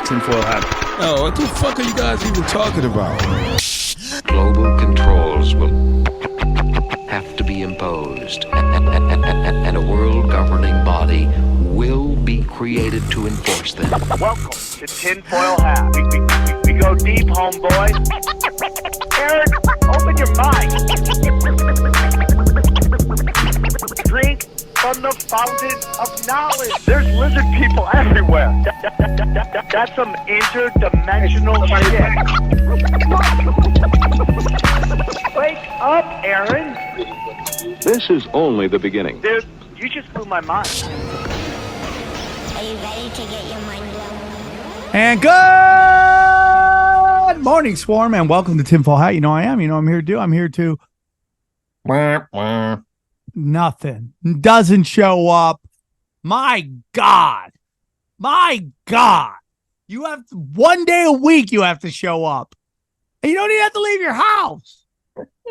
Tinfoil hat. Oh, what the fuck are you guys even talking about? Global controls will have to be imposed, and a world governing body will be created to enforce them. Welcome to Tinfoil Hat. We go deep, homeboy. Aaron, open your mind. Drink from the fountain of knowledge. There's lizard people everywhere. That's some interdimensional shit. Wake up, Aaron. This is only the beginning. Dude, you just blew my mind. Are you ready to get your mind blown? And good morning, Swarm, and welcome to Tinfoil Hat. You know I am. You know I'm here to do. I'm here to... Nothing. Doesn't show up. My God. You have one day a week you have to show up. And you don't even have to leave your house.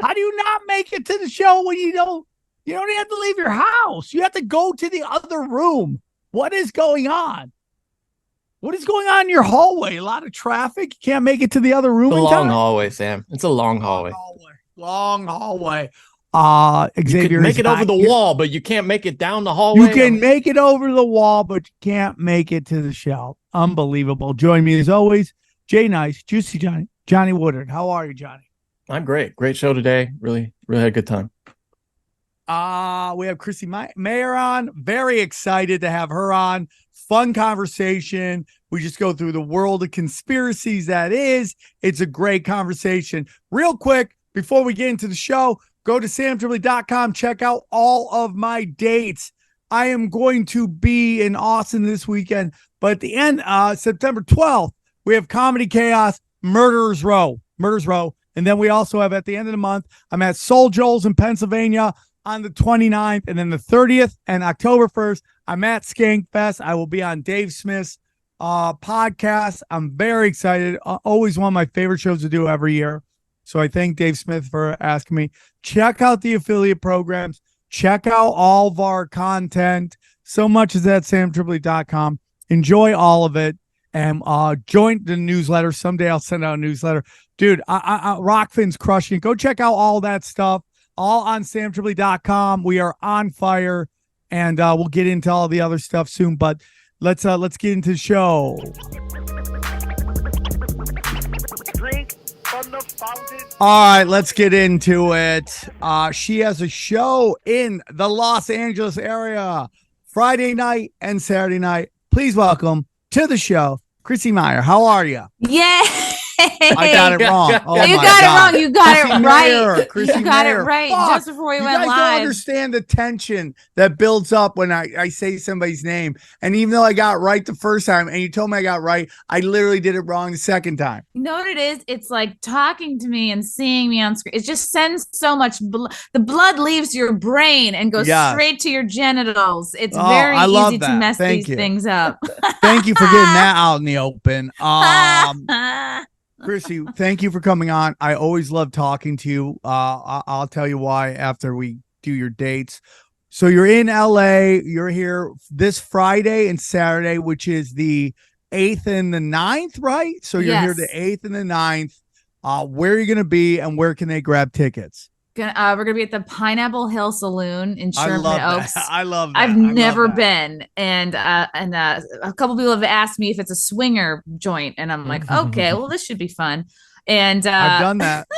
How do you not make it to the show when you don't even have to leave your house? You have to go to the other room. What is going on? What is going on in your hallway? A lot of traffic? You can't make it to the other room? It's a long hallway, Sam. It's a long hallway. Long hallway. Xavier, you can make it over the wall, but you can't make it down the hallway. You can make it over the wall, but you can't make it to the shelf. Unbelievable. Join me as always, Jay Nice, Juicy Johnny Woodard. How are you, Johnny? I'm great. Great show today. Really had a good time. We have Chrissie Mayr on. Very excited to have her on. Fun conversation. We just go through the world of conspiracies that is. It's a great conversation. Real quick, before we get into the show, go to SamTripoli.com. Check out all of my dates. I am going to be in Austin this weekend, but at the end, September 12th, we have Comedy Chaos, Murderers Row. And then we also have at the end of the month, I'm at Soul Joel's in Pennsylvania on the 29th, and then the 30th and October 1st, I'm at Skank Fest. I will be on Dave Smith's podcast. I'm very excited. Always one of my favorite shows to do every year. So I thank Dave Smith for asking me. Check out the affiliate programs. Check out all of our content. So much is at SamTripoli.com. Enjoy all of it. And join the newsletter. Someday I'll send out a newsletter. Dude, Rockfin's crushing it. Go check out all that stuff. All on SamTripoli.com. We are on fire. And we'll get into all the other stuff soon. But let's get into the show. All right, let's get into it. She has a show in the Los Angeles area Friday night and Saturday night. Please welcome to the show, Chrissie Mayr. How are you? Yeah. I got it wrong. Oh, you my got God. it wrong. You got Chrissie it Mayr. right. Chrissie You got Mayr. it right. Fuck. Just before we went You guys live. don't understand the tension that builds up when I say somebody's name. And even though I got right the first time and you told me I got right, I literally did it wrong the second time. You know what it is? It's like talking to me and seeing me on screen. It just sends so much blood. The blood leaves your brain and goes straight to your genitals. It's very easy to mess these things up. Thank you for getting that out in the open. Chrissie, thank you for coming on. I always love talking to you. I'll tell you why after we do your dates. So you're in LA. You're here this Friday and Saturday, which is the 8th and the 9th, right? So you're here the 8th and the 9th. Where are you going to be and where can they grab tickets? We're gonna be at the Pineapple Hill Saloon in Sherman Oaks. I love that. I've never been, and a couple people have asked me if it's a swinger joint, and I'm like, okay, well, this should be fun. And I've done that.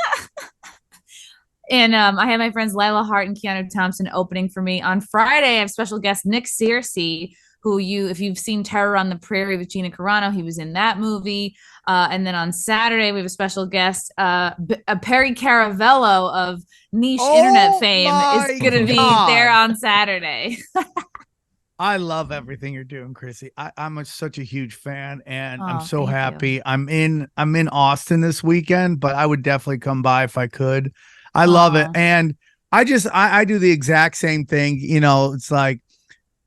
And I had my friends Lila Hart and Keanu Thompson opening for me on Friday. I have special guest Nick Searcy, who if you've seen Terror on the Prairie with Gina Carano, he was in that movie. And then on Saturday, we have a special guest, Perry Caravello of niche internet fame is going to be there on Saturday. I love everything you're doing, Chrissie. I'm such a huge fan, and I'm so happy. I'm in Austin this weekend, but I would definitely come by if I could. I love it. And I do the exact same thing. You know, it's like,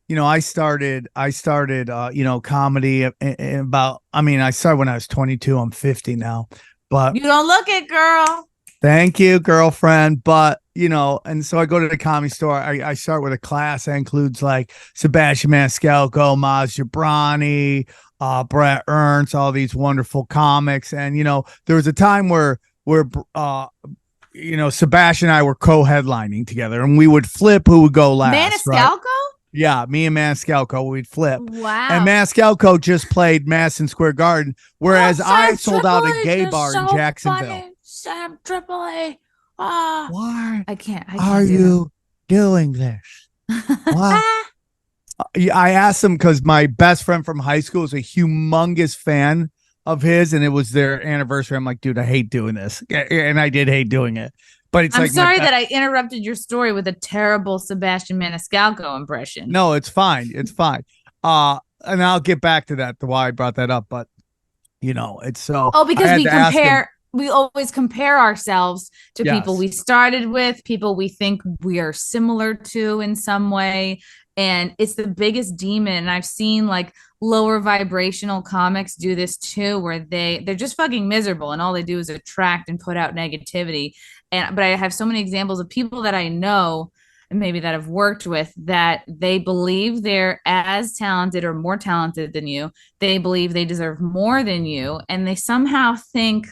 you know, I started, you know, comedy about, I started when I was 22. I'm 50 now, but you don't look it, girl. Thank you, girlfriend. But, you know, and so I go to the Comedy Store. I start with a class that includes like Sebastian Maniscalco, Maz Jobrani, Brett Ernst, all these wonderful comics. And, there was a time where Sebastian and I were co-headlining together, and we would flip who would go last. Maniscalco? Right? Yeah, me and Maniscalco, we'd flip. Wow. And Maniscalco just played Madison Square Garden, whereas I sold out a gay bar in Jacksonville. Funny. SamTripoli. Why I can't are you doing this? Why? I asked him because my best friend from high school is a humongous fan of his, and it was their anniversary. I'm like, dude, I hate doing this. And I did hate doing it. But I'm sorry that I interrupted your story with a terrible Sebastian Maniscalco impression. No, it's fine. It's fine. And I'll get back to that, to why I brought that up. But, it's so. Oh, because we always compare ourselves to people we started with, people we think we are similar to in some way. And it's the biggest demon. And I've seen like lower vibrational comics do this too, where they're just fucking miserable and all they do is attract and put out negativity. But I have so many examples of people that I know and maybe that I've worked with that they believe they're as talented or more talented than you. They believe they deserve more than you. And they somehow think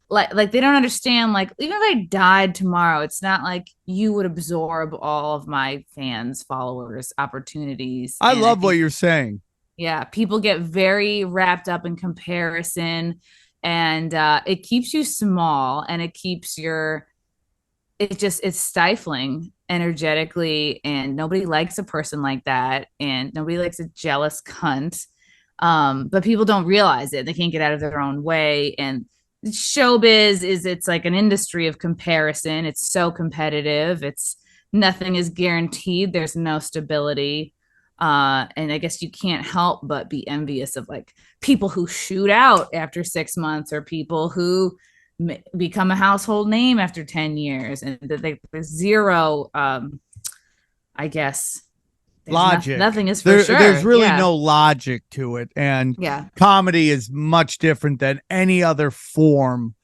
like they don't understand, like, even if I died tomorrow, it's not like you would absorb all of my fans, followers, opportunities. I love what you're saying. Yeah, people get very wrapped up in comparison, and it keeps you small, and it keeps it's stifling energetically, and nobody likes a person like that, and nobody likes a jealous cunt. But people don't realize it. They can't get out of their own way. And showbiz it's like an industry of comparison. It's so competitive. Nothing is guaranteed. There's no stability. And I guess you can't help but be envious of like people who shoot out after 6 months, or people who become a household name after 10 years, and there's zero I guess logic. Nothing is for sure. There's really no logic to it. And comedy is much different than any other form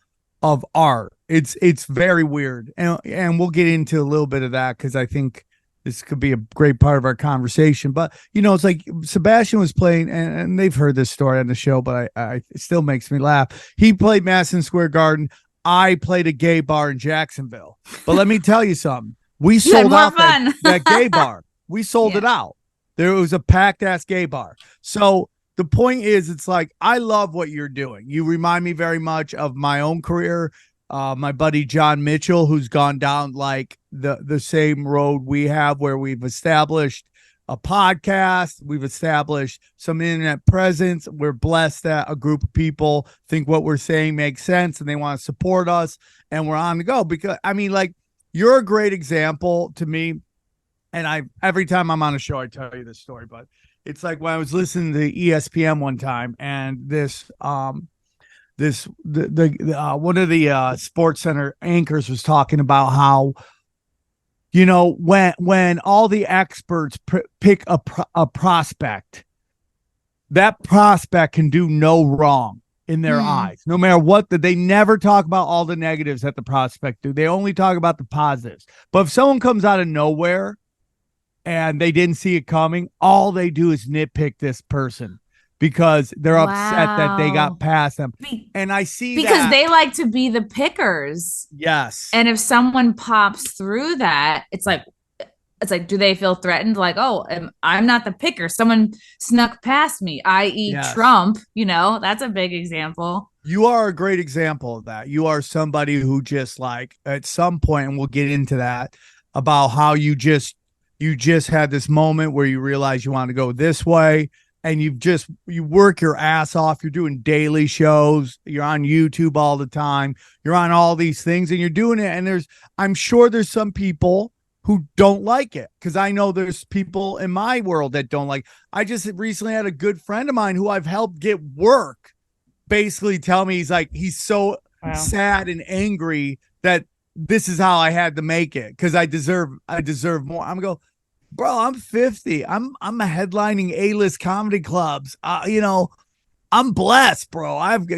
of art. It's very weird. And we'll get into a little bit of that, because I think this could be a great part of our conversation. But, it's like Sebastian was playing, and they've heard this story on the show, but it still makes me laugh. He played Madison Square Garden. I played a gay bar in Jacksonville. But let me tell you something. We sold out that gay bar. We sold it out. There was a packed ass gay bar. So the point is, it's like, I love what you're doing. You remind me very much of my own career. My buddy John Mitchell, who's gone down like the same road we have, where we've established a podcast, we've established some internet presence. We're blessed that a group of people think what we're saying makes sense and they want to support us, and we're on the go. Because you're a great example to me. And every time I'm on a show, I tell you this story, but it's like when I was listening to ESPN one time, and one of the Sports Center anchors was talking about how, when all the experts pick a prospect, that prospect can do no wrong in their eyes, no matter what. They never talk about all the negatives that the prospect do. They only talk about the positives. But if someone comes out of nowhere and they didn't see it coming, all they do is nitpick this person because they're upset that they got past them. And I see because they like to be the pickers. Yes. And if someone pops through that, it's like, do they feel threatened? Like, oh, I'm not the picker. Someone snuck past me, i.e. Trump. That's a big example. You are a great example of that. You are somebody who just like at some point, and we'll get into that, about how you just had this moment where you realize you want to go this way, and you work your ass off. You're doing daily shows. You're on YouTube all the time. You're on all these things, and you're doing it. And I'm sure there's some people who don't like it, because I know there's people in my world that don't like. I just recently had a good friend of mine who I've helped get work basically tell me he's so sad and angry that this is how I had to make it, because I deserve more. I'm going, bro, I'm 50. I'm headlining A-list comedy clubs. I'm blessed, bro. Wait,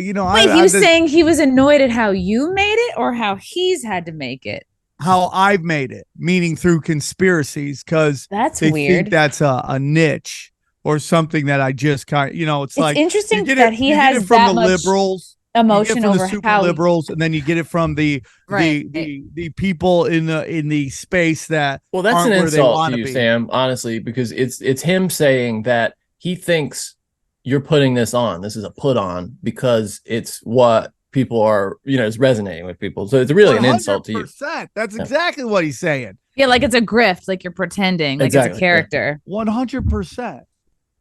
he was saying he was annoyed at how you made it, or how he's had to make it? How I've made it, meaning through conspiracies, because that's they weird. think that's a niche or something that I just kind of, it's like interesting that he has it from that the much liberals, emotion you get it from over the super how liberals, and then you get it from the Right. the people in the space that Well, that's aren't an where they insult want to to you, be. Sam, honestly, because it's him saying that he thinks you're putting this on. This is a put on because it's what people are, is resonating with people. So it's really an insult to you. 100%. That's exactly what he's saying. Yeah, like it's a grift, like you're pretending, like Exactly, it's a character. 100%.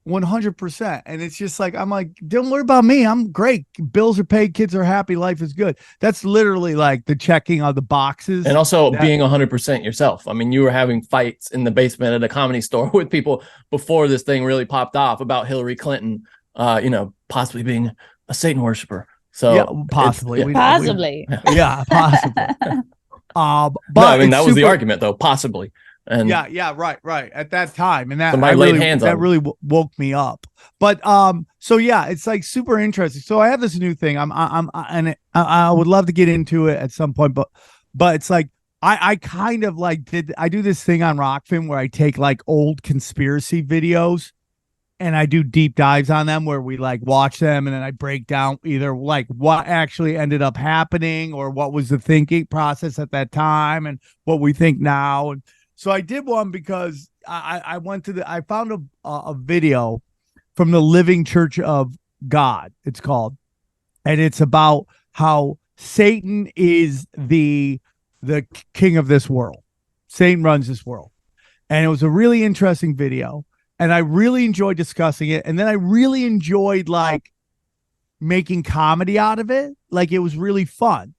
100%. And it's just like, I'm like, don't worry about me. I'm great. Bills are paid. Kids are happy. Life is good. That's literally like the checking of the boxes. And also being 100% yourself. I mean, you were having fights in the basement at a comedy store with people before this thing really popped off about Hillary Clinton, possibly being a Satan worshiper. So yeah, possibly. Possibly. Yeah, possibly. But no, I mean, that was the argument though, possibly. And yeah, right. At that time, and that somebody laid hands on him. really woke me up. But so yeah, it's like super interesting. So I have this new thing. I would love to get into it at some point, but it's like I kind of like I do this thing on Rockfin where I take like old conspiracy videos and I do deep dives on them where we like watch them and then I break down either like what actually ended up happening or what was the thinking process at that time and what we think now. And so I did one because I found a video from the Living Church of God, it's called, and it's about how Satan is the king of this world. Satan runs this world. And it was a really interesting video. And I really enjoyed discussing it. And then I really enjoyed like making comedy out of it. Like it was really fun.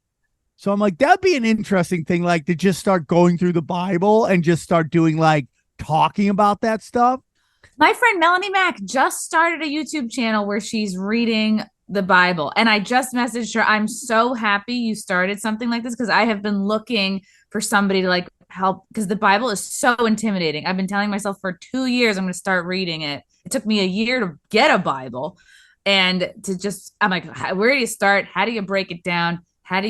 So I'm like, that'd be an interesting thing, like to just start going through the Bible and just start doing like talking about that stuff. My friend Melanie Mack just started a YouTube channel where she's reading the Bible. And I just messaged her. I'm so happy you started something like this because I have been looking for somebody to like help because the Bible is so intimidating. I've been telling myself for 2 years I'm going to start reading it. It took me a year to get a Bible and I'm like, where do you start? How do you break it down? I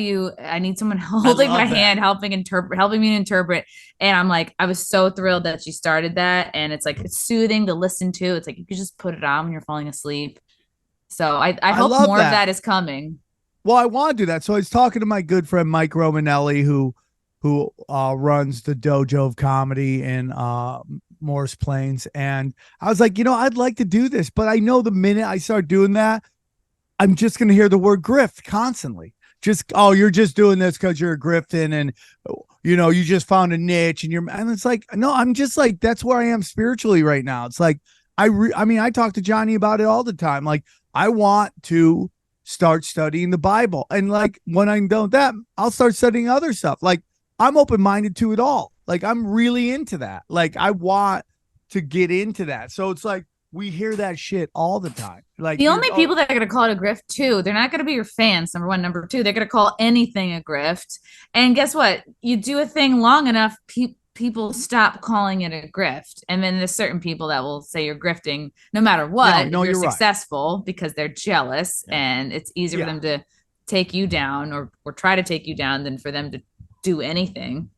need someone holding my hand, helping me to interpret. And I'm like, I was so thrilled that she started that. And it's like, it's soothing to listen to. It's like, you could just put it on when you're falling asleep. So I hope more of that is coming. Well, I want to do that. So I was talking to my good friend, Mike Romanelli, who runs the Dojo of Comedy in Morris Plains. And I was like, I'd like to do this, but I know the minute I start doing that, I'm just going to hear the word grift constantly. You're just doing this because you're grifting and, you just found a niche and it's like, no, I'm just like, that's where I am spiritually right now. It's like, I talk to Johnny about it all the time. Like, I want to start studying the Bible. And like, when I'm done with that, I'll start studying other stuff. Like, I'm open-minded to it all. Like, I'm really into that. Like, I want to get into that. So it's like, we hear that shit all the time. Like the only people that are going to call it a grift too, they're not going to be your fans. Number one, number two, they're going to call anything a grift. And guess what? You do a thing long enough, people stop calling it a grift. And then there's certain people that will say you're grifting no matter what. No, you're right. successful because they're jealous and it's easier for them to take you down or try to take you down than for them to do anything.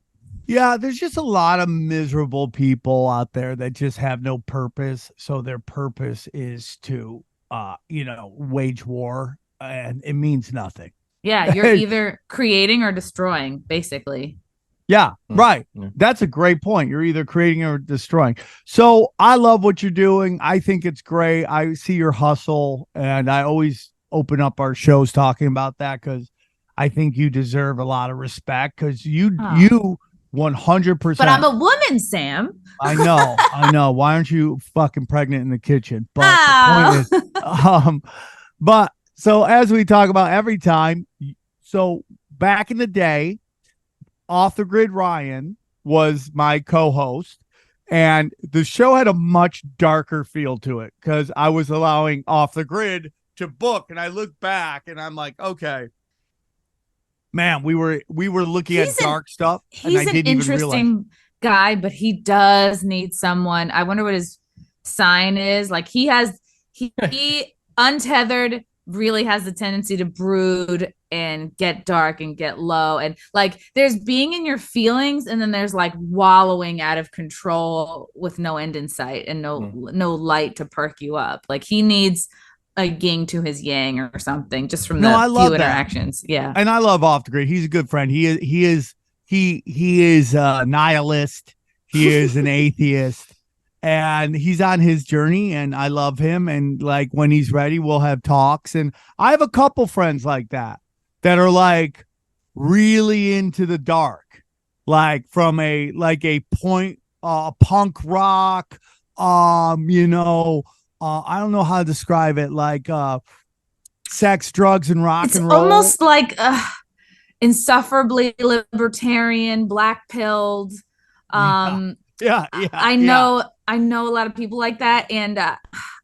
Yeah, there's just a lot of miserable people out there that just have no purpose. So their purpose is to, wage war, and it means nothing. Yeah, you're either creating or destroying, basically. Yeah, right. That's a great point. You're either creating or destroying. So I love what you're doing. I think it's great. I see your hustle, and I always open up our shows talking about that because I think you deserve a lot of respect because you 100%. But I'm a woman, Sam. I know. Why aren't you fucking pregnant in the kitchen? But the point is, but so as we talk about every time, so back in the day, Off the Grid Ryan was my co-host, and the show had a much darker feel to it because I was allowing Off the Grid to book, and I look back and I'm like, okay. Man, we were looking at dark stuff. He's an interesting guy, but he does need someone. I wonder what his sign is. Like he untethered really has the tendency to brood and get dark and get low. And like there's being in your feelings, and then there's like wallowing out of control with no end in sight and no light to perk you up. Like he needs a yin to his yang or something, just from the few interactions. Yeah. And I love Off the Grid. He's a good friend. He is a nihilist. He is an atheist. And he's on his journey, and I love him. And like when he's ready, we'll have talks. And I have a couple friends like that are like really into the dark, like from a point, punk rock, I don't know how to describe it, like sex, drugs, and rock and roll. It's almost like insufferably libertarian, black pilled. Yeah. I know a lot of people like that, and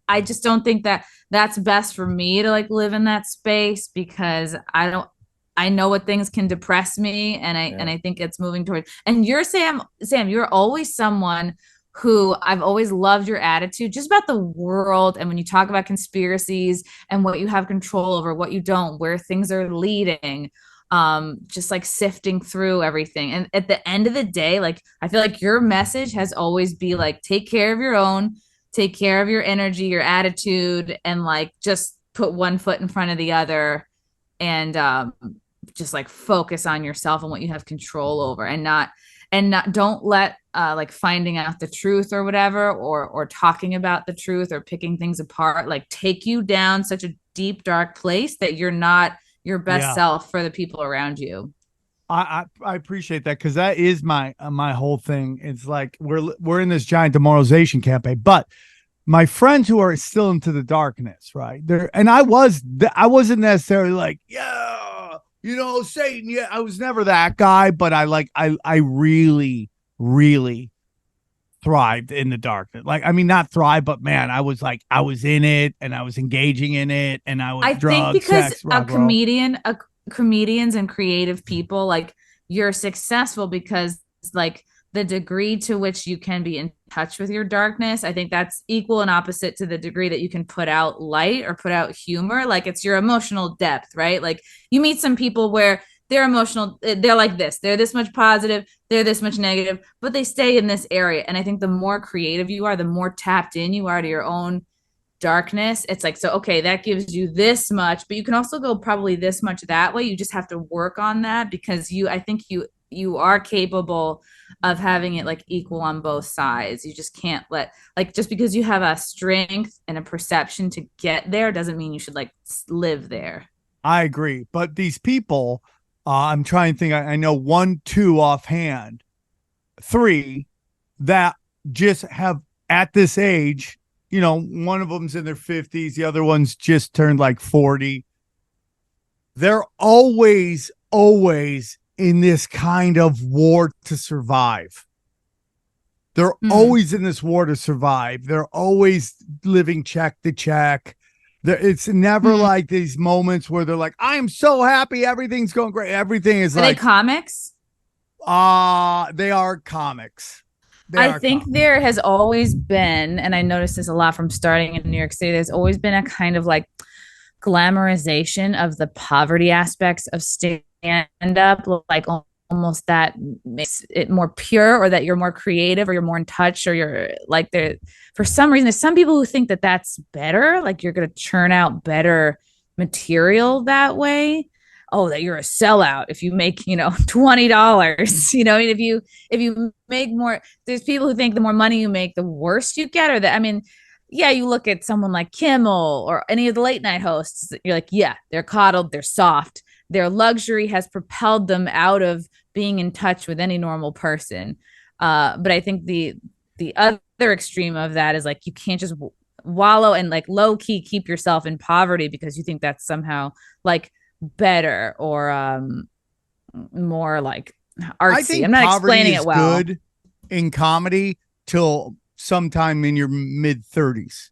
I just don't think that that's best for me to like live in that space, because I know what things can depress me, and I think it's moving towards. And you're Sam, you're always someone who I've always loved your attitude just about the world, and when you talk about conspiracies and what you have control over, what you don't, where things are leading. Just like sifting through everything. And at the end of the day, like I feel like your message has always be like, take care of your own, take care of your energy, your attitude, and like just put one foot in front of the other, and just like focus on yourself and what you have control over, and not don't let like finding out the truth or whatever, or talking about the truth or picking things apart, like take you down such a deep, dark place that you're not your best self for the people around you. I appreciate that, because that is my whole thing. It's like we're in this giant demoralization campaign, but my friends who are still into the darkness, right there, and I wasn't necessarily like, Satan. Yeah, I was never that guy, but I really, really thrived in the darkness. Like, I mean, not thrive, but man, I was in it, and I was engaging in it, and I think because sex, comedians and creative people, like you're successful because like the degree to which you can be in touch with your darkness, I think that's equal and opposite to the degree that you can put out light or put out humor. Like it's your emotional depth, right? Like you meet some people where they're emotional, they're like this, they're this much positive, they're this much negative, but they stay in this area. And I think the more creative you are, the more tapped in you are to your own darkness. It's like, so, okay, that gives you this much, but you can also go probably this much that way. You just have to work on that, because I think you are capable of having it like equal on both sides. You just can't just because you have a strength and a perception to get there doesn't mean you should like live there. I agree. But these people, I'm trying to think. I know 1, 2 offhand, 3 that just have at this age, one of them's in their 50s. The other one's just turned like 40. They're always in this kind of war to survive. They're always in this war to survive. They're always living check to check. It's never like these moments where they're like, I am so happy, everything's going great. Everything is Are they comics? They are comics. I think there has always been, and I noticed this a lot from starting in New York City, there's always been a kind of like glamorization of the poverty aspects of stand-up, like almost that makes it more pure, or that you're more creative, or you're more in touch, or you're like there. For some reason, there's some people who think that that's better, like you're going to churn out better material that way. Oh, that you're a sellout if you make, $20, if you make more. There's people who think the more money you make, the worse you get, or that, I mean, yeah, you look at someone like Kimmel or any of the late night hosts, you're like, yeah, they're coddled, they're soft. Their luxury has propelled them out of being in touch with any normal person. But I think the other extreme of that is like, you can't just wallow and like low key keep yourself in poverty because you think that's somehow like better or more like artsy. I think I'm not explaining it well. Good in comedy till sometime in your mid 30s,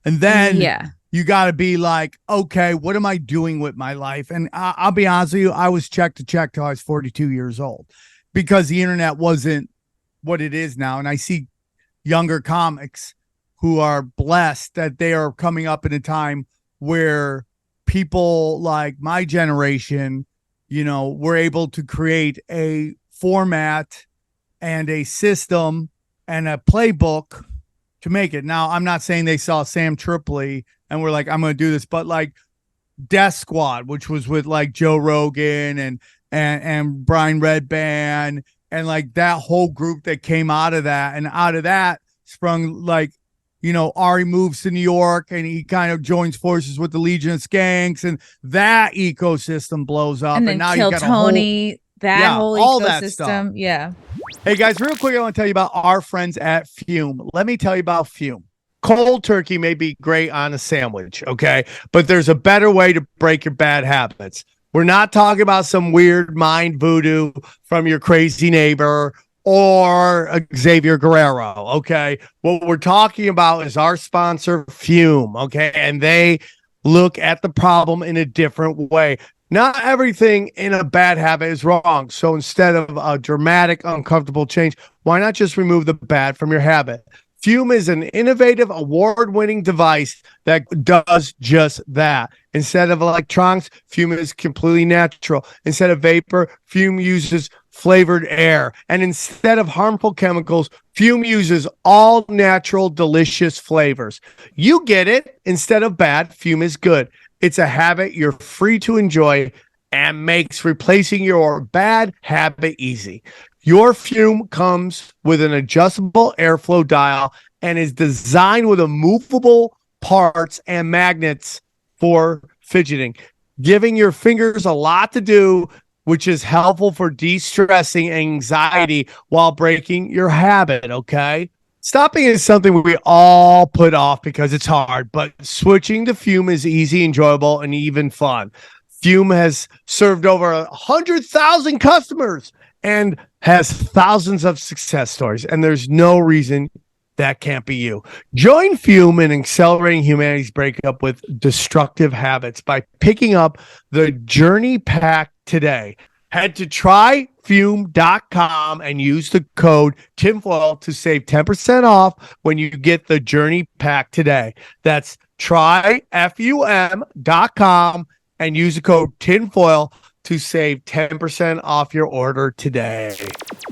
and then you got to be like, okay, what am I doing with my life? And I'll be honest with you, I was check to check till I was 42 years old, because the internet wasn't what it is now. And I see younger comics who are blessed that they are coming up in a time where people like my generation, were able to create a format and a system and a playbook to make it. Now, I'm not saying they saw SamTripoli and were like, I'm going to do this, but like Death Squad, which was with like Joe Rogan and Brian Redband and like that whole group that came out of that, and out of that sprung like, Ari moves to New York and he kind of joins forces with the Legion of Skanks, and that ecosystem blows up. And then now Kill you got Tony, whole all ecosystem. that stuff. Yeah. Hey guys, real quick, I want to tell you about our friends at Fume. Let me tell you about Fume. Cold turkey may be great on a sandwich, okay? But there's a better way to break your bad habits. We're not talking about some weird mind voodoo from your crazy neighbor or Xavier Guerrero, okay? What we're talking about is our sponsor, Fume, okay? And they look at the problem in a different way. Not everything in a bad habit is wrong. So instead of a dramatic, uncomfortable change, why not just remove the bad from your habit? Fume is an innovative, award-winning device that does just that. Instead of electronics, Fume is completely natural. Instead of vapor, Fume uses flavored air. And instead of harmful chemicals, Fume uses all natural, delicious flavors. You get it. Instead of bad, Fume is good. It's a habit you're free to enjoy and makes replacing your bad habit easy. Your Fume comes with an adjustable airflow dial and is designed with a movable parts and magnets for fidgeting, giving your fingers a lot to do, which is helpful for de-stressing anxiety while breaking your habit, okay? Stopping is something we all put off because it's hard, but switching to Fume is easy, enjoyable, and even fun. Fume has served over 100,000 customers and has thousands of success stories, and there's no reason that can't be you. Join Fume in accelerating humanity's breakup with destructive habits by picking up the Journey Pack today. Head to tryfume.com and use the code tinfoil to save 10% off when you get the Journey Pack today. That's tryfum.com and use the code tinfoil to save 10% off your order today.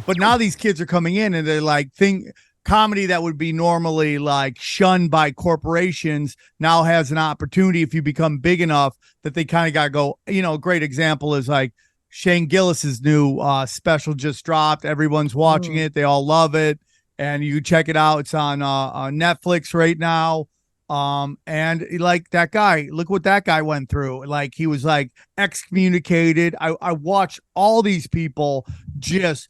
But now these kids are coming in and they're like, comedy that would be normally like shunned by corporations now has an opportunity if you become big enough that they kind of got to go. A great example is like Shane Gillis's new special just dropped. Everyone's watching it. They all love it. And you check it out. It's on Netflix right now. And like that guy, look what that guy went through. Like he was like excommunicated. I watched all these people just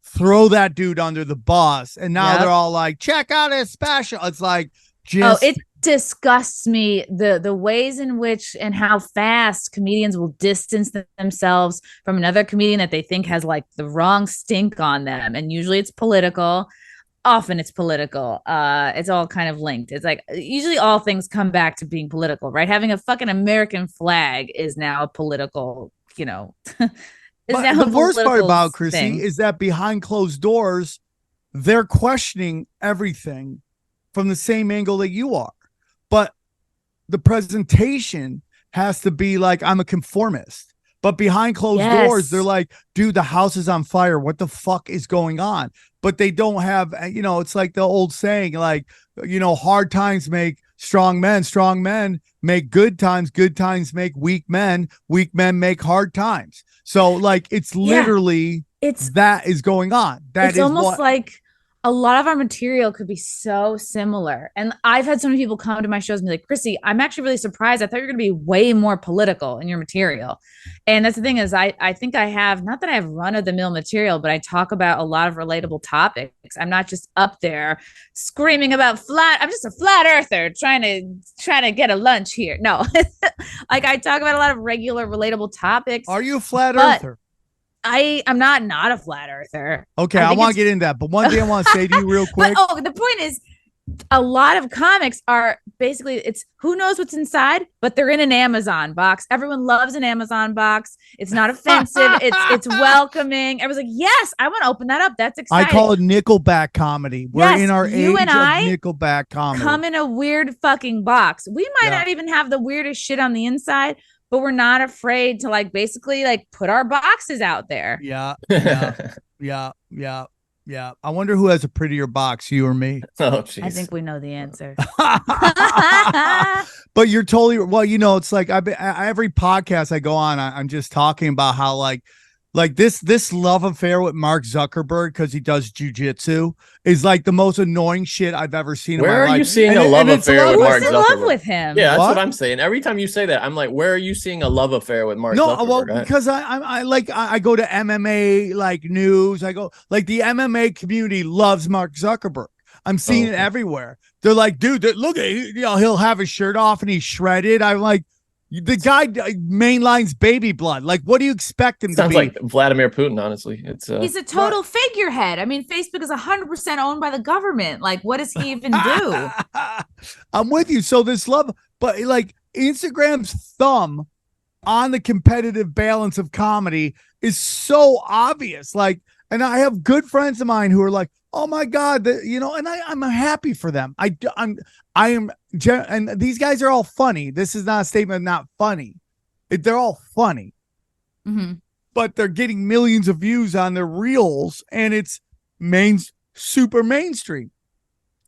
throw that dude under the bus. And now they're all like, check out his special. It's like, just it disgusts me the ways in which and how fast comedians will distance themselves from another comedian that they think has like the wrong stink on them. And usually it's political. Often it's political. It's all kind of linked. It's like usually all things come back to being political, right? Having a fucking American flag is now a political, But the worst part about Chrissy is that behind closed doors, they're questioning everything from the same angle that you are. But the presentation has to be like, I'm a conformist. But behind closed doors, they're like, dude, the house is on fire. What the fuck is going on? But they don't have, it's like the old saying, like, hard times make strong men make good times make weak men make hard times. So like, it's literally, that is going on. It's almost like a lot of our material could be so similar. And I've had so many people come to my shows and be like, Chrissy, I'm actually really surprised. I thought you were going to be way more political in your material. And that's the thing is I think I have, not that I have run of the mill material, but I talk about a lot of relatable topics. I'm not just up there screaming about I'm just a flat earther trying to get a lunch here. No, like I talk about a lot of regular relatable topics. Are you a flat earther? I'm not a flat earther. Okay, I want to get into that. But one thing I want to say to you real quick. But, the point is, a lot of comics are basically, it's who knows what's inside, but they're in an Amazon box. Everyone loves an Amazon box. It's not offensive. It's welcoming. Everyone's like, yes, I want to open that up. That's exciting. I call it Nickelback comedy. We're in our age of Nickelback comedy. Come in a weird fucking box. We might not even have the weirdest shit on the inside, but we're not afraid to like basically like put our boxes out there. Yeah. I wonder who has a prettier box, you or me. Oh, geez. I think we know the answer. But you're totally well. You know, it's like every podcast I go on, I'm just talking about how like this love affair with Mark Zuckerberg because he does jujitsu is like the most annoying shit I've ever seen. Where in my are you life. seeing a love affair with Mark Who's in Zuckerberg? love with him? Yeah, that's What? what I'm saying. Every time you say that, I'm like, where are you seeing a love affair with Mark No, Zuckerberg? well, because I go to MMA like news. I go like the MMA community loves Mark Zuckerberg. I'm seeing it everywhere. They're like, dude, look at he'll have his shirt off and he's shredded. I'm like, the guy mainlines baby blood. Like, what do you expect him to be? Sounds like Vladimir Putin, honestly. He's a total figurehead. I mean, Facebook is 100% owned by the government. Like, what does he even do? I'm with you. So this love, but like Instagram's thumb on the competitive balance of comedy is so obvious. Like, and I have good friends of mine who are like, oh my God, and I'm happy for them. I am, and these guys are all funny. This is not a statement of not funny. They're all funny, but they're getting millions of views on their reels, and it's super mainstream,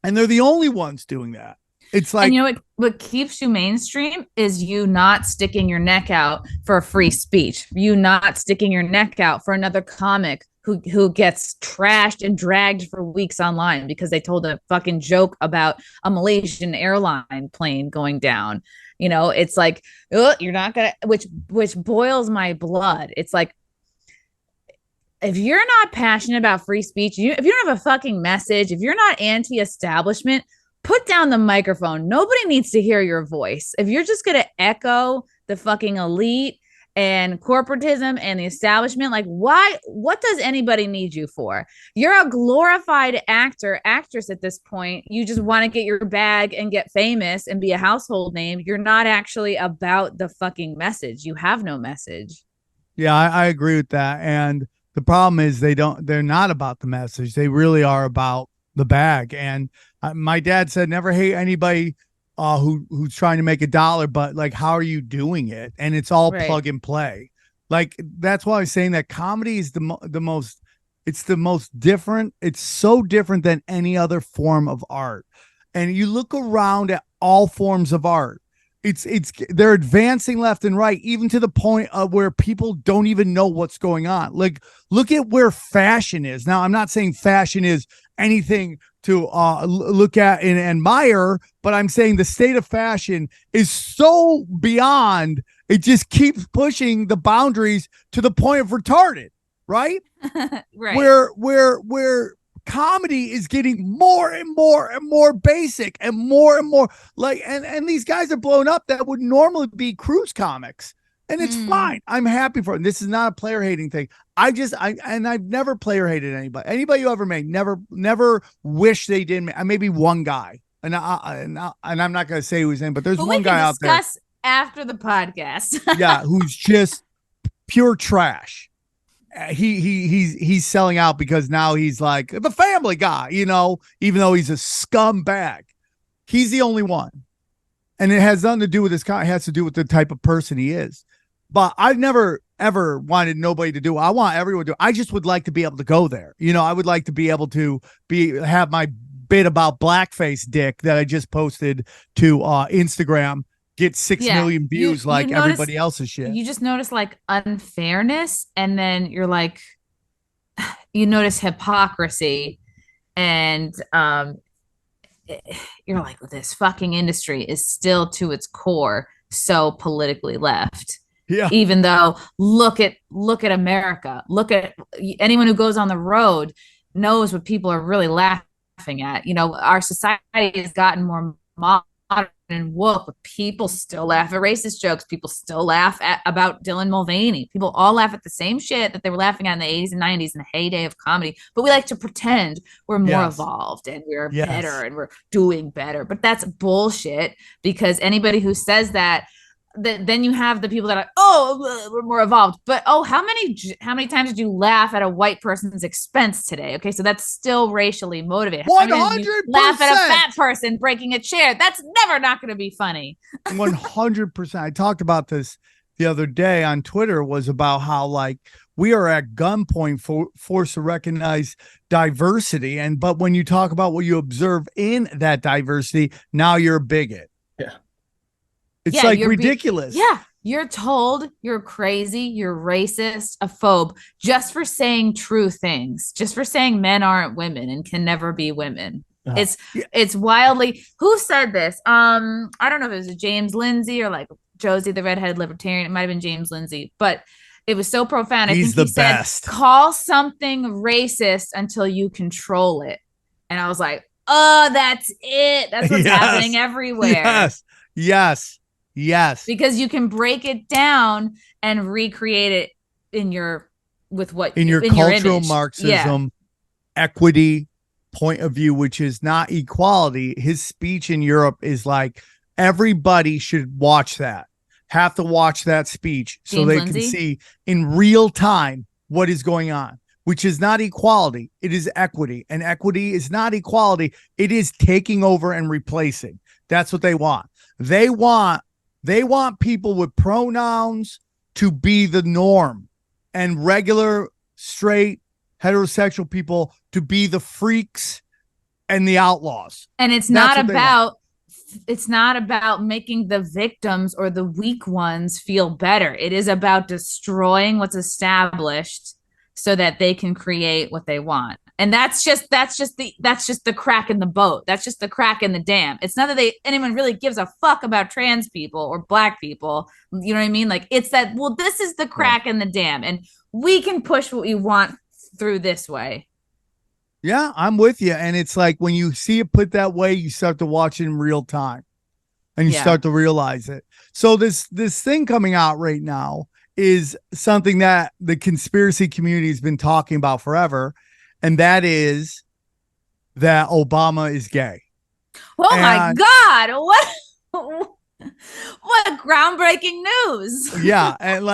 and they're the only ones doing that. It's like, and you know what keeps you mainstream is you not sticking your neck out for free speech. You not sticking your neck out for another comic who gets trashed and dragged for weeks online because they told a fucking joke about a Malaysian airline plane going down. You know, it's like, you're not gonna, which boils my blood. It's like, if you're not passionate about free speech, if you don't have a fucking message, if you're not anti-establishment, put down the microphone. Nobody needs to hear your voice. If you're just gonna echo the fucking elite and corporatism and the establishment, like, what does anybody need you for? You're a glorified actress at this point. You just want to get your bag and get famous and be a household name. You're not actually about the fucking message. You have no message. Yeah, I agree with that. And the problem is they're not about the message. They really are about the bag. And my dad said, never hate anybody who's trying to make $1, but like, how are you doing it? And it's all plug and play. Like, that's why I was saying that comedy is the most different. It's so different than any other form of art. And you look around at all forms of art, they're advancing left and right, even to the point of where people don't even know what's going on. Like, look at where fashion is. Now, I'm not saying fashion is anything to look at and admire, but I'm saying the state of fashion is so beyond, it just keeps pushing the boundaries to the point of retarded, right? Right. Where comedy is getting more and more and more basic and more like, and these guys are blown up that would normally be cruise comics. And it's fine. I'm happy for it. This is not a player hating thing. I've never player hated anybody you ever made. Never wish they didn't. Maybe one guy, and I'm not going to say who his name, but there's one guy out there. Discuss after the podcast. Yeah, who's just pure trash. He's selling out because now he's like the Family Guy, even though he's a scumbag. He's the only one, and it has nothing to do with his kind. It has to do with the type of person he is. But I've never, ever wanted nobody to do it. I want everyone to do it. I just would like to be able to go there. I would like to be able to have my bit about blackface dick that I just posted to Instagram get 6 million views like everybody else's shit. You just notice like unfairness, and then you're like, you notice hypocrisy, and you're like, this fucking industry is still to its core so politically left. Yeah. Even though look at America. Look at anyone who goes on the road knows what people are really laughing at. Our society has gotten more modern and woke, but people still laugh at racist jokes. People still laugh about Dylan Mulvaney. People all laugh at the same shit that they were laughing at in the 80s and 90s in the heyday of comedy. But we like to pretend we're more evolved and we're better and we're doing better. But that's bullshit, because anybody who says that, then you have the people that are, oh, we're more evolved. But how many times did you laugh at a white person's expense today? Okay, so that's still racially motivated. 100%. Laugh at a fat person breaking a chair. That's never not going to be funny. 100%. I talked about this the other day on Twitter, was about how like we are at gunpoint forced to recognize diversity. But when you talk about what you observe in that diversity, now you're a bigot. Yeah. It's like ridiculous. You're told you're crazy, you're racist, a phobe, just for saying true things, just for saying men aren't women and can never be women. It's wildly. Who said this? I don't know if it was James Lindsay or like Josie, the redheaded libertarian. It might have been James Lindsay, but it was so profound. I think he said, call something racist until you control it. And I was like, oh, that's it. That's what's happening everywhere. Yes. Because you can break it down and recreate it in your cultural Marxism, equity point of view, which is not equality. His speech in Europe is like, everybody should have to watch that speech so James they Lindsay can see in real time what is going on, which is not equality. It is equity, and equity is not equality. It is taking over and replacing. That's what they want. They want people with pronouns to be the norm, and regular, straight, heterosexual people to be the freaks and the outlaws. And it's not about making the victims or the weak ones feel better. It is about destroying what's established so that they can create what they want. And that's just the crack in the boat. That's just the crack in the dam. It's not that anyone really gives a fuck about trans people or black people. You know what I mean? Like, it's that, well, this is the crack in the dam, and we can push what we want through this way. Yeah, I'm with you. And it's like, when you see it put that way, you start to watch it in real time and you start to realize it. So this thing coming out right now is something that the conspiracy community has been talking about forever. And that is that Obama is gay. Oh my God. What groundbreaking news. Yeah. And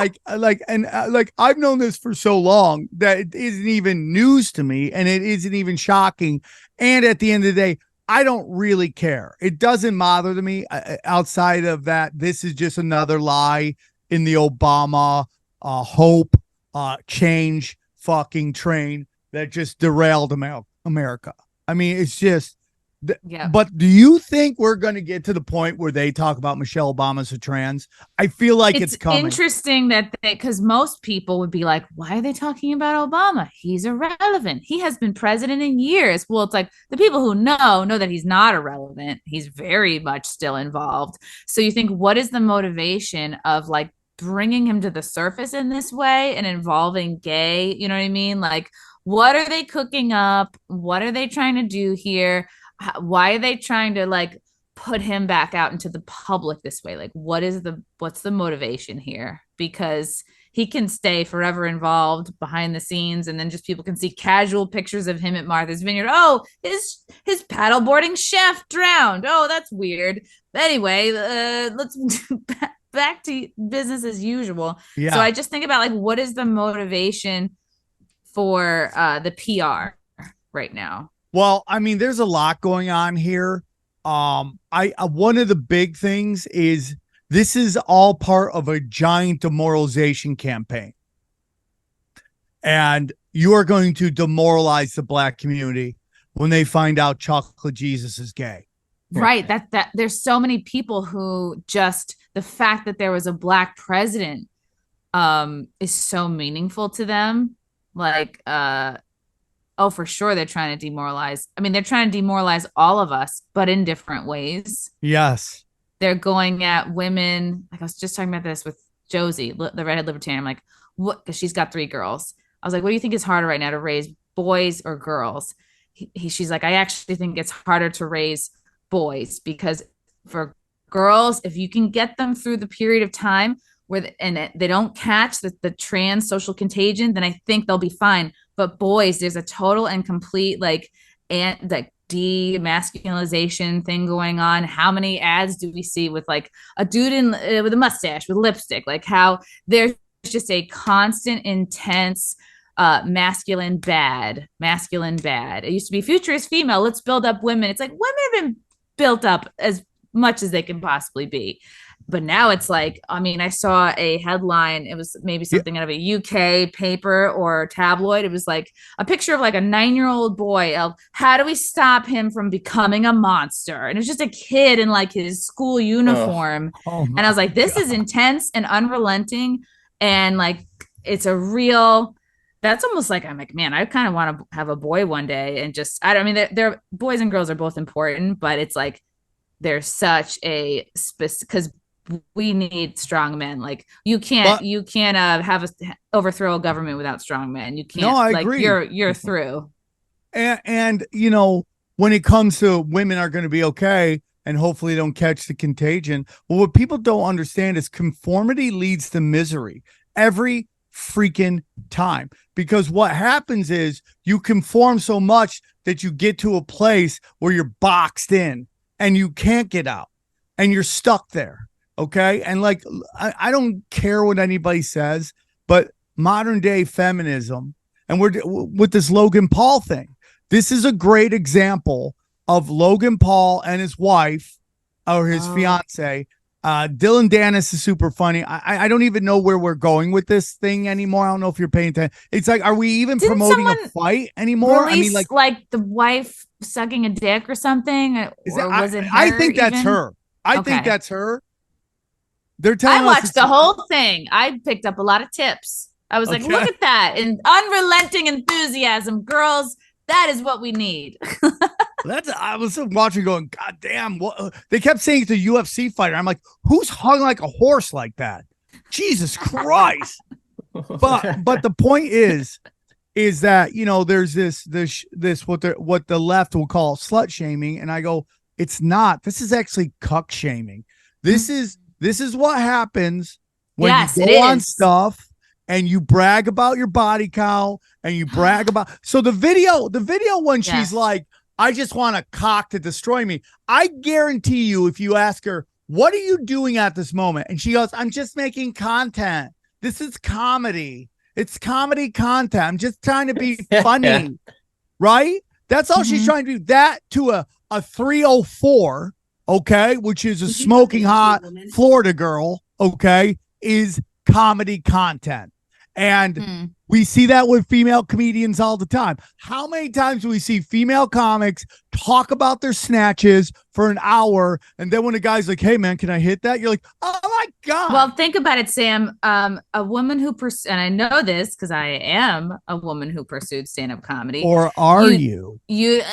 I've known this for so long that it isn't even news to me, and it isn't even shocking. And at the end of the day, I don't really care. It doesn't matter to me outside of that. This is just another lie in the Obama hope change fucking train that just derailed America. I mean, it's just, But do you think we're going to get to the point where they talk about Michelle Obama as a trans? I feel like it's coming. Interesting because most people would be like, why are they talking about Obama? He's irrelevant. He has been president in years. Well, it's like the people who know that he's not irrelevant. He's very much still involved. So you think, what is the motivation of like bringing him to the surface in this way and involving gay? You know what I mean? Like, what are they cooking up? What are they trying to do here? Why are they trying to like put him back out into the public this way? Like, what's the motivation here? Because he can stay forever involved behind the scenes, and then just people can see casual pictures of him at Martha's Vineyard. Oh, his paddleboarding chef drowned. Oh, that's weird. Anyway, let's back to business as usual. Yeah. So I just think about like, what is the motivation for the PR right now? Well, I mean, there's a lot going on here. One of the big things is this is all part of a giant demoralization campaign. And you are going to demoralize the black community when they find out Chocolate Jesus is gay. Right. That there's so many people who just, the fact that there was a black president is so meaningful to them. Like, oh, for sure, they're trying to demoralize. I mean, they're trying to demoralize all of us, but in different ways. Yes. They're going at women. Like, I was just talking about this with Josie, the redhead libertarian. I'm like, what? Because she's got 3 girls. I was like, what do you think is harder right now, to raise boys or girls? She's like, I actually think it's harder to raise boys, because for girls, if you can get them through the period of time they don't catch the trans social contagion, then I think they'll be fine. But boys, there's a total and complete like demasculinization thing going on. How many ads do we see with like a dude with a mustache with lipstick? Like how there's just a constant, intense masculine bad. It used to be future is female. Let's build up women. It's like women have been built up as much as they can possibly be. But now it's like, I mean, I saw a headline. It was maybe something out of a UK paper or tabloid. It was like a picture of like a 9-year-old boy. How do we stop him from becoming a monster? And it's just a kid in like his school uniform. And I was like, this is intense and unrelenting. And like, it's a real, that's almost like, I'm like, man, I kind of want to have a boy one day. And just, I mean, they're boys and girls are both important, but it's like, there's such a because we need strong men. Like you can't overthrow a government without strong men. You can't. No, I like, agree. You're through. And you know, when it comes to women are going to be okay and hopefully don't catch the contagion. Well, what people don't understand is conformity leads to misery every freaking time, because what happens is you conform so much that you get to a place where you're boxed in and you can't get out and you're stuck there. Okay. And like, I don't care what anybody says, but modern day feminism, and we're with this Logan Paul thing. This is a great example of Logan Paul and his wife or his fiance. Dylan Dennis is super funny. I don't even know where we're going with this thing anymore. I don't know if you're paying attention. It's like, are we even promoting a fight anymore? I mean, like the wife sucking a dick or something. Was it her I think that's even? her. I think that's her. They're telling I watched the whole thing. I picked up a lot of tips. I was like, look at that. And unrelenting enthusiasm. Girls, that is what we need. I was watching going, God damn. What? They kept saying it's a UFC fighter. I'm like, who's hung like a horse like that? Jesus Christ. But the point is that, you know, there's this what the left will call slut shaming. And I go, it's not. This is actually cuck shaming. This is what happens when you go on stuff and you brag about your body count and you brag about. So the video when she's like, I just want a cock to destroy me. I guarantee you, if you ask her, what are you doing at this moment? And she goes, I'm just making content. This is comedy. It's comedy content. I'm just trying to be funny. Right? That's all she's trying to do. That to a 304. Okay, which is a smoking hot Florida girl, okay, is comedy content. And we see that with female comedians all the time. How many times do we see female comics talk about their snatches for an hour, and then when a guy's like, hey, man, can I hit that? You're like, oh, my God. Well, think about it, Sam. A woman who and I know this because I am a woman who pursued stand-up comedy. Or are you? You're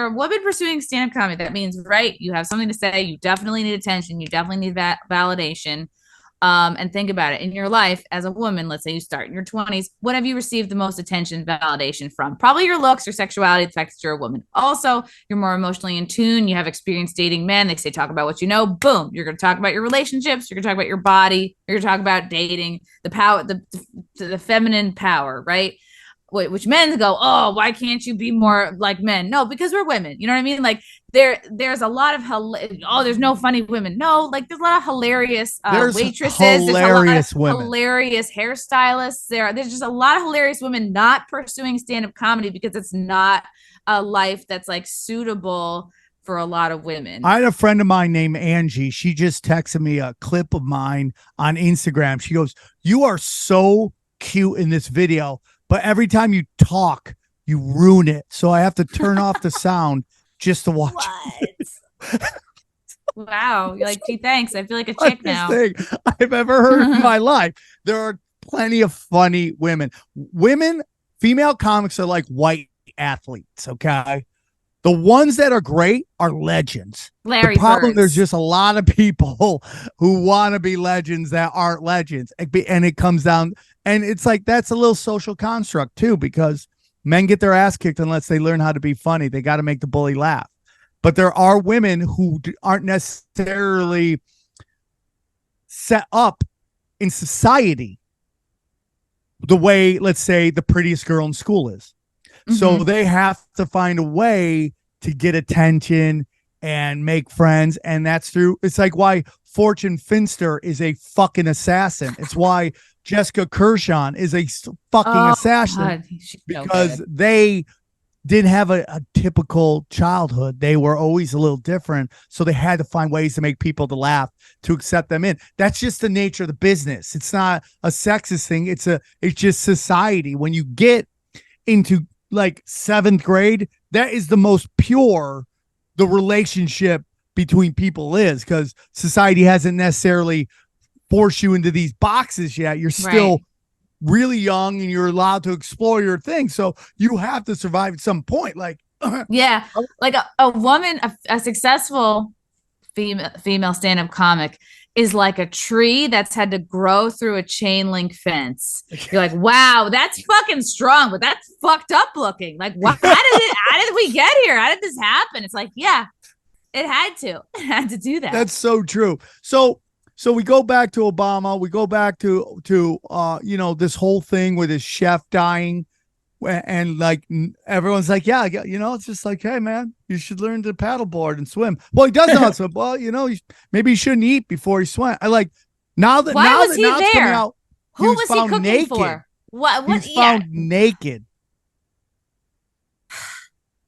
a woman pursuing stand-up comedy. That means, right, you have something to say. You definitely need attention. You definitely need validation. And think about it. In your life as a woman, let's say you start in your 20s, what have you received the most attention, validation from? Probably your looks, your sexuality, the fact that you're a woman. Also, you're more emotionally in tune. You have experience dating men. They say talk about what you know. Boom. You're going to talk about your relationships. You're going to talk about your body. You're going to talk about dating, the power, the feminine power, right? Which men go, oh, why can't you be more like men? No, because we're women. You know what I mean? Like there's a lot of there's no funny women. No, like there's a lot of hilarious waitresses. Hilarious women. Hilarious hairstylists. There's just a lot of hilarious women not pursuing stand-up comedy because it's not a life that's like suitable for a lot of women. I had a friend of mine named Angie. She just texted me a clip of mine on Instagram. She goes, you are so cute in this video, but every time you talk, you ruin it. So I have to turn off the sound just to watch it. Wow. You're like, gee, thanks. I feel like a chick now. Thing I've ever heard in my life. There are plenty of funny women. Female comics are like white athletes, okay? The ones that are great are legends. Larry the problem, Birds. There's just a lot of people who want to be legends that aren't legends. And it comes down, and it's like that's a little social construct too, because Men get their ass kicked unless they learn how to be funny. They got to make the bully laugh. But there are women who aren't necessarily set up in society the way, let's say, the prettiest girl in school is. So they have to find a way to get attention and make friends. And that's through, it's like why Fortune Finster is a fucking assassin. It's why Jessica Kershaw is a fucking assassin. God, she's so because good. they didn't have a typical childhood. They were always a little different. So they had to find ways to make people to laugh, to accept them in. That's just the nature of the business. It's not a sexist thing. It's just society. When you get into like 7th grade, that is the most pure the relationship between people is, because society hasn't necessarily forced you into these boxes yet. You're still really young and you're allowed to explore your thing. So you have to survive at some point. Like, yeah, like a woman, a successful female stand-up comic is like a tree that's had to grow through a chain link fence. You're like, wow, that's fucking strong, but that's fucked up looking. Like, how did we get here? How did this happen? It's like, yeah, it had to do that. That's so true. So we go back to Obama. We go back to this whole thing with his chef dying. And like everyone's like, yeah, it's just like, hey man, you should learn to paddleboard and swim. Well, he does not swim. Well, maybe he shouldn't eat before he swam. I like now that was he now it's coming there? out. Who was he cooking naked. for? What? He was found naked.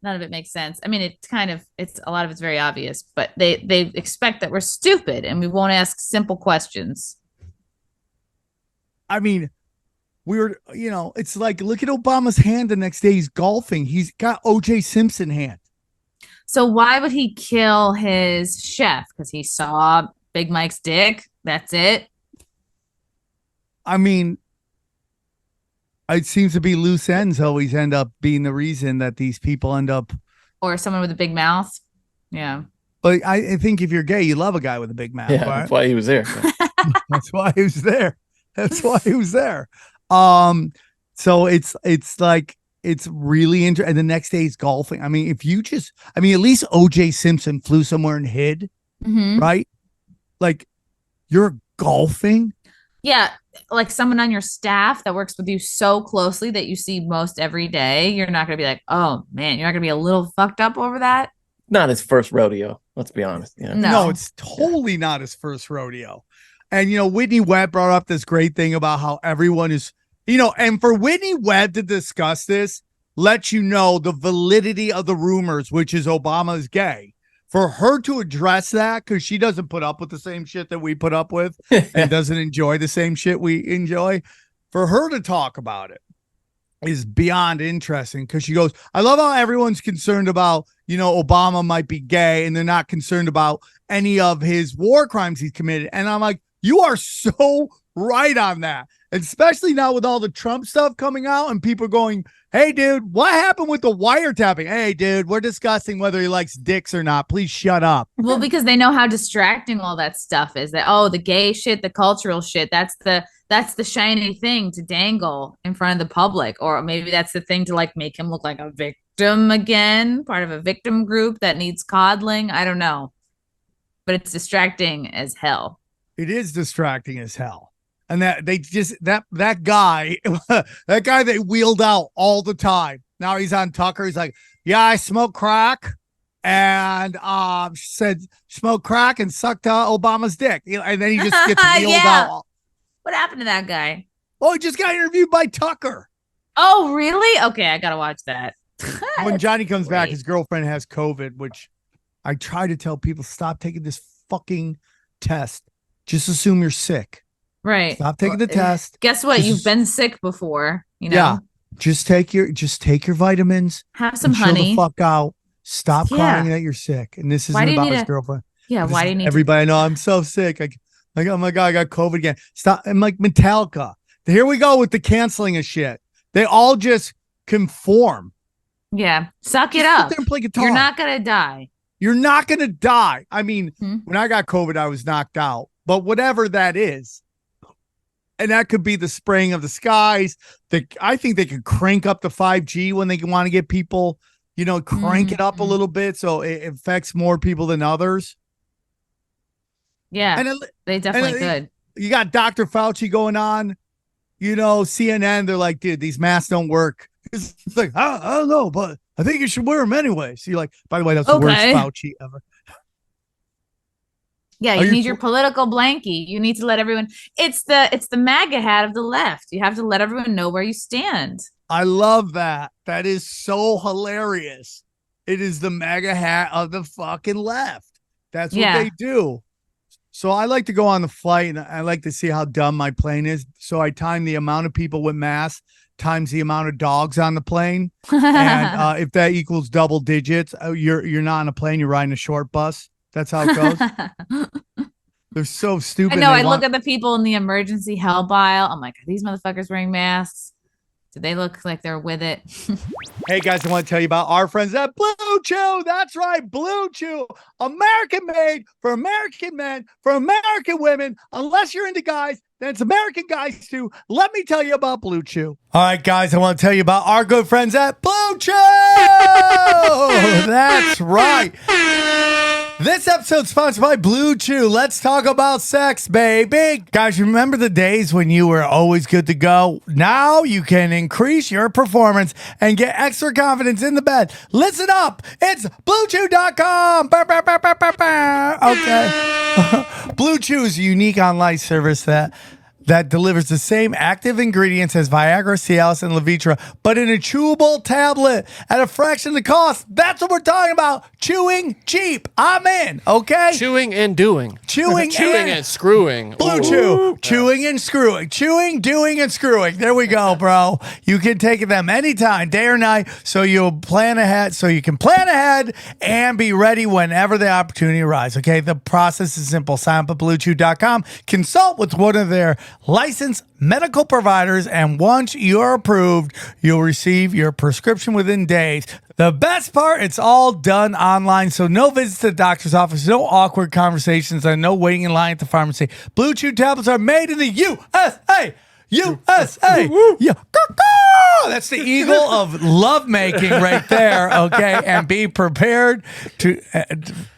None of it makes sense. I mean, it's a lot of it's very obvious, but they expect that we're stupid and we won't ask simple questions. I mean, it's like, look at Obama's hand the next day. He's golfing. He's got O.J. Simpson hand. So why would he kill his chef? Because he saw Big Mike's dick? That's it? I mean, it seems to be loose ends always end up being the reason that these people end up. Or someone with a big mouth? Yeah. But I think if you're gay, you love a guy with a big mouth. Yeah, right? that's why he was there. That's why he was there. That's why he was there. So it's like, it's really interesting. And the next day he's golfing. I mean, at least OJ Simpson flew somewhere and hid, right? Like, you're golfing. Yeah. Like someone on your staff that works with you so closely that you see most every day. You're not going to be like, oh man, you're not going to be a little fucked up over that. Not his first rodeo. Let's be honest. No, it's totally not his first rodeo. And, Whitney Webb brought up this great thing about how everyone is, and for Whitney Webb to discuss this, lets you know the validity of the rumors, which is Obama is gay. For her to address that, because she doesn't put up with the same shit that we put up with and doesn't enjoy the same shit we enjoy, for her to talk about it is beyond interesting, because she goes, I love how everyone's concerned about, Obama might be gay and they're not concerned about any of his war crimes he's committed. And I'm like, you are so right on that. Especially now with all the Trump stuff coming out and people going, hey, dude, what happened with the wiretapping? Hey, dude, we're discussing whether he likes dicks or not. Please shut up. Well, because they know how distracting all that stuff is. That, oh, the gay shit, the cultural shit, that's the shiny thing to dangle in front of the public. Or maybe that's the thing to like make him look like a victim again, part of a victim group that needs coddling. I don't know. But it's distracting as hell. It is distracting as hell. And that they just that guy, that guy they wheeled out all the time. Now he's on Tucker. He's like, yeah, I smoke crack, and said smoke crack and sucked Obama's dick. And then he just gets wheeled out. What happened to that guy? Oh, he just got interviewed by Tucker. Oh, really? Okay, I gotta watch that. When Johnny comes back, his girlfriend has COVID, which I try to tell people, stop taking this fucking test. Just assume you're sick. Right. Stop taking the test. Guess what? You've been sick before. Yeah. Just take your vitamins. Have some honey. Chill the fuck out. Stop crying that you're sick. And this isn't about his girlfriend. Yeah. Why do you need everybody know I'm so sick? Like, oh my God, I got COVID again. Stop. I'm like Metallica. Here we go with the canceling of shit. They all just conform. Yeah. Suck it up. Sit there and play guitar. You're not gonna die. You're not gonna die. I mean, when I got COVID, I was knocked out. But whatever that is, And that could be the spraying of the skies. I think they could crank up the 5G when they want to get people, crank it up a little bit so it affects more people than others. Yeah, they definitely could. You got Dr. Fauci going on, CNN. They're like, dude, these masks don't work. It's like, I don't know, but I think you should wear them anyway. So you're like, by the way, that's the worst Fauci ever. Yeah, you need your political blankie. You need to let everyone. It's the MAGA hat of the left. You have to let everyone know where you stand. I love that. That is so hilarious. It is the MAGA hat of the fucking left. That's what they do. So I like to go on the flight and I like to see how dumb my plane is. So I time the amount of people with masks times the amount of dogs on the plane. And if that equals double digits, you're not on a plane, you're riding a short bus. That's how it goes. They're so stupid. I know. I look at the people in the emergency help aisle. I'm like, are these motherfuckers wearing masks? Do they look like they're with it? Hey, guys, I want to tell you about our friends at Blue Chew. That's right. Blue Chew. American made for American men, for American women. Unless you're into guys, then it's American guys too. Let me tell you about Blue Chew. All right, guys, I want to tell you about our good friends at Blue Chew. That's right. This episode's sponsored by Blue Chew. Let's talk about sex, baby. Guys, remember the days when you were always good to go? Now you can increase your performance and get extra confidence in the bed. Listen up. It's BlueChew.com. Okay. Blue Chew is a unique online service that delivers the same active ingredients as Viagra, Cialis, and Levitra, but in a chewable tablet at a fraction of the cost. That's what we're talking about. Chewing cheap. I'm in, okay? Chewing and doing. Chewing and screwing. Blue Chew. Chewing and screwing. Chewing, doing, and screwing. There we go, bro. You can take them anytime, day or night, so you can plan ahead and be ready whenever the opportunity arises, okay? The process is simple. Sign up at BlueChew.com. Consult with one of their licensed medical providers, and once you're approved, you'll receive your prescription within days. The best part, it's all done online, so no visits to the doctor's office, no awkward conversations, and no waiting in line at the pharmacy. Blue Chew tablets are made in the USA. USA. Yeah. That's the eagle of lovemaking right there, okay? And be prepared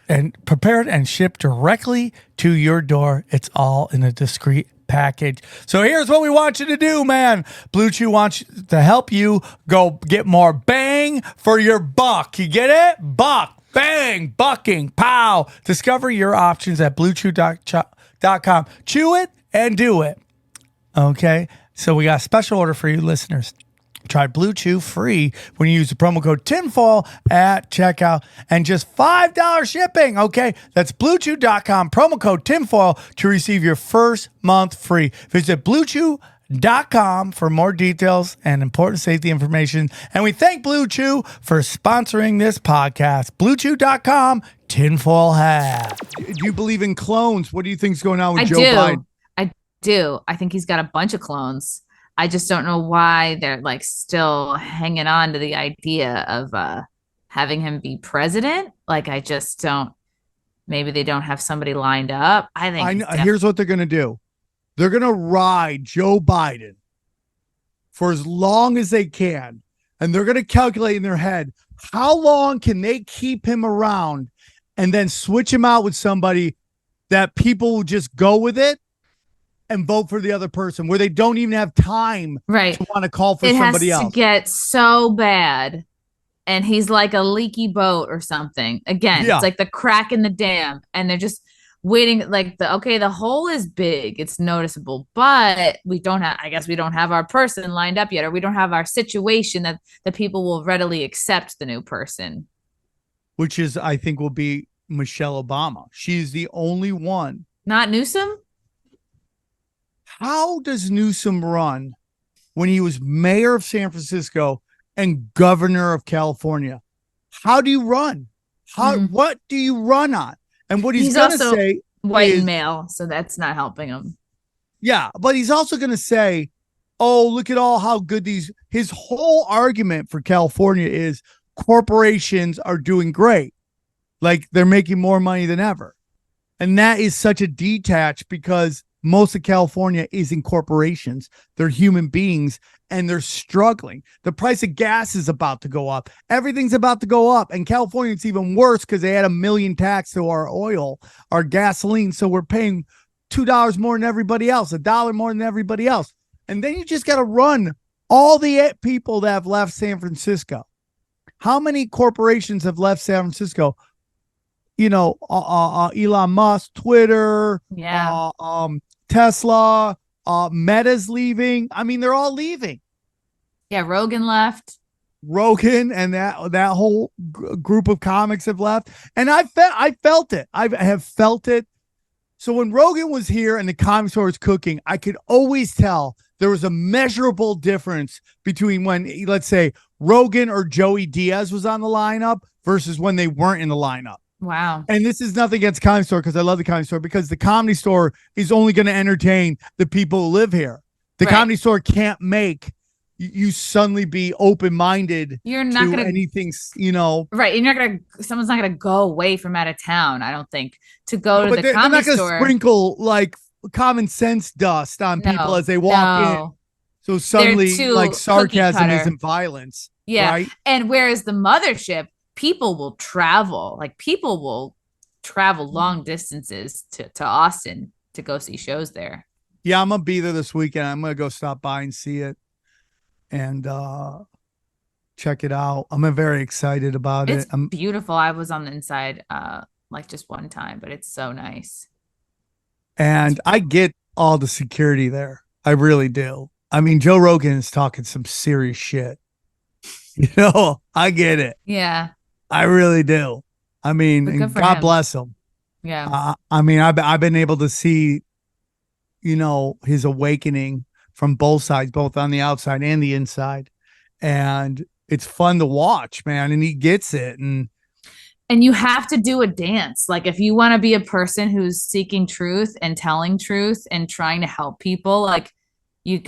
and shipped directly to your door. It's all in a discreet package. So here's what we want you to do, man. Blue Chew wants to help you go get more bang for your buck. You get it? Buck, bang, bucking, pow. Discover your options at BlueChew.com. Chew it and do it. Okay? So we got a special order for you listeners. Try Blue Chew free when you use the promo code TINFOIL at checkout and just $5 shipping. Okay, that's BlueChew.com, promo code TINFOIL to receive your first month free. Visit BlueChew.com for more details and important safety information. And we thank Blue Chew for sponsoring this podcast. BlueChew.com, tinfoil hat. Do you believe in clones? What do you think's going on with Joe Biden? I do. I think he's got a bunch of clones. I just don't know why they're like still hanging on to the idea of having him be president. Like, I just don't. Maybe they don't have somebody lined up. I think. Here's what they're going to do. They're going to ride Joe Biden for as long as they can. And they're going to calculate in their head, how long can they keep him around and then switch him out with somebody that people will just go with it and vote for the other person, where they don't even have time to want to call for somebody else. It has to get so bad, and he's like a leaky boat or something. Again, it's like the crack in the dam, and they're just waiting. Like the hole is big, it's noticeable, but we don't have our person lined up yet, or we don't have our situation that the people will readily accept the new person. Which is, I think, will be Michelle Obama. She's the only one. Not Newsom? How does Newsom run when he was mayor of San Francisco and governor of California? How do you run? What do you run on? And what he's going to say, white and male, so that's not helping him. Yeah, but he's also going to say, oh, look at how good his whole argument for California is corporations are doing great. Like, they're making more money than ever. And that is such a detach, because most of California isn't corporations. They're human beings, and they're struggling. The price of gas is about to go up. Everything's about to go up. And California, it's even worse because they had $1 million tax to our oil, our gasoline. So we're paying $2 more than everybody else, $1 more than everybody else. And then you just got to run all the people that have left San Francisco. How many corporations have left San Francisco? Elon Musk, Twitter, Tesla, Meta's leaving. I mean, they're all leaving. Yeah, Rogan left. Rogan and that whole group of comics have left. And I felt it. I have felt it. So when Rogan was here and the Comedy Store was cooking, I could always tell there was a measurable difference between when, let's say, Rogan or Joey Diaz was on the lineup versus when they weren't in the lineup. Wow. And this is nothing against Comedy Store because I love the Comedy Store, because the Comedy Store is only going to entertain the people who live here. The Comedy Store can't make you suddenly be open-minded. You're not to going to anything, Right. You're not going to, someone's not going to go away from out of town, I don't think, to go to the they're Comedy not gonna Store. Sprinkle like common sense dust on people as they walk in. So suddenly like sarcasm isn't violence. Yeah. Right? And whereas the mothership, people will travel. Like people will travel long distances to Austin to go see shows there. Yeah, I'm gonna be there this weekend. I'm gonna go stop by and see it and check it out. I'm very excited about it. It's beautiful. I was on the inside like just one time, but it's so nice. And I get all the security there. I really do. I mean, Joe Rogan is talking some serious shit. I get it. Yeah. I really do. I mean, and God bless him. Yeah. I mean, I've been able to see, his awakening from both sides, both on the outside and the inside. And it's fun to watch, man. And he gets it. And you have to do a dance. Like if you want to be a person who's seeking truth and telling truth and trying to help people, like you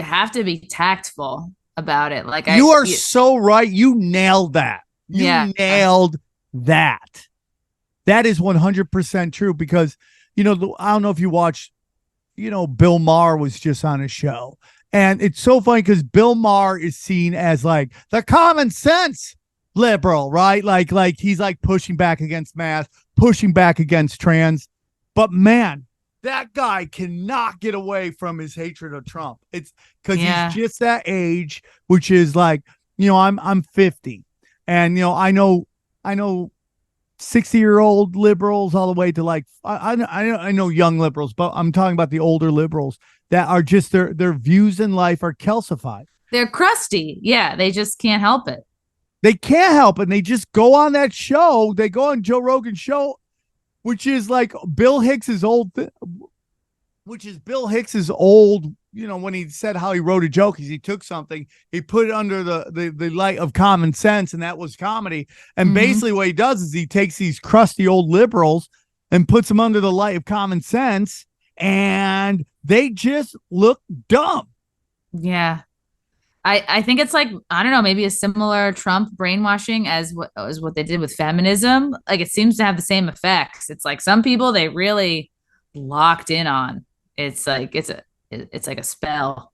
have to be tactful about it. Like you are so right. You nailed that. You nailed that. That is 100% true because, I don't know if you watched, Bill Maher was just on a show. And it's so funny because Bill Maher is seen as like the common sense liberal, right? Like he's like pushing back against mass, pushing back against trans. But man, that guy cannot get away from his hatred of Trump. It's because he's just that age, which is like, I'm 50. And, I know 60-year-old liberals all the way to like, I know young liberals, but I'm talking about the older liberals that are just their views in life are calcified. They're crusty. Yeah. They just can't help it. They can't help it. And they just go on that show. They go on Joe Rogan's show, which is like Bill Hicks's old, when he said how he wrote a joke, he took something, he put it under the light of common sense, and that was comedy. And basically what he does is he takes these crusty old liberals and puts them under the light of common sense, and they just look dumb. Yeah. I think it's like, I don't know, maybe a similar Trump brainwashing as what they did with feminism. Like it seems to have the same effects. It's like some people they really locked in on. It's like it's like a spell.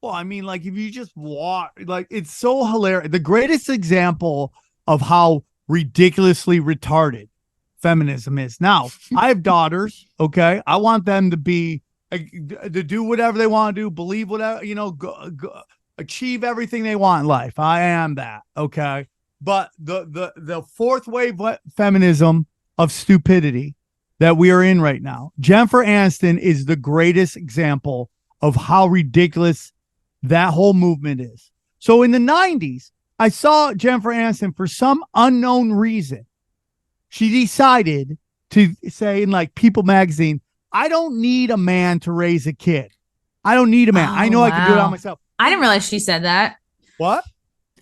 Well, I mean, like if you just watch, like it's so hilarious. The greatest example of how ridiculously retarded feminism is. Now, I have daughters. Okay, I want them to to do whatever they want to do, believe whatever, achieve everything they want in life. I am that. Okay, but the fourth wave feminism of stupidity that we are in right now, Jennifer Aniston is the greatest example of how ridiculous that whole movement is. So in the 90s, I saw Jennifer Aniston for some unknown reason. She decided to say in like People magazine, I don't need a man to raise a kid. I don't need a man. I know I can do it on myself. I didn't realize she said that. What?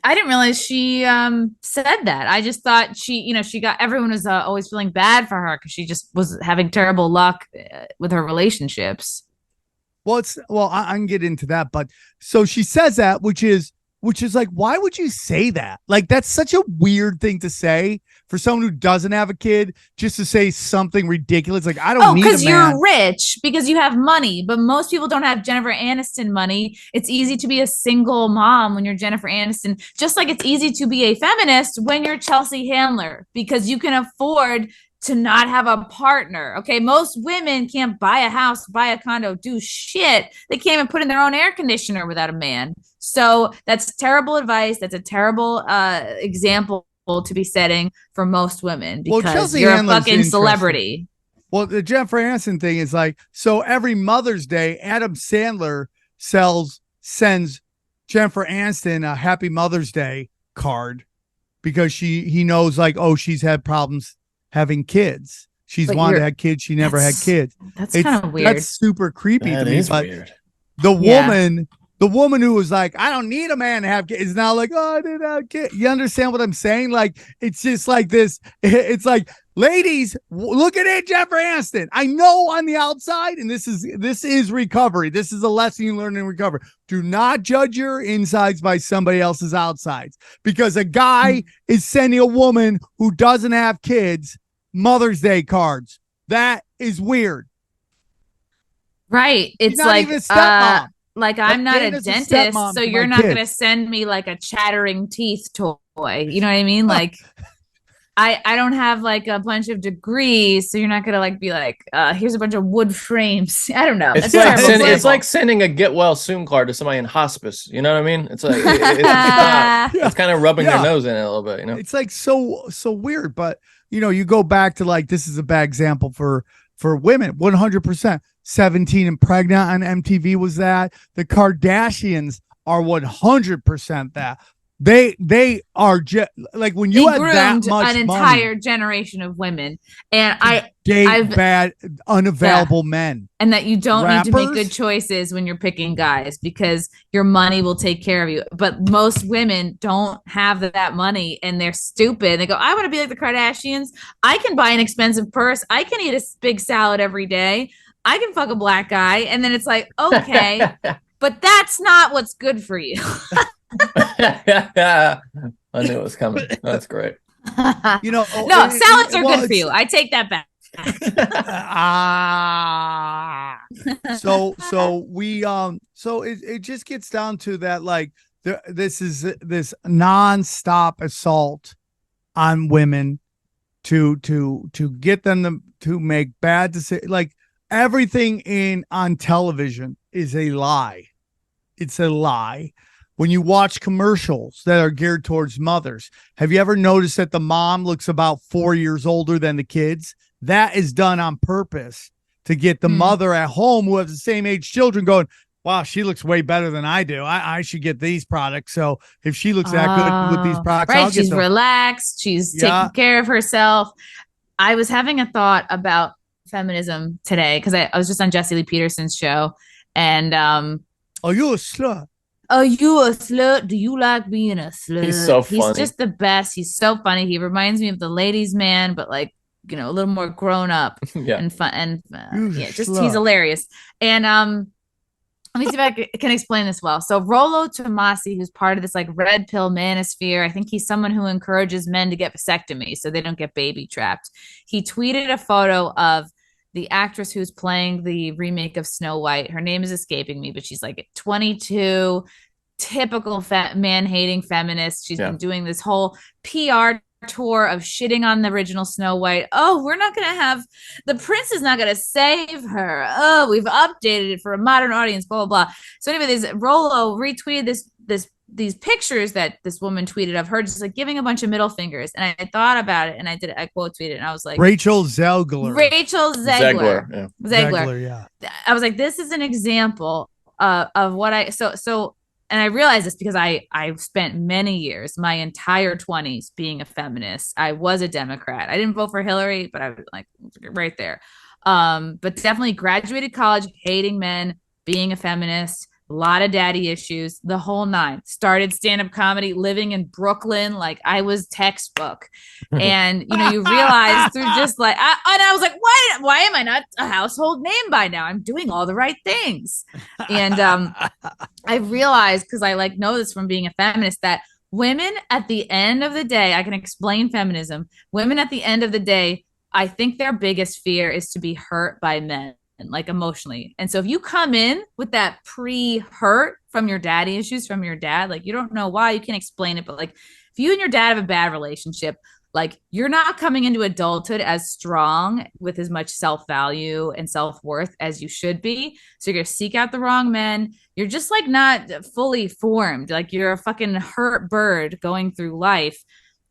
I didn't realize she said that. I just thought she got, everyone was always feeling bad for her because she just was having terrible luck with her relationships. Well, I can get into that, but so she says that, which is like, why would you say that? Like, that's such a weird thing to say for someone who doesn't have a kid just to say something ridiculous like I don't need a man. Because you're rich, because you have money, but most people don't have Jennifer Aniston money. It's easy to be a single mom when you're Jennifer Aniston, just like it's easy to be a feminist when you're Chelsea Handler, because you can afford to not have a partner. Okay, most women can't buy a house, buy a condo, do shit. They can't even put in their own air conditioner without a man. So that's terrible advice. That's a terrible example to be setting for most women, because you're a fucking celebrity. Well, the Jennifer Aniston thing is like, so every Mother's Day, Adam Sandler sends Jennifer Aniston a Happy Mother's Day card because he knows like, oh, she's had problems having kids. She's wanted to have kids. She never had kids. That's kind of weird. That's super creepy to me. But weird. The woman who was like, I don't need a man to have kids, is now like, oh, I didn't have kids. You understand what I'm saying? Like, it's just like this. It's like, ladies, look at it, Jennifer Aniston. I know on the outside, and this is recovery. This is a lesson you learn in recovery. Do not judge your insides by somebody else's outsides, because a guy is sending a woman who doesn't have kids Mother's Day cards. That is weird. Right. It's like even a stepmom. Like I'm not a dentist, so you're not going to send me like a chattering teeth toy. You know what I mean? Like I don't have like a bunch of degrees, so you're not going to like be like, here's a bunch of wood frames. I don't know. It's like sending a get well soon card to somebody in hospice. You know what I mean? It's like it's kind of rubbing their nose in it a little bit. You know, it's like so weird. But you go back to like, this is a bad example for women. 100%. 17 and pregnant on MTV was that. The Kardashians are 100% that. They are just like, when you had that much an entire generation of women, and I've bad unavailable men, and that you don't need to make good choices when you're picking guys, because your money will take care of you. But most women don't have that money, and they're stupid. They go, I want to be like the Kardashians. I can buy an expensive purse. I can eat a big salad every day. I can fuck a black guy. And then it's like, okay, but that's not what's good for you. I knew it was coming. That's great. No, salads are good for you. I take that back. So it just gets down to that, like, this is this nonstop assault on women to get them to make bad decisions. Like, everything on television is a lie. It's a lie. When you watch commercials that are geared towards mothers, have you ever noticed that the mom looks about 4 years older than the kids? That is done on purpose to get the mother at home who has the same age children going, wow, she looks way better than I do. I should get these products. So if she looks that good with these products, right, I'll get she's relaxed. She's taking care of herself. I was having a thought about feminism today because I was just on Jesse Lee Peterson's show, and are you a slut? Are you a slut? Do you like being a slut? He's so funny. He's just the best. He's so funny. He reminds me of the ladies' man, but like, a little more grown up and fun. And he's hilarious. And let me see if I can explain this well. So Rollo Tomasi, who's part of this like red pill manosphere, I think he's someone who encourages men to get vasectomy so they don't get baby trapped. He tweeted a photo of the actress who's playing the remake of Snow White. Her name is escaping me, but she's like 22, typical man-hating feminist. She's been doing this whole PR tour of shitting on the original Snow White. Oh, we're not going to have, the prince is not going to save her. Oh, we've updated it for a modern audience, blah, blah, blah. So anyway, Rollo retweeted these pictures that this woman tweeted of her just like giving a bunch of middle fingers. And I thought about it, and I quote tweeted it, and I was like, Rachel Zegler. Yeah. I was like, this is an example of what and I realized this because I spent many years, my entire 20s, being a feminist. I was a Democrat. I didn't vote for Hillary, but I was like right there. But definitely graduated college, hating men, being a feminist, a lot of daddy issues, the whole nine. Started stand-up comedy, living in Brooklyn, like I was textbook. And you realize through just like, I was like, why am I not a household name by now? I'm doing all the right things. And I realized, because I know this from being a feminist, that women at the end of the day, I can explain feminism. Women at the end of the day, I think their biggest fear is to be hurt by men, like emotionally. And so if you come in with that pre-hurt from your daddy issues from your dad, like you don't know why, you can't explain it, but like if you and your dad have a bad relationship, like you're not coming into adulthood as strong with as much self-value and self-worth as you should be. So you're going to seek out the wrong men. You're just like not fully formed. Like you're a fucking hurt bird going through life.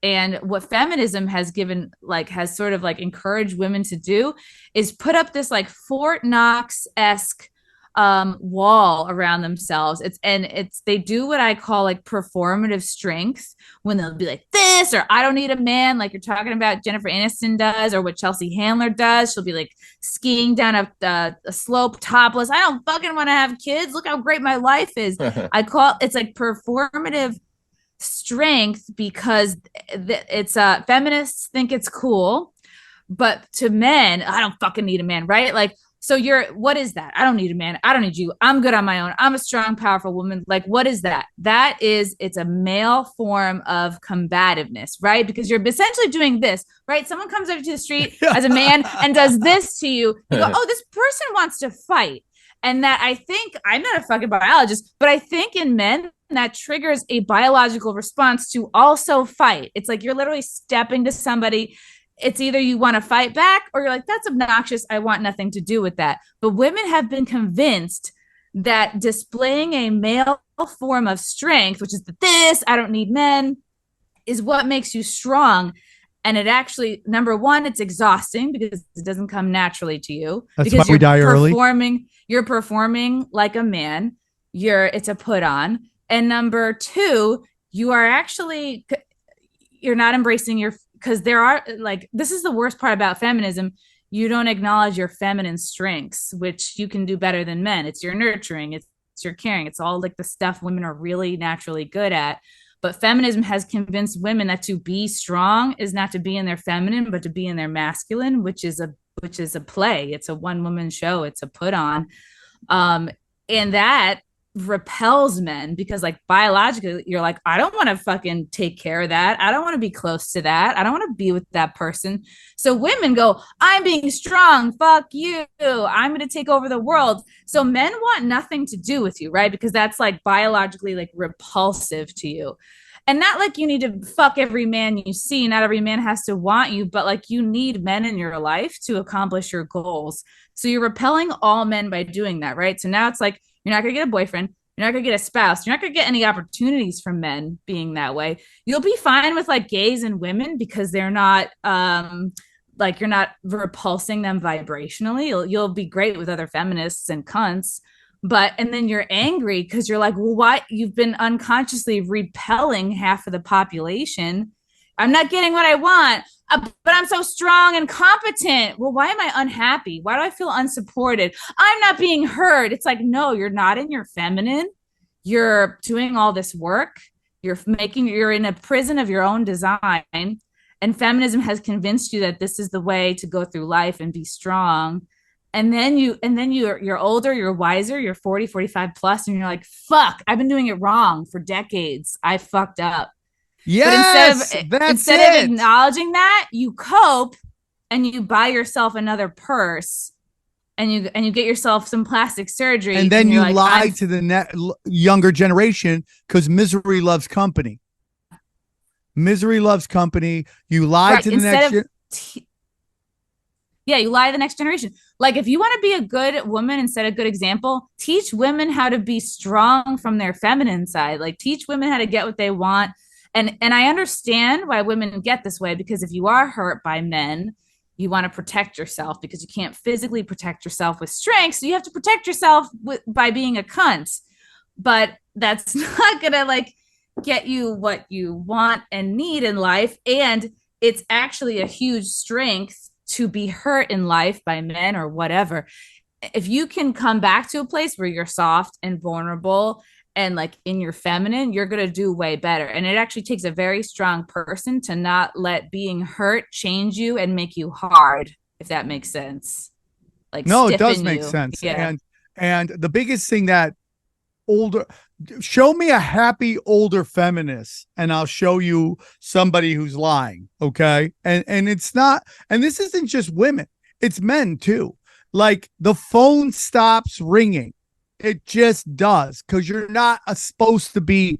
And what feminism has given, like, has sort of like encouraged women to do is put up this like Fort Knox-esque wall around themselves. It's they do what I call like performative strength when they'll be like this, or I don't need a man, like you're talking about Jennifer Aniston does, or what Chelsea Handler does. She'll be like skiing down a slope topless. I don't fucking want to have kids. Look how great my life is. I call it's like performative strength because it's feminists think it's cool, but to men, I don't fucking need a man, right? Like, so what is that? I don't need a man. I don't need you. I'm good on my own. I'm a strong, powerful woman. Like, what is that? It's a male form of combativeness, right? Because you're essentially doing this, right? Someone comes up to the street as a man and does this to you. You go, oh, this person wants to fight. And that I think, I'm not a fucking biologist, but I think in men, that triggers a biological response to also fight. It's like you're literally stepping to somebody. It's either you want to fight back or you're like, that's obnoxious. I want nothing to do with that. But women have been convinced that displaying a male form of strength, which is this, I don't need men, is what makes you strong. And it actually, number one, it's exhausting because it doesn't come naturally to you. That's because why we die early. You're performing like a man. It's a put on. And number two, you're not embracing because there are like, this is the worst part about feminism. You don't acknowledge your feminine strengths, which you can do better than men. It's your nurturing, it's your caring. It's all like the stuff women are really naturally good at. But feminism has convinced women that to be strong is not to be in their feminine, but to be in their masculine, which is a play. It's a one woman show. It's a put on. And that repels men because like biologically you're like, I don't want to fucking take care of that. I don't want to be close to that. I don't want to be with that person. So women go, I'm being strong. Fuck you. I'm going to take over the world. So men want nothing to do with you, right? Because that's like biologically like repulsive to you. And not like you need to fuck every man you see. Not every man has to want you, but like you need men in your life to accomplish your goals. So you're repelling all men by doing that, right? So now it's like, you're not going to get a boyfriend. You're not going to get a spouse. You're not going to get any opportunities from men being that way. You'll be fine with like gays and women because they're not like you're not repulsing them vibrationally. You'll be great with other feminists and cunts. And then you're angry because you're like, well, why? You've been unconsciously repelling half of the population. I'm not getting what I want, but I'm so strong and competent. Well, why am I unhappy? Why do I feel unsupported? I'm not being heard. It's like, no, you're not in your feminine. You're doing all this work. You're in a prison of your own design. And feminism has convinced you that this is the way to go through life and be strong. And then you're older, you're wiser, you're 40, 45 plus, and you're like, fuck, I've been doing it wrong for decades. I fucked up. Yes, but instead of acknowledging that, you cope and you buy yourself another purse and you get yourself some plastic surgery. And then you lie to the younger generation because misery loves company. Misery loves company. You lie to the next you lie to the next generation. Like if you want to be a good woman and set a good example, teach women how to be strong from their feminine side. Like teach women how to get what they want. And I understand why women get this way, because if you are hurt by men, you want to protect yourself because you can't physically protect yourself with strength. So you have to protect yourself by being a cunt. But that's not going to like get you what you want and need in life. And it's actually a huge strength to be hurt in life by men or whatever. If you can come back to a place where you're soft and vulnerable and like in your feminine, you're going to do way better. And it actually takes a very strong person to not let being hurt change you and make you hard, if that makes sense. Like, no, it does make sense. Yeah. And the biggest thing that show me a happy older feminist and I'll show you somebody who's lying. Okay. And it's not, and this isn't just women, it's men too. Like the phone stops ringing. It just does. Cause you're not supposed to be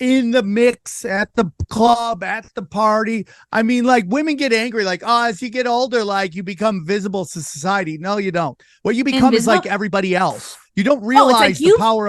in the mix at the club, at the party. I mean, like women get angry, like, oh, as you get older, like you become visible to society. No, you don't. What you become is like everybody else. You don't realize the power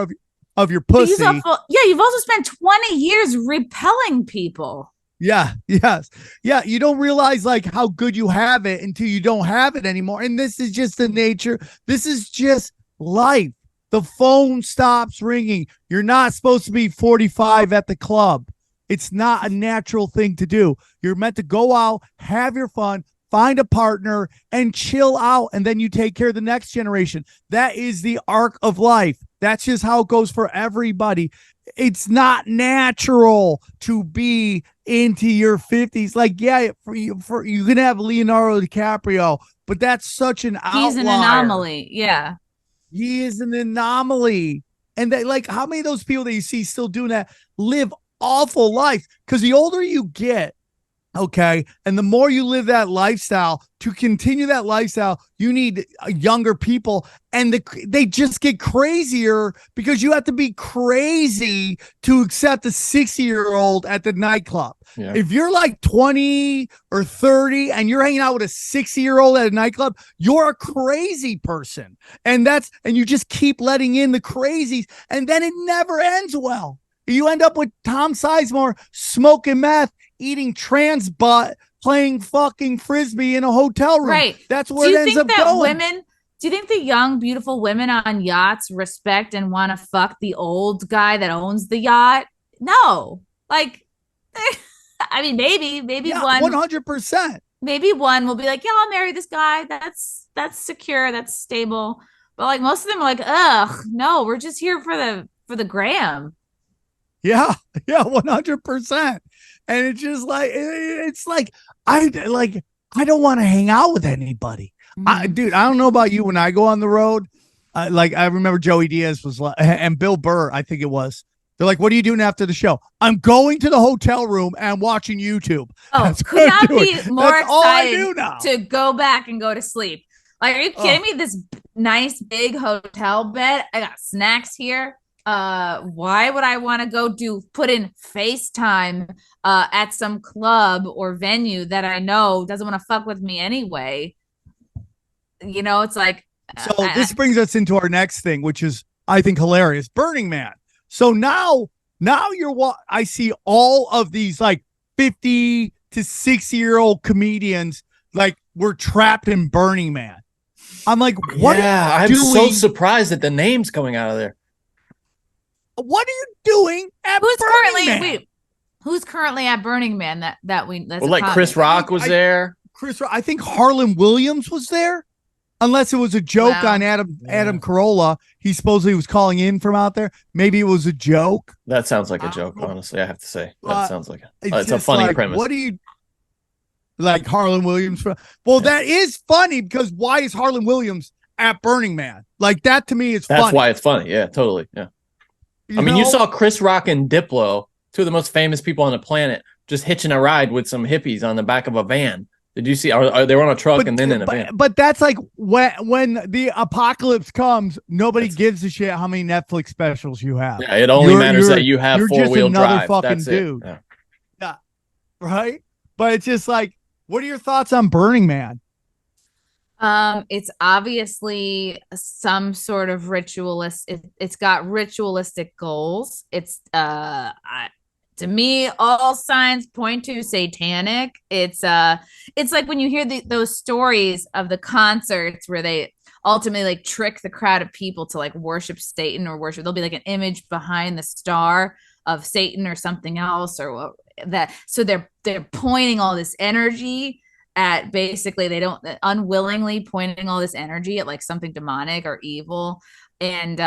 of your pussy. You've also spent 20 years repelling people. Yeah, yes. Yeah, you don't realize like how good you have it until you don't have it anymore. And this is just the nature. This is just life. The phone stops ringing. You're not supposed to be 45 at the club. It's not a natural thing to do. You're meant to go out, have your fun, find a partner, and chill out. And then you take care of the next generation. That is the arc of life. That's just how it goes for everybody. It's not natural to be into your 50s. Like, yeah, you can have Leonardo DiCaprio, but that's such an outlier. He's an anomaly. Yeah. He is an anomaly. And they, like, how many of those people that you see still doing that live awful life? Because the older you get, okay, and the more you live that lifestyle, to continue that lifestyle, you need younger people. And they just get crazier because you have to be crazy to accept a 60-year-old at the nightclub. Yeah. If you're like 20 or 30 and you're hanging out with a 60-year-old at a nightclub, you're a crazy person. And you just keep letting in the crazies, and then it never ends well. You end up with Tom Sizemore smoking meth, eating trans butt, playing fucking frisbee in a hotel room. Right. That's where it ends up going. Do you think the young, beautiful women on yachts respect and want to fuck the old guy that owns the yacht? No. Like, I mean, maybe one 100%. Maybe one will be like, yeah, I'll marry this guy. That's secure. That's stable. But like most of them are like, ugh, no, we're just here for the gram. Yeah, 100%. And it's just like, it's like, I don't want to hang out with anybody. Mm-hmm. Dude, I don't know about you. When I go on the road, like I remember Joey Diaz was like, and Bill Burr, I think it was. They're like, what are you doing after the show? I'm going to the hotel room and watching YouTube. Oh, could not be more excited to go back and go to sleep. Like, are you kidding me? This nice big hotel bed. I got snacks here. Why would I want to go put in FaceTime at some club or venue that I know doesn't want to fuck with me anyway? You know, it's like. So this brings us into our next thing, which is, I think, hilarious. Burning Man. So now I see all of these like 50 to 60-year-old comedians like we're trapped in Burning Man. I'm like, what? Yeah, I'm so surprised at the names coming out of there. What are you doing at Burning Man? Who's currently at Burning Man that's like Chris Rock was there. I think Harlan Williams was there. Unless it was a joke on Adam Carolla. He supposedly was calling in from out there. Maybe it was a joke. That sounds like a joke, honestly, I have to say. That sounds like it's a funny premise. What do you like Harlan Williams? That is funny because why is Harlan Williams at Burning Man? Like that to me is funny. That's why it's funny. Yeah, totally. Yeah. You saw Chris Rock and Diplo, two of the most famous people on the planet, just hitching a ride with some hippies on the back of a van. Did you see? They were on a truck and then in a van. But that's like when the apocalypse comes, nobody gives a shit how many Netflix specials you have. Yeah, it only matters that you have four-wheel drive. Fucking that's dude. Yeah, right. But it's just like, what are your thoughts on Burning Man? It's obviously some sort of ritualist. It's got ritualistic goals. It's to me, all signs point to satanic. It's like when you hear those stories of the concerts where they ultimately like trick the crowd of people to like worship Satan or worship. There'll be like an image behind the star of Satan or something else or that. So they're pointing all this energy at basically unwillingly pointing all this energy at like something demonic or evil. And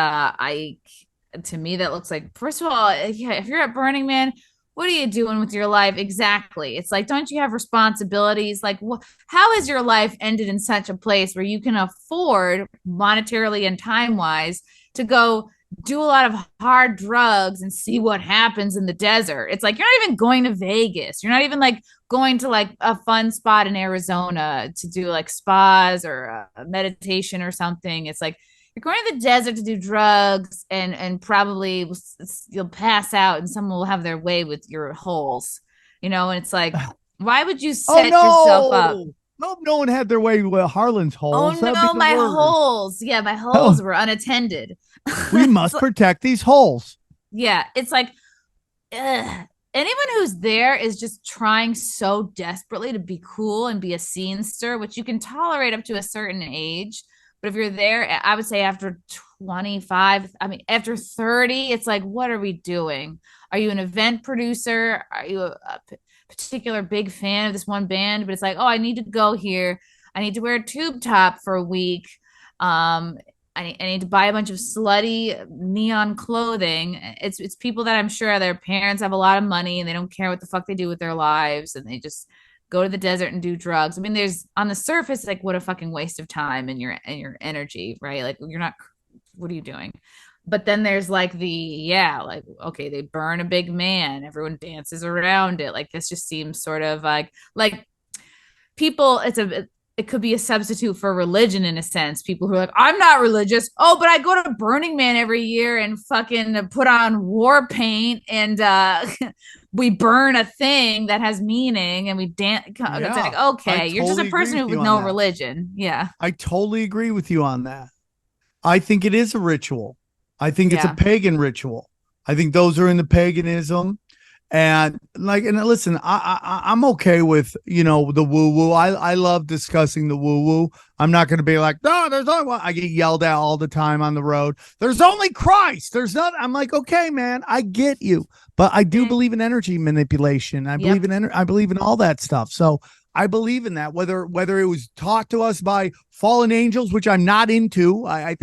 to me, that looks like, first of all, yeah, if you're at Burning Man, what are you doing with your life? Exactly. It's like, don't you have responsibilities? Like, how has your life ended in such a place where you can afford monetarily and time-wise to go do a lot of hard drugs and see what happens in the desert. It's like you're not even going to Vegas. You're not even like going to like a fun spot in Arizona to do like spas or a meditation or something. It's like you're going to the desert to do drugs and probably you'll pass out and someone will have their way with your holes, you know. And it's like, why would you set yourself up? No one had their way with Harlan's holes. Oh no, my holes. Yeah, my holes were unattended. We must protect these holes. Yeah, it's like anyone who's there is just trying so desperately to be cool and be a scenester, which you can tolerate up to a certain age. But if you're there, I would say after 25, I mean, after 30, it's like, what are we doing? Are you an event producer? Are you a particular big fan of this one band? But it's like, oh, I need to go here. I need to wear a tube top for a week. I need to buy a bunch of slutty neon clothing. It's people that I'm sure their parents have a lot of money and they don't care what the fuck they do with their lives, and they just go to the desert and do drugs. I mean, there's on the surface, like, what a fucking waste of time and your energy, right? Like, you're not, what are you doing? But then there's like like, okay, they burn a big man, everyone dances around it. Like, this just seems sort of like people, it could be a substitute for religion in a sense. People who are like, I'm not religious. Oh, but I go to Burning Man every year and fucking put on war paint and we burn a thing that has meaning and we dance. Yeah, it's like, okay, you're just a person with no religion. Yeah. I totally agree with you on that. I think it is a ritual. I think it's a pagan ritual. I think those are in the paganism. And listen, I'm okay with, the woo woo. I love discussing the woo woo. I'm not going to be like, no, there's only one. I get yelled at all the time on the road. There's only Christ. There's not. I'm like, okay, man, I get you, but I do believe in energy manipulation. I believe in I believe in all that stuff. So I believe in that. Whether it was taught to us by fallen angels, which I'm not into. I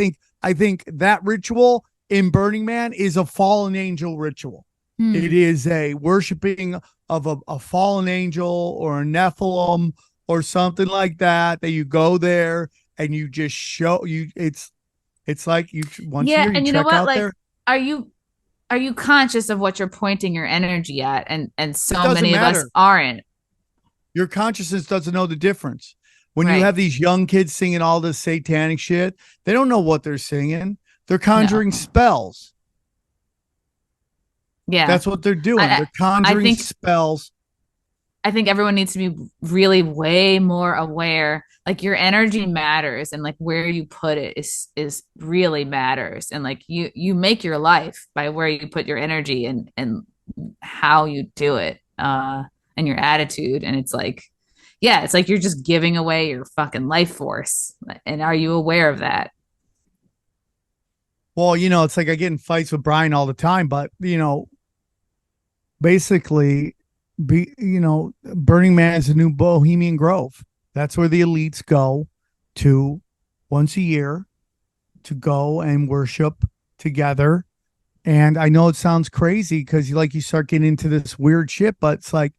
think that ritual in Burning Man is a fallen angel ritual. It is a worshiping of a fallen angel or a Nephilim or something like that you go there and you just show you. It's like you once a year you and you check know what? out Like, there. are you conscious of what you're pointing your energy at? And so many of us aren't. Your consciousness doesn't know the difference. When you have these young kids singing all this satanic shit, they don't know what they're singing. They're conjuring spells. Yeah, that's what they're doing. They're conjuring spells. I think everyone needs to be really way more aware. Like, your energy matters, and like where you put it is really matters. And like you make your life by where you put your energy and how you do it, and your attitude. And it's like, it's like you're just giving away your fucking life force. And are you aware of that? Well, it's like I get in fights with Brian all the time, but basically, Burning Man is a new Bohemian Grove. That's where the elites go to once a year to go and worship together. And I know it sounds crazy because you start getting into this weird shit, but it's like,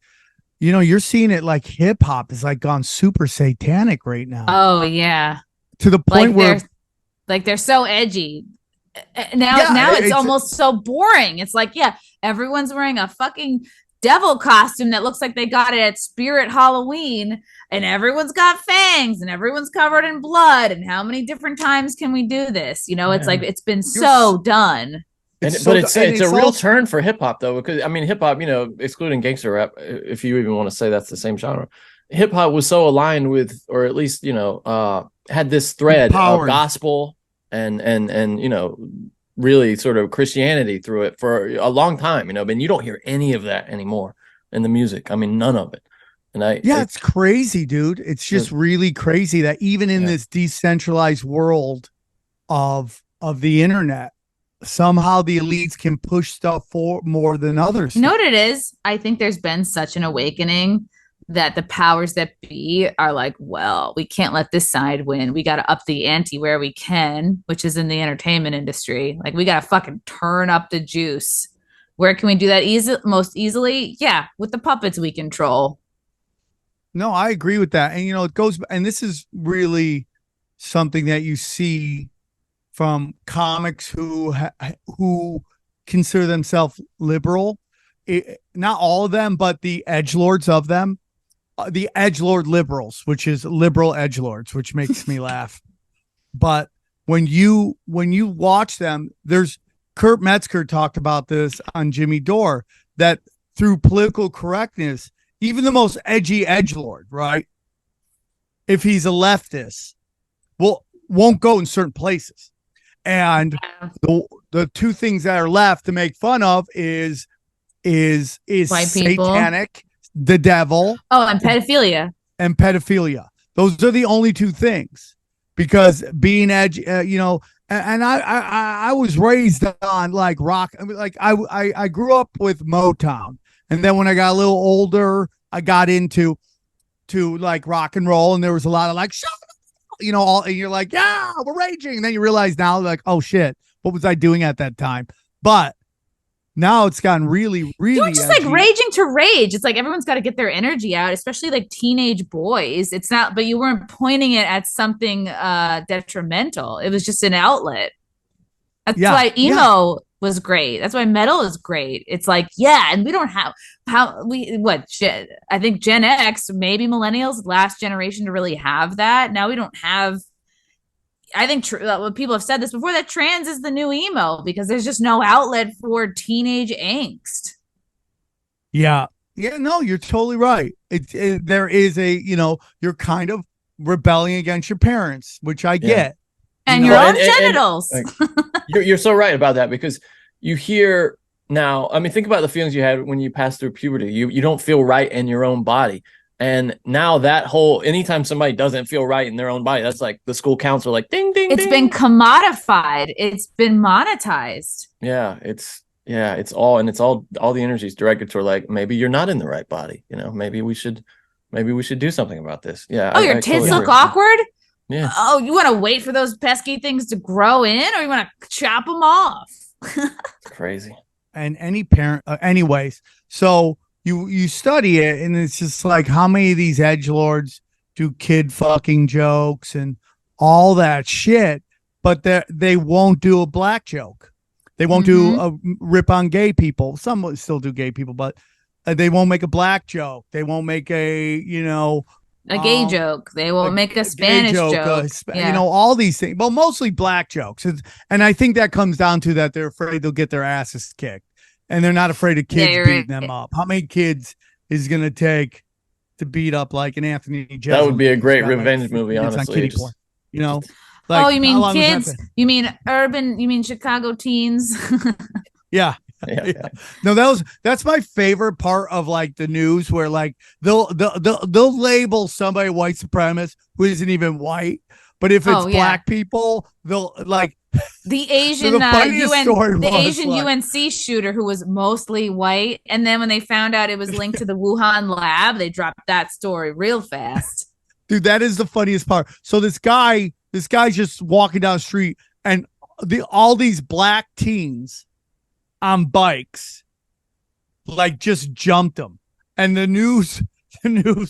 you're seeing it like hip hop is like gone super satanic right now. Oh yeah. To the point where they're so edgy. Now it's almost so boring. It's like, everyone's wearing a fucking devil costume that looks like they got it at Spirit Halloween, and everyone's got fangs and everyone's covered in blood. And how many different times can we do this? It's like, it's been so done. It's a real turn for hip hop, though, because I mean, hip hop, excluding gangster rap, if you even want to say that's the same genre, hip hop was so aligned with, or at least, had this thread of gospel and really sort of Christianity through it for a long time, but you don't hear any of that anymore in the music. I mean, none of it. And it's crazy, dude. It's just really crazy that even in this decentralized world of the internet, somehow the elites can push stuff for more than others. You know what it is? I think there's been such an awakening that the powers that be are like, well, we can't let this side win. We got to up the ante where we can, which is in the entertainment industry. Like, we got to fucking turn up the juice. Where can we do that most easily? Yeah, with the puppets we control. No, I agree with that. And, it goes, and this is really something that you see comics who consider themselves liberal. Not all of them, but the edgelords of them, the edgelord liberals, which is liberal edgelords, which makes me laugh. But when you watch them, there's Kurt Metzger talked about this on Jimmy Dore, that through political correctness, even the most edgy edgelord, right, if he's a leftist, won't go in certain places. And the two things that are left to make fun of is White people, satanic, the devil, and pedophilia. Those are the only two things, because being edgy, and I was raised on like rock. I mean, like I grew up with Motown, and then when I got a little older, I got into like rock and roll, and there was a lot of like, shut up, all, and you're like, yeah, we're raging, and then you realize now, like, oh shit, what was I doing at that time? But now it's gotten really, really. You're just edgy. Like raging to rage. It's like everyone's got to get their energy out, especially like teenage boys. It's not, but you weren't pointing it at something detrimental. It was just an outlet. That's why emo was great. That's why metal is great. It's like, and we don't have I think Gen X, maybe millennials, last generation to really have that. Now we don't have. I think people have said this before, that trans is the new emo because there's just no outlet for teenage angst. Yeah. No, you're totally right. There is you're kind of rebelling against your parents, which I get. And your own genitals. You're so right about that, because you hear now, I mean, think about the feelings you had when you passed through puberty. You don't feel right in your own body. And now that whole, anytime somebody doesn't feel right in their own body, that's like the school counselor, like ding, ding, it's ding. Been commodified. It's been monetized. Yeah. It's all the energy is directed toward like, maybe you're not in the right body. Maybe we should do something about this. Yeah. Oh, your tits look awkward. Yeah. Oh, you want to wait for those pesky things to grow in, or you want to chop them off? It's crazy. And any parent, anyways. So you study it, and it's just like, how many of these edgelords do kid fucking jokes and all that shit, but they won't do a black joke. They won't do a rip on gay people. Some will still do gay people, but they won't make a black joke. They won't make a gay joke. They won't make a Spanish joke. All these things. Well, mostly black jokes. And I think that comes down to that they're afraid they'll get their asses kicked. And they're not afraid of kids beating them up. How many kids is going to take to beat up like an Anthony Jeselnik? That would be a great revenge movie, honestly. Like, you mean kids? You mean urban? You mean Chicago teens? Yeah. No, that's my favorite part of like the news, where like they'll label somebody white supremacist who isn't even white, but if it's black people, they'll like the Asian UNC shooter who was mostly white, and then when they found out it was linked to the Wuhan lab, they dropped that story real fast. Dude, that is the funniest part. So this guy's just walking down the street, and all these black teens on bikes like just jumped him, and the news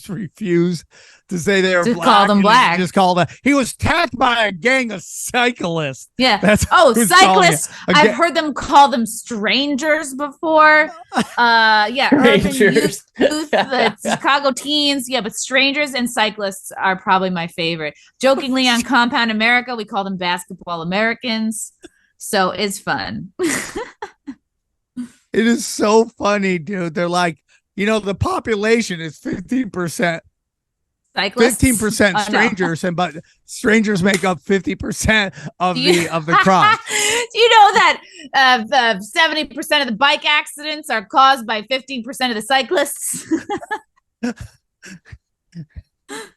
refused to say they were just black. Call them black. Just call that he was attacked by a gang of cyclists. Yeah. Cyclists. I've heard them call them strangers before. Urban youth, the Chicago teens. Yeah, but strangers and cyclists are probably my favorite. Jokingly on Compound America, we call them basketball Americans. So it's fun. It is so funny, dude. They're like, the population is 15%. Cyclists? 15% strangers, but strangers make up 50% of the crime. You know that 70% of the bike accidents are caused by 15% of the cyclists?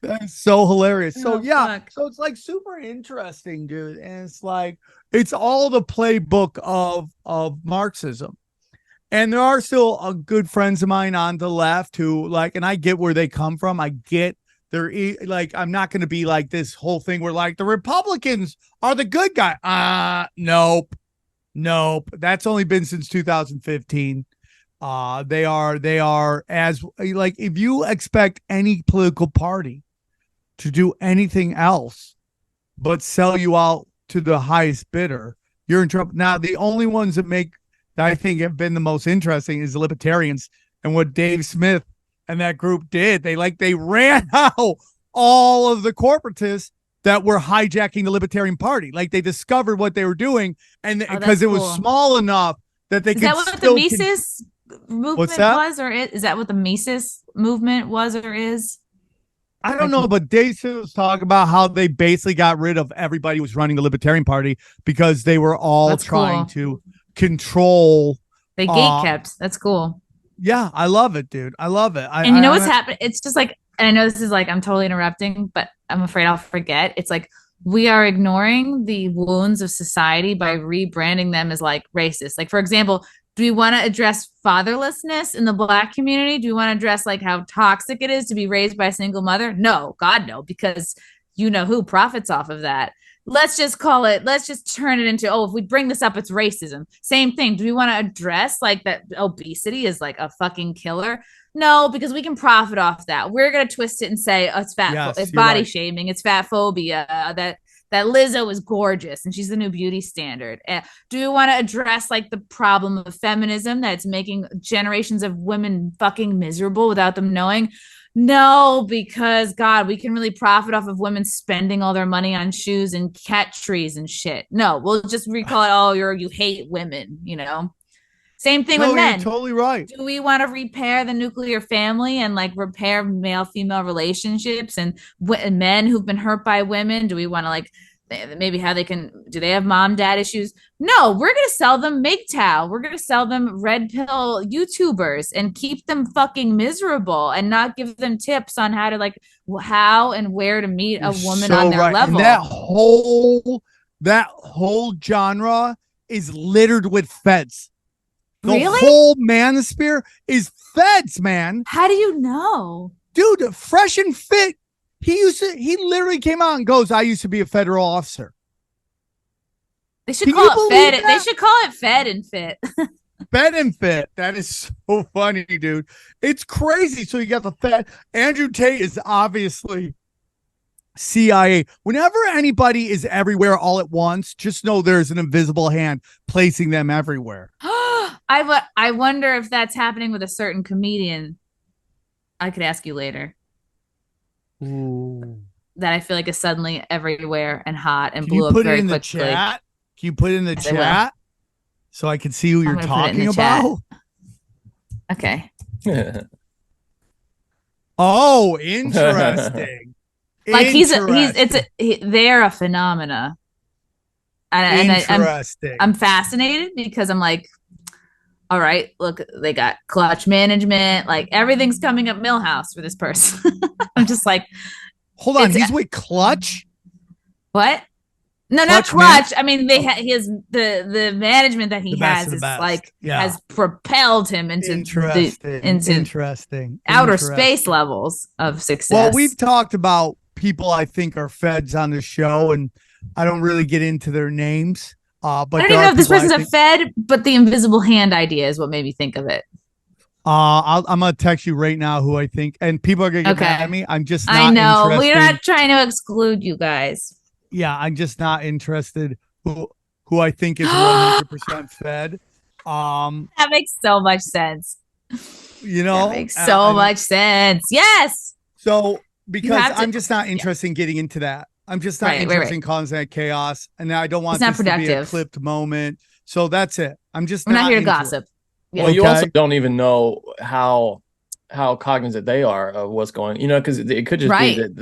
That's so hilarious. So fuck. So it's like super interesting, dude. And it's like it's all the playbook of Marxism. And there are still good friends of mine on the left who like, and I get where they come from. I get they're like, I'm not going to be like this whole thing where like the Republicans are the good guy. Nope. That's only been since 2015. They are as like, if you expect any political party to do anything else but sell you out to the highest bidder, you're in trouble. Now, the only ones that I think have been the most interesting is the libertarians, and what Dave Smith and that group did. They ran out all of the corporatists that were hijacking the Libertarian Party. Like, they discovered what they were doing, and because it was small enough that they could. Is that what the Mises movement was, or is that what the Mises movement was, or is? I don't know, but Dave was talking about how they basically got rid of everybody who was running the Libertarian Party because they were all trying to control. They gatekept. That's cool. Yeah, I love it, dude. I love it. And you know what's happening? It's just like, and I know this is like, I'm totally interrupting, but I'm afraid I'll forget. It's like, we are ignoring the wounds of society by rebranding them as like racist. Like, for example, do we want to address fatherlessness in the Black community? Do we want to address like how toxic it is to be raised by a single mother? No, God, no, because you know who profits off of that. Let's just turn it into, if we bring this up, it's racism. Same thing. Do we want to address like that obesity is like a fucking killer? No, because we can profit off that. We're going to twist it and say, it's it's body shaming, it's fat phobia, that Lizzo is gorgeous and she's the new beauty standard. Do we want to address like the problem of feminism that's making generations of women fucking miserable without them knowing? No, because God, we can really profit off of women spending all their money on shoes and cat trees and shit. No, we'll just recall it, you hate women, you know? Same thing with men. You're totally right. Do we want to repair the nuclear family and like repair male-female relationships and men who've been hurt by women? Do we want to like maybe do they have mom-dad issues? No, we're going to sell them MGTOW. We're going to sell them red pill YouTubers and keep them fucking miserable and not give them tips on how to like how and where to meet a woman on their level. And that whole genre is littered with feds. The whole manosphere is feds, man. How do you know? Dude, Fresh and Fit, he literally came out and goes, I used to be a federal officer. They should call it Fed. They should call it Fed and Fit. Fed and Fit. That is so funny, dude. It's crazy. So you got the Fed. Andrew Tate is obviously CIA. Whenever anybody is everywhere all at once, just know there's an invisible hand placing them everywhere. I wonder if that's happening with a certain comedian. I could ask you later. Ooh. That I feel like is suddenly everywhere and hot and Can blew you up put very it in quickly. the chat? Can you put it in the chat so I can see who you're talking about? Okay. Oh, interesting. Like they're a phenomena. And I'm fascinated because I'm like, all right, look, they got clutch management, like everything's coming up Millhouse for this person. I'm just like, hold on, he's with Clutch? What? No, not Clutch. I mean, the management that he has is like has propelled him into outer space levels of success. Well, we've talked about people I think are feds on the show, and I don't really get into their names. But I don't even know if this person's a Fed, but the invisible hand idea is what made me think of it. I'm gonna text you right now who I think, and people are gonna get mad at me. I'm just not I know interested. We're not trying to exclude you guys. Yeah, I'm just not interested who I think is 100% Fed. That makes so much sense. You know, that makes so much sense. Yes. So because I'm just not interested in getting into that. I'm just not interested in causing that chaos, and I don't want this to be a clipped moment. So that's it. I'm just We're not here to gossip. Yeah. Well, you also don't even know how cognizant they are of what's going, because it could just be that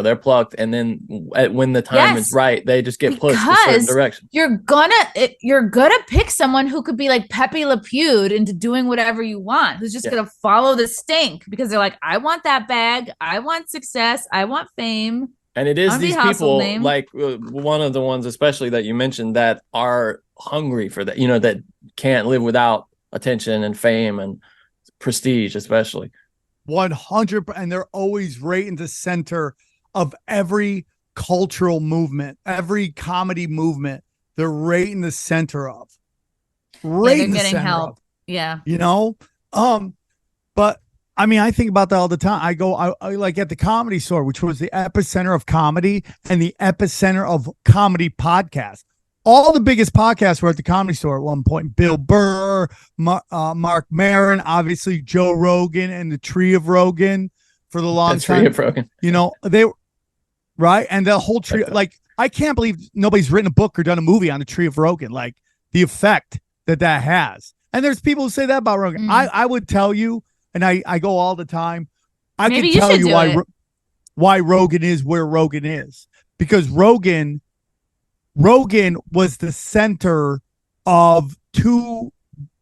they're plucked, and then when the time is right, they just get pushed in a certain direction. You're gonna pick someone who could be like Pepe Le Pew into doing whatever you want, who's just gonna follow the stink because they're like, I want that bag, I want success, I want fame. And it is these people like one of the ones, especially that you mentioned, that are hungry for that, that can't live without attention and fame and prestige, especially 100%. And they're always right in the center of every cultural movement, every comedy movement. They're right in the center of. Right in the center help. of. Yeah. But I mean, I think about that all the time. I like at the Comedy Store, which was the epicenter of comedy and the epicenter of comedy podcasts. All the biggest podcasts were at the Comedy Store at one point. Bill Burr, Mark Maron, obviously Joe Rogan and the Tree of Rogan for the long time. Tree of Rogan. You know, right? And the whole tree, like, I can't believe nobody's written a book or done a movie on the Tree of Rogan, like the effect that has. And there's people who say that about Rogan. I would tell you, and I go all the time, I Maybe can tell you you why Rogan is where Rogan is. Because Rogan was the center of two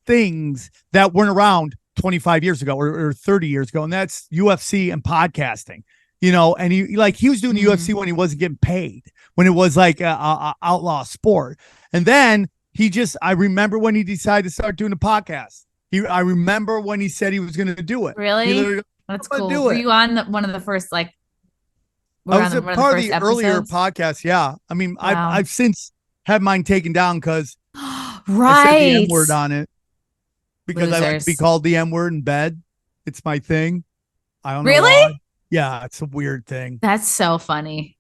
things that weren't around 25 years ago or 30 years ago, and that's UFC and podcasting. You know, and he was doing the UFC when he wasn't getting paid, when it was like a outlaw sport. And then I remember when he decided to start doing a podcast. I remember when he said he was going to do it. Really? That's cool. Were you on one of the first, like, I was part of the earlier podcast. Yeah. I mean, wow. I've since had mine taken down because I said the M-word on it because I like to be called the M-word in bed. It's my thing. I don't know why. Yeah, it's a weird thing. That's so funny.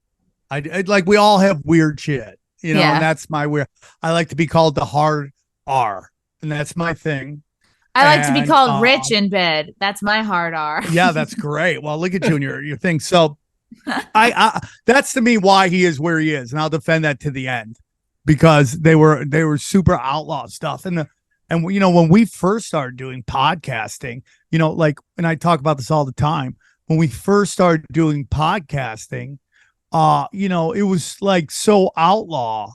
I like, we all have weird shit, you know, and that's my weird. I like to be called the hard R, and that's my thing. I like to be called rich in bed. That's my hard R. Yeah, that's great. Well, look at you and your thing. So I that's to me why he is where he is, and I'll defend that to the end because they were super outlaw stuff. And you know, when we first started doing podcasting, you know, like, and I talk about this all the time. When we first started doing podcasting, you know, it was like so outlaw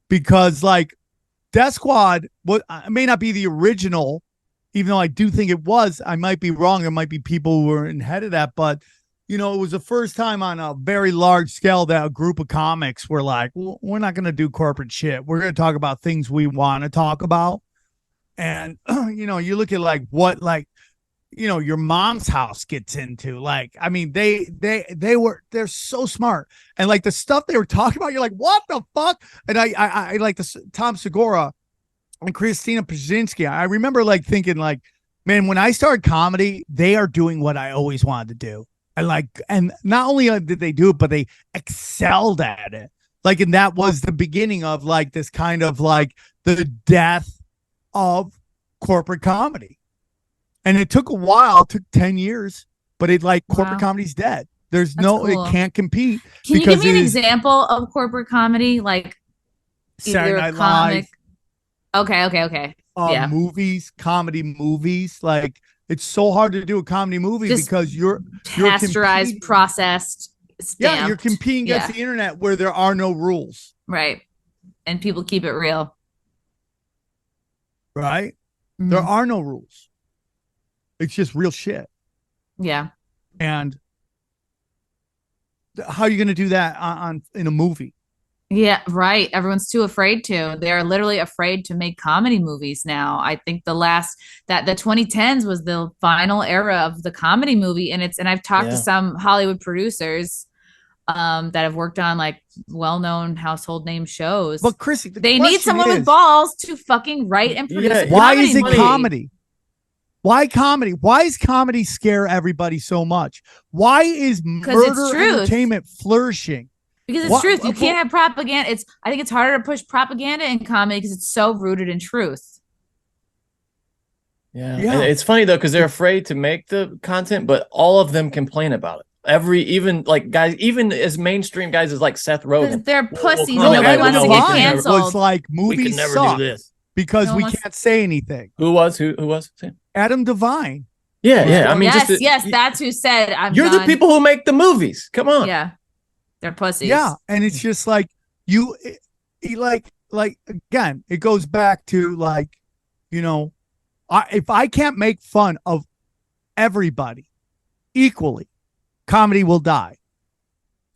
because like Death Squad may not be the original, even though I do think it was. I might be wrong. There might be people who were ahead of that, but you know, it was the first time on a very large scale that a group of comics were like, well, we're not going to do corporate shit. We're going to talk about things we want to talk about. And, you know, you look at like what, like, you know, your mom's house gets into, like, I mean, they're so smart. And like the stuff they were talking about, you're like, what the fuck? And I like this Tom Segura and Christina Pajinski. I remember like thinking like, man, when I started comedy, they are doing what I always wanted to do. And not only did they do it, but they excelled at it. Like, and that was the beginning of like this kind of like the death of corporate comedy. And it took a while, it took 10 years, but it like corporate comedy's dead. That's cool. It can't compete. Can you give me an example of corporate comedy? Like Saturday Night Live. Okay. Yeah. Movies, comedy movies. Like, it's so hard to do a comedy movie because you're pasteurized, processed, stamped. Yeah, you're competing against the internet where there are no rules. Right. And people keep it real. Right? Mm-hmm. There are no rules. It's just real shit. Yeah. And how are you going to do that in a movie? Yeah, right. Everyone's too afraid to. They're literally afraid to make comedy movies now. I think the 2010s was the final era of the comedy movie, and I've talked to some Hollywood producers that have worked on like well-known household name shows. But Chrissy, they need someone with balls to fucking write and produce. Why is it comedy? Why comedy? Why does comedy scare everybody so much? Why is murder entertainment flourishing? Because it's truth. You can't have propaganda. I think it's harder to push propaganda in comedy because it's so rooted in truth. Yeah. And it's funny though, because they're afraid to make the content, but all of them complain about it. Even as mainstream guys as like Seth Rogen. They're pussies and nobody wants to get canceled. It's like movies suck because we can't say anything. Who was? Adam Devine. Yeah. I mean, yes, that's who said You're the people who make the movies. Come on. Yeah. They're pussies. Yeah, and it's just like you like again, it goes back to like, you know, if I can't make fun of everybody equally, comedy will die.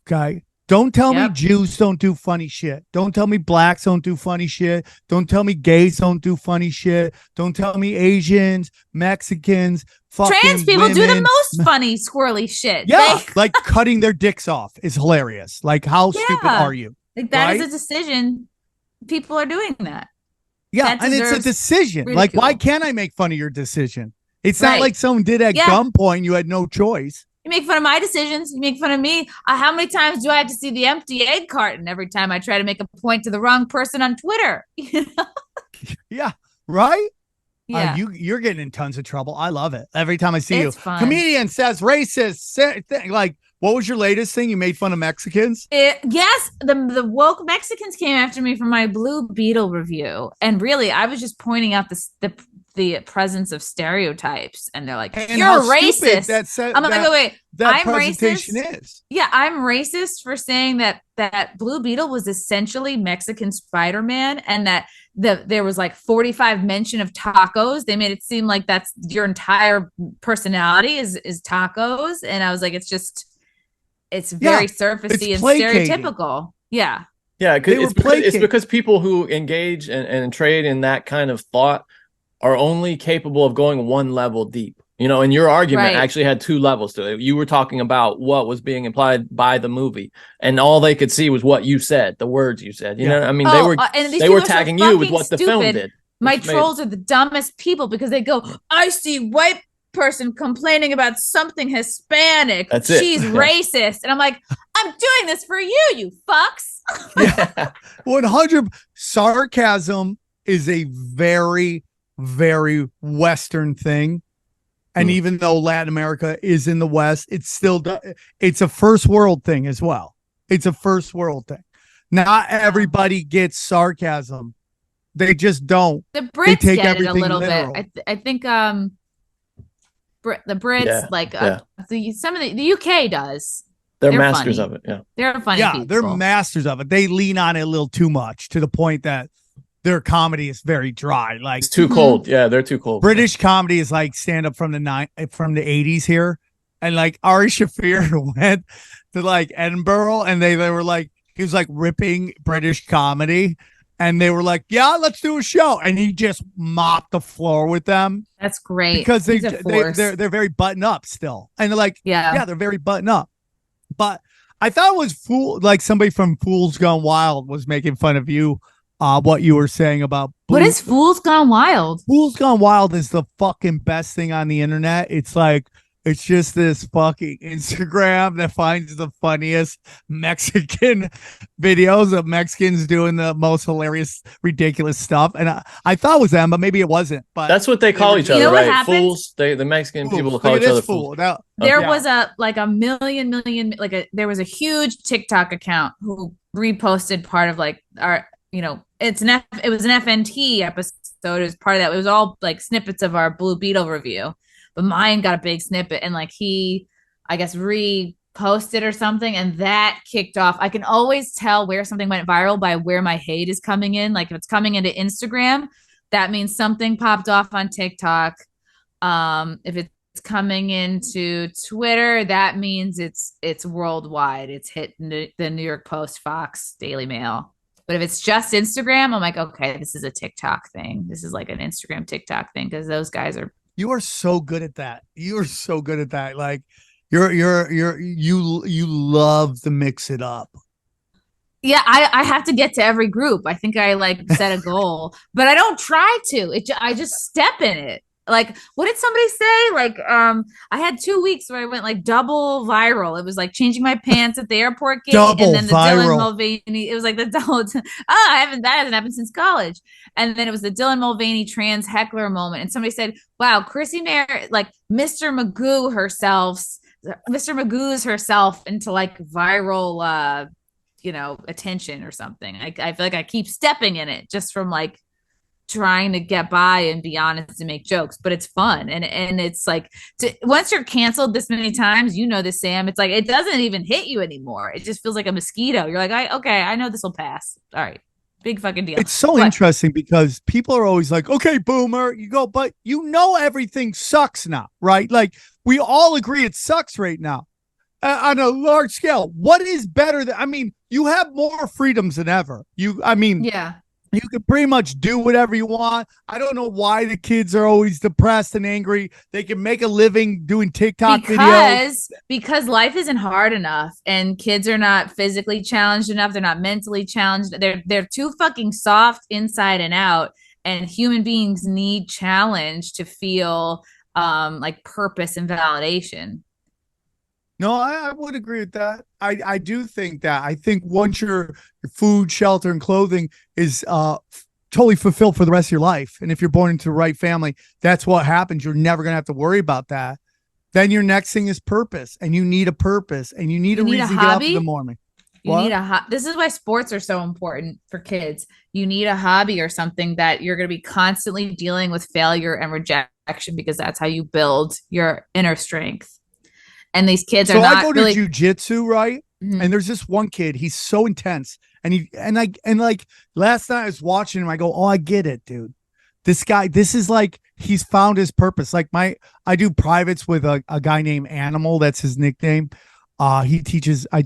Okay? Don't tell me Jews don't do funny shit. Don't tell me blacks don't do funny shit. Don't tell me gays don't do funny shit. Don't tell me Asians, Mexicans, trans people do the most funny, squirrely shit. Yeah, like cutting their dicks off is hilarious. Like, how stupid are you? Like, that is a decision. People are doing that. Yeah, and it's a decision. Ridicule. Like, why can't I make fun of your decision? It's not like someone did at gunpoint. You had no choice. You make fun of my decisions. You make fun of me. How many times do I have to see the empty egg carton every time I try to make a point to the wrong person on Twitter? Yeah, right? Yeah. You're getting in tons of trouble. I love it. Every time I see It's you. fun. Comedian says racist. Like, what was your latest thing? You made fun of Mexicans? Yes, the woke Mexicans came after me for my Blue Beetle review. And really, I was just pointing out the presence of stereotypes, and they're like, "You're racist." I'm like, wait, I'm racist. Yeah, I'm racist for saying that Blue Beetle was essentially Mexican Spider-Man, and that there was like 45 mention of tacos. They made it seem like that's your entire personality is tacos, and I was like, it's very surfacey and stereotypical. Yeah, it's because people who engage and trade in that kind of thought are only capable of going one level deep, and your argument actually had two levels to it. You were talking about what was being implied by the movie, and all they could see was what you said, the words you said, you know, I mean, they were tagging you with what the film did. My trolls are the dumbest people because they go, I see white person complaining about something Hispanic. She's racist. And I'm like, I'm doing this for you, you fucks. Yeah. 100 sarcasm is a very, very Western thing. And even though Latin America is in the West, it's a first world thing as well. It's a first world thing. Not everybody gets sarcasm. They just don't. The Brits get it a little bit. I think the Brits, some of the UK does. They're masters of it. Yeah. They're funny people. They're masters of it. They lean on it a little too much to the point that their comedy is very dry. Like, it's too cold. Yeah, they're too cold. British comedy is like stand up from the 80s here. And like Ari Shaffir went to like Edinburgh, and they were like, he was like ripping British comedy, and they were like, yeah, let's do a show. And he just mopped the floor with them. That's great. Because they're very button up still. And they're like, yeah, they're very button up. But I thought it was like somebody from Fools Gone Wild was making fun of you. What you were saying about what is Fools Gone Wild? Fools Gone Wild is the fucking best thing on the internet. It's like, it's just this fucking Instagram that finds the funniest Mexican videos of Mexicans doing the most hilarious, ridiculous stuff. And I thought it was them, but maybe it wasn't. But that's what they call each other, right? Fools. The Mexican people will call each other fools. There was a million, there was a huge TikTok account who reposted part of like our, it was an FNT episode. It was part of that. It was all like snippets of our Blue Beetle review, but mine got a big snippet, and like he, I guess, reposted or something, and that kicked off. I can always tell where something went viral by where my hate is coming in. Like if it's coming into Instagram, that means something popped off on TikTok. If it's coming into Twitter, that means it's worldwide. It's hitting the New York Post, Fox, Daily Mail. But if it's just Instagram, I'm like, okay, this is a TikTok thing. This is like an Instagram TikTok thing, because those guys are. You are so good at that. You are so good at that. Like you love to mix it up. Yeah, I have to get to every group. I think I like set a goal, but I don't try to. I just step in it. Like, what did somebody say? Like, I had 2 weeks where I went like double viral. It was like changing my pants at the airport gate, and then the Dylan Mulvaney. It was like the double. That hasn't happened since college. And then it was the Dylan Mulvaney trans heckler moment. And somebody said, "Wow, Chrissie Mayr, like Mr. Magoo's herself into like viral, attention or something." I feel like I keep stepping in it just from like trying to get by and be honest and make jokes, but it's fun. And it's like, once you're canceled this many times, this, Sam, it's like, it doesn't even hit you anymore. It just feels like a mosquito. You're like, I know this will pass. All right. Big fucking deal. It's so interesting because people are always like, okay, boomer, you go, but everything sucks now, right? Like we all agree it sucks right now on a large scale. What is better you have more freedoms than ever. Yeah. You can pretty much do whatever you want. I don't know why the kids are always depressed and angry. They can make a living doing TikTok videos. Because life isn't hard enough, and kids are not physically challenged enough. They're not mentally challenged. They're too fucking soft inside and out. And human beings need challenge to feel like purpose and validation. No, I would agree with that. I do think that. I think once your food, shelter, and clothing is totally fulfilled for the rest of your life, and if you're born into the right family, that's what happens. You're never gonna have to worry about that. Then your next thing is purpose, and you need a purpose, and you need a reason to get up in the morning. You need this is why sports are so important for kids. You need a hobby or something that you're going to be constantly dealing with failure and rejection, because that's how you build your inner strength. And these kids are not I go really to jujitsu, right? Mhm. And there's this one kid, he's so intense. And like last night I was watching him, I go, oh, I get it, dude. This guy, this is like, he's found his purpose. Like I do privates with a guy named Animal. That's his nickname. I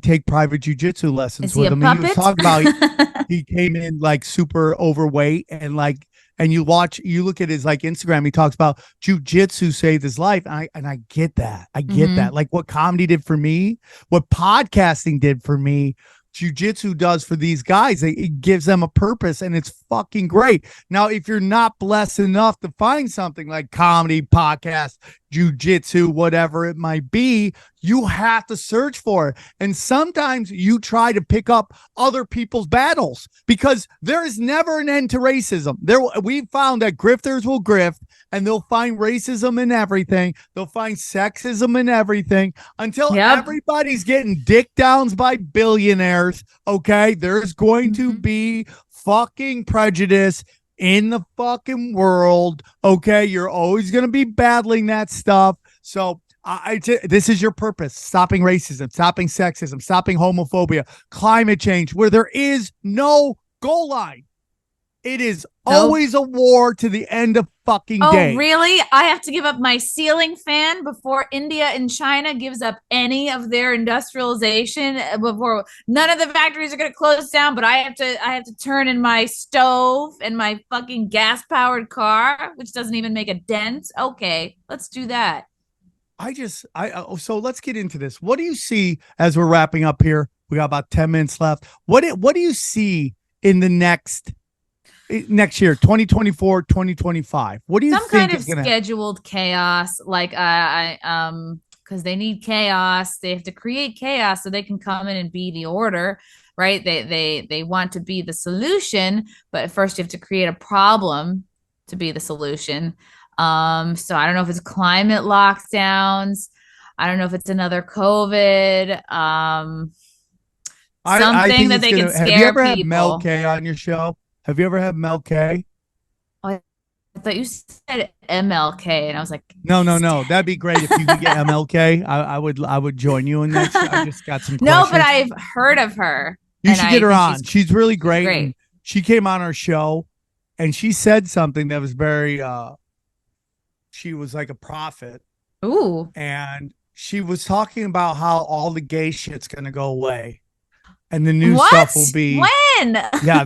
take private jujitsu lessons with him. And he was talking about, he came in like super overweight and you look at his like Instagram, he talks about jujitsu saved his life. And I get that. I get that. Like what comedy did for me, what podcasting did for me, jujitsu does for these guys. It gives them a purpose, and it's fucking great. Now, if you're not blessed enough to find something like comedy, podcast, jujitsu, whatever it might be, you have to search for it. And sometimes you try to pick up other people's battles, because there is never an end to racism. We found that grifters will grift, and they'll find racism in everything. They'll find sexism in everything until everybody's getting dick downs by billionaires. Okay. There's going to be fucking prejudice in the fucking world. Okay. You're always going to be battling that stuff. So this is your purpose: stopping racism, stopping sexism, stopping homophobia, climate change, where there is no goal line. It is always a war to the end of fucking day. Oh, really? I have to give up my ceiling fan before India and China gives up any of their industrialization, before none of the factories are going to close down, but I have to turn in my stove and my fucking gas-powered car, which doesn't even make a dent. Okay, let's do that. So let's get into this. What do you see as we're wrapping up here? We got about 10 minutes left. What do you see in the next year, 2024, 2025? What do you think? Some kind of scheduled chaos, like because they need chaos. They have to create chaos so they can come in and be the order, right? They want to be the solution, but at first you have to create a problem to be the solution. So I don't know if it's climate lockdowns. I don't know if it's another COVID. Something that they can scare people. Have you ever had Mel K on your show? Have you ever had Mel K? Oh, I thought you said MLK, and I was like, no. That'd be great if you could get MLK. I would join you in that. I just got some questions. No, but I've heard of her. You should get her on. She's really great. She came on our show, and she said something that was very. She was like a prophet. Ooh. And she was talking about how all the gay shit's gonna go away, and the new stuff will be when. Yeah.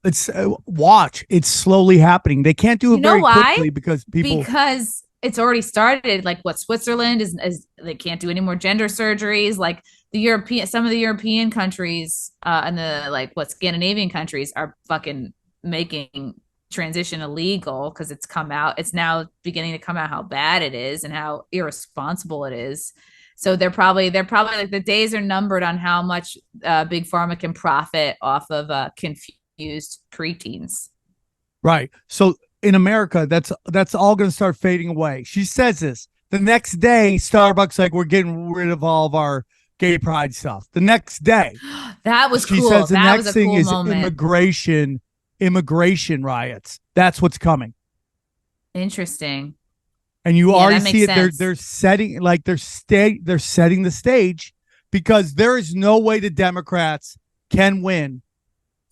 It's watch. It's slowly happening. They can't do it very quickly because it's already started. Like what Switzerland is they can't do any more gender surgeries. Like some of the European countries and the Scandinavian countries are fucking making transition illegal because it's now beginning to come out how bad it is and how irresponsible it is. So they're probably like the days are numbered on how much big pharma can profit off of confused preteens. Right. So in America, that's all going to start fading away. She says this. The next day, Starbucks we're getting rid of all of our gay pride stuff. The next day. That was cool. She says the that next thing cool is moment. immigration riots. That's what's coming. Interesting. And you already see it. They're setting they're setting the stage, because there is no way the Democrats can win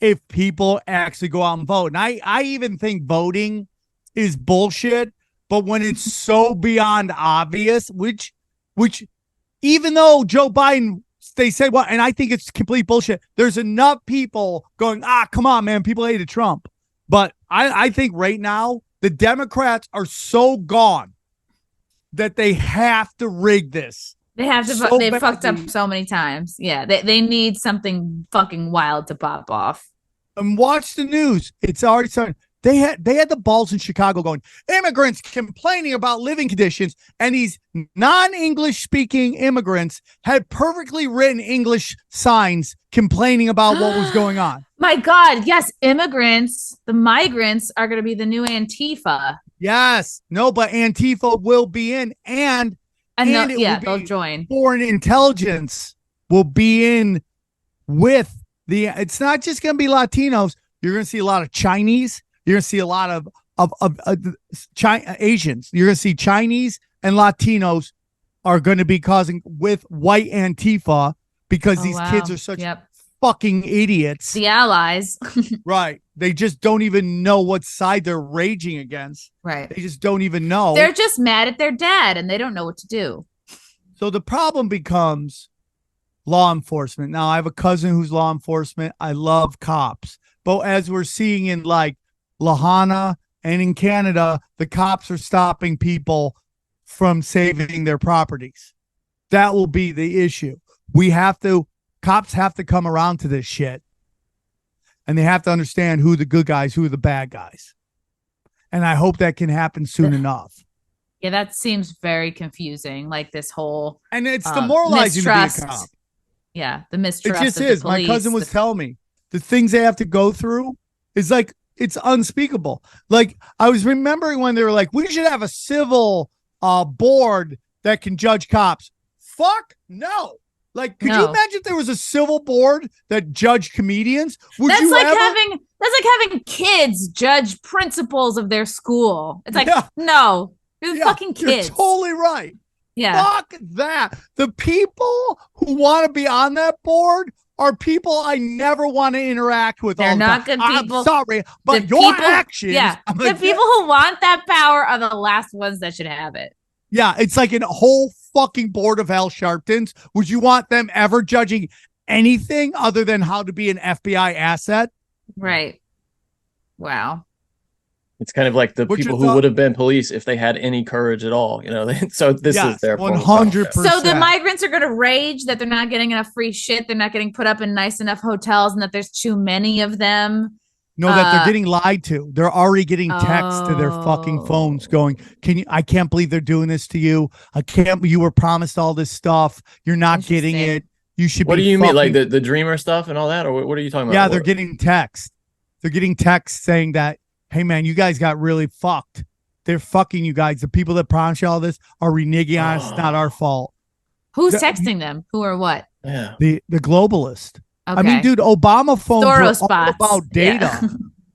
if people actually go out and vote. And I even think voting is bullshit, but when it's so beyond obvious, which even though Joe Biden, they say, well, and I think it's complete bullshit. There's enough people going, come on, man, people hated Trump. But I think right now the Democrats are so gone that they have to rig this. They have to. They've fucked up so many times. Yeah, they need something fucking wild to pop off. And watch the news. It's already starting. They had the balls in Chicago going, immigrants complaining about living conditions, and these non-English speaking immigrants had perfectly written English signs complaining about what was going on. My God, yes, immigrants, the migrants are going to be the new Antifa. Yes, no, but Antifa will be in, and they'll join. Foreign intelligence will be in with the. It's not just going to be Latinos. You're going to see a lot of Chinese. You're going to see a lot of Asians. You're going to see Chinese and Latinos are going to be causing with white Antifa because these kids are such fucking idiots. The allies. Right. They just don't even know what side they're raging against. Right. They just don't even know. They're just mad at their dad and they don't know what to do. So the problem becomes law enforcement. Now, I have a cousin who's law enforcement. I love cops. But as we're seeing in like Lahana and in Canada, the cops are stopping people from saving their properties. That will be the issue. Cops have to come around to this shit. And they have to understand who the good guys, who are the bad guys. And I hope that can happen soon enough. Yeah, that seems very confusing. Like this whole and it's demoralizing mistrust. To be a cop. Yeah, the mistrust. It just of is. The police, my cousin was telling me the things they have to go through is like it's unspeakable. Like I was remembering when they were like, we should have a civil board that can judge cops. Fuck no. Like, could you imagine if there was a civil board that judged comedians? That's like having kids judge principals of their school. It's like, no, you're fucking kids. You're totally right. Yeah. Fuck that. The people who want to be on that board are people I never want to interact with. They're not good people. I'm sorry, but your actions. Yeah. The people who want that power are the last ones that should have it. Yeah. It's like a whole fucking board of Al Sharptons. Would you want them ever judging anything other than how to be an FBI asset? Right. Wow. It's kind of like the people who would have been police if they had any courage at all, you know. So this is their 100%. So the migrants are going to rage that they're not getting enough free shit. They're not getting put up in nice enough hotels, and that there's too many of them. No, that they're getting lied to. They're already getting texts to their fucking phones going, I can't believe they're doing this to you. You were promised all this stuff. You're not getting it. You should What be do you mean? Like the dreamer stuff and all that? Or what are you talking about? Yeah, they're getting texts. They're getting texts saying that, hey man, you guys got really fucked. They're fucking you guys. The people that promised you all this are reneging on us. It's not our fault. Who's texting them? Who or what? Yeah. The globalist. Okay. I mean, dude, Obama phones Soros were all about data. Yeah.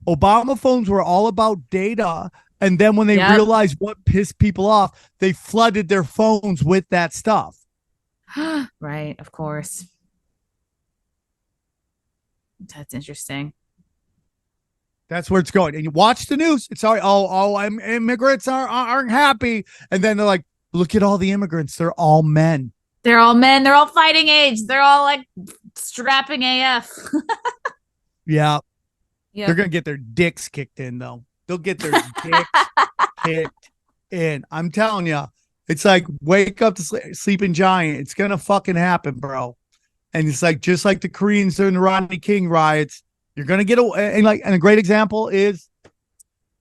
Obama phones were all about data. And then when they realized what pissed people off, they flooded their phones with that stuff. Right, of course. That's interesting. That's where it's going. And you watch the news. It's all immigrants aren't happy. And then they're like, look at all the immigrants. They're all men. They're all men. They're all fighting age. They're all like strapping AF. Yeah. Yep. They're going to get their dicks kicked in, though. They'll get their dicks kicked in. I'm telling you, it's like wake up to sleeping giant. It's going to fucking happen, bro. And it's like just like the Koreans during the Rodney King riots. You're going to get and a great example is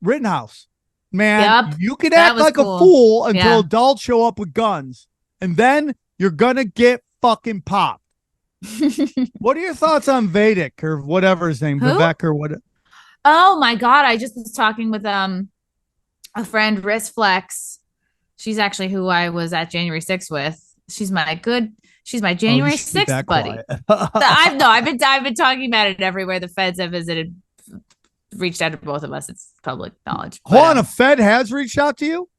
Rittenhouse. Man, you can act like a fool until adults show up with guns. And then you're going to get fucking popped. What are your thoughts on Vedic or whatever his name, Vivek or what? Oh my God. I just was talking with a friend, Riz Flex. She's actually who I was at January 6th with. She's my January 6th buddy. I've been talking about it everywhere. The feds have visited, reached out to both of us. It's public knowledge. Hold on, a Fed has reached out to you?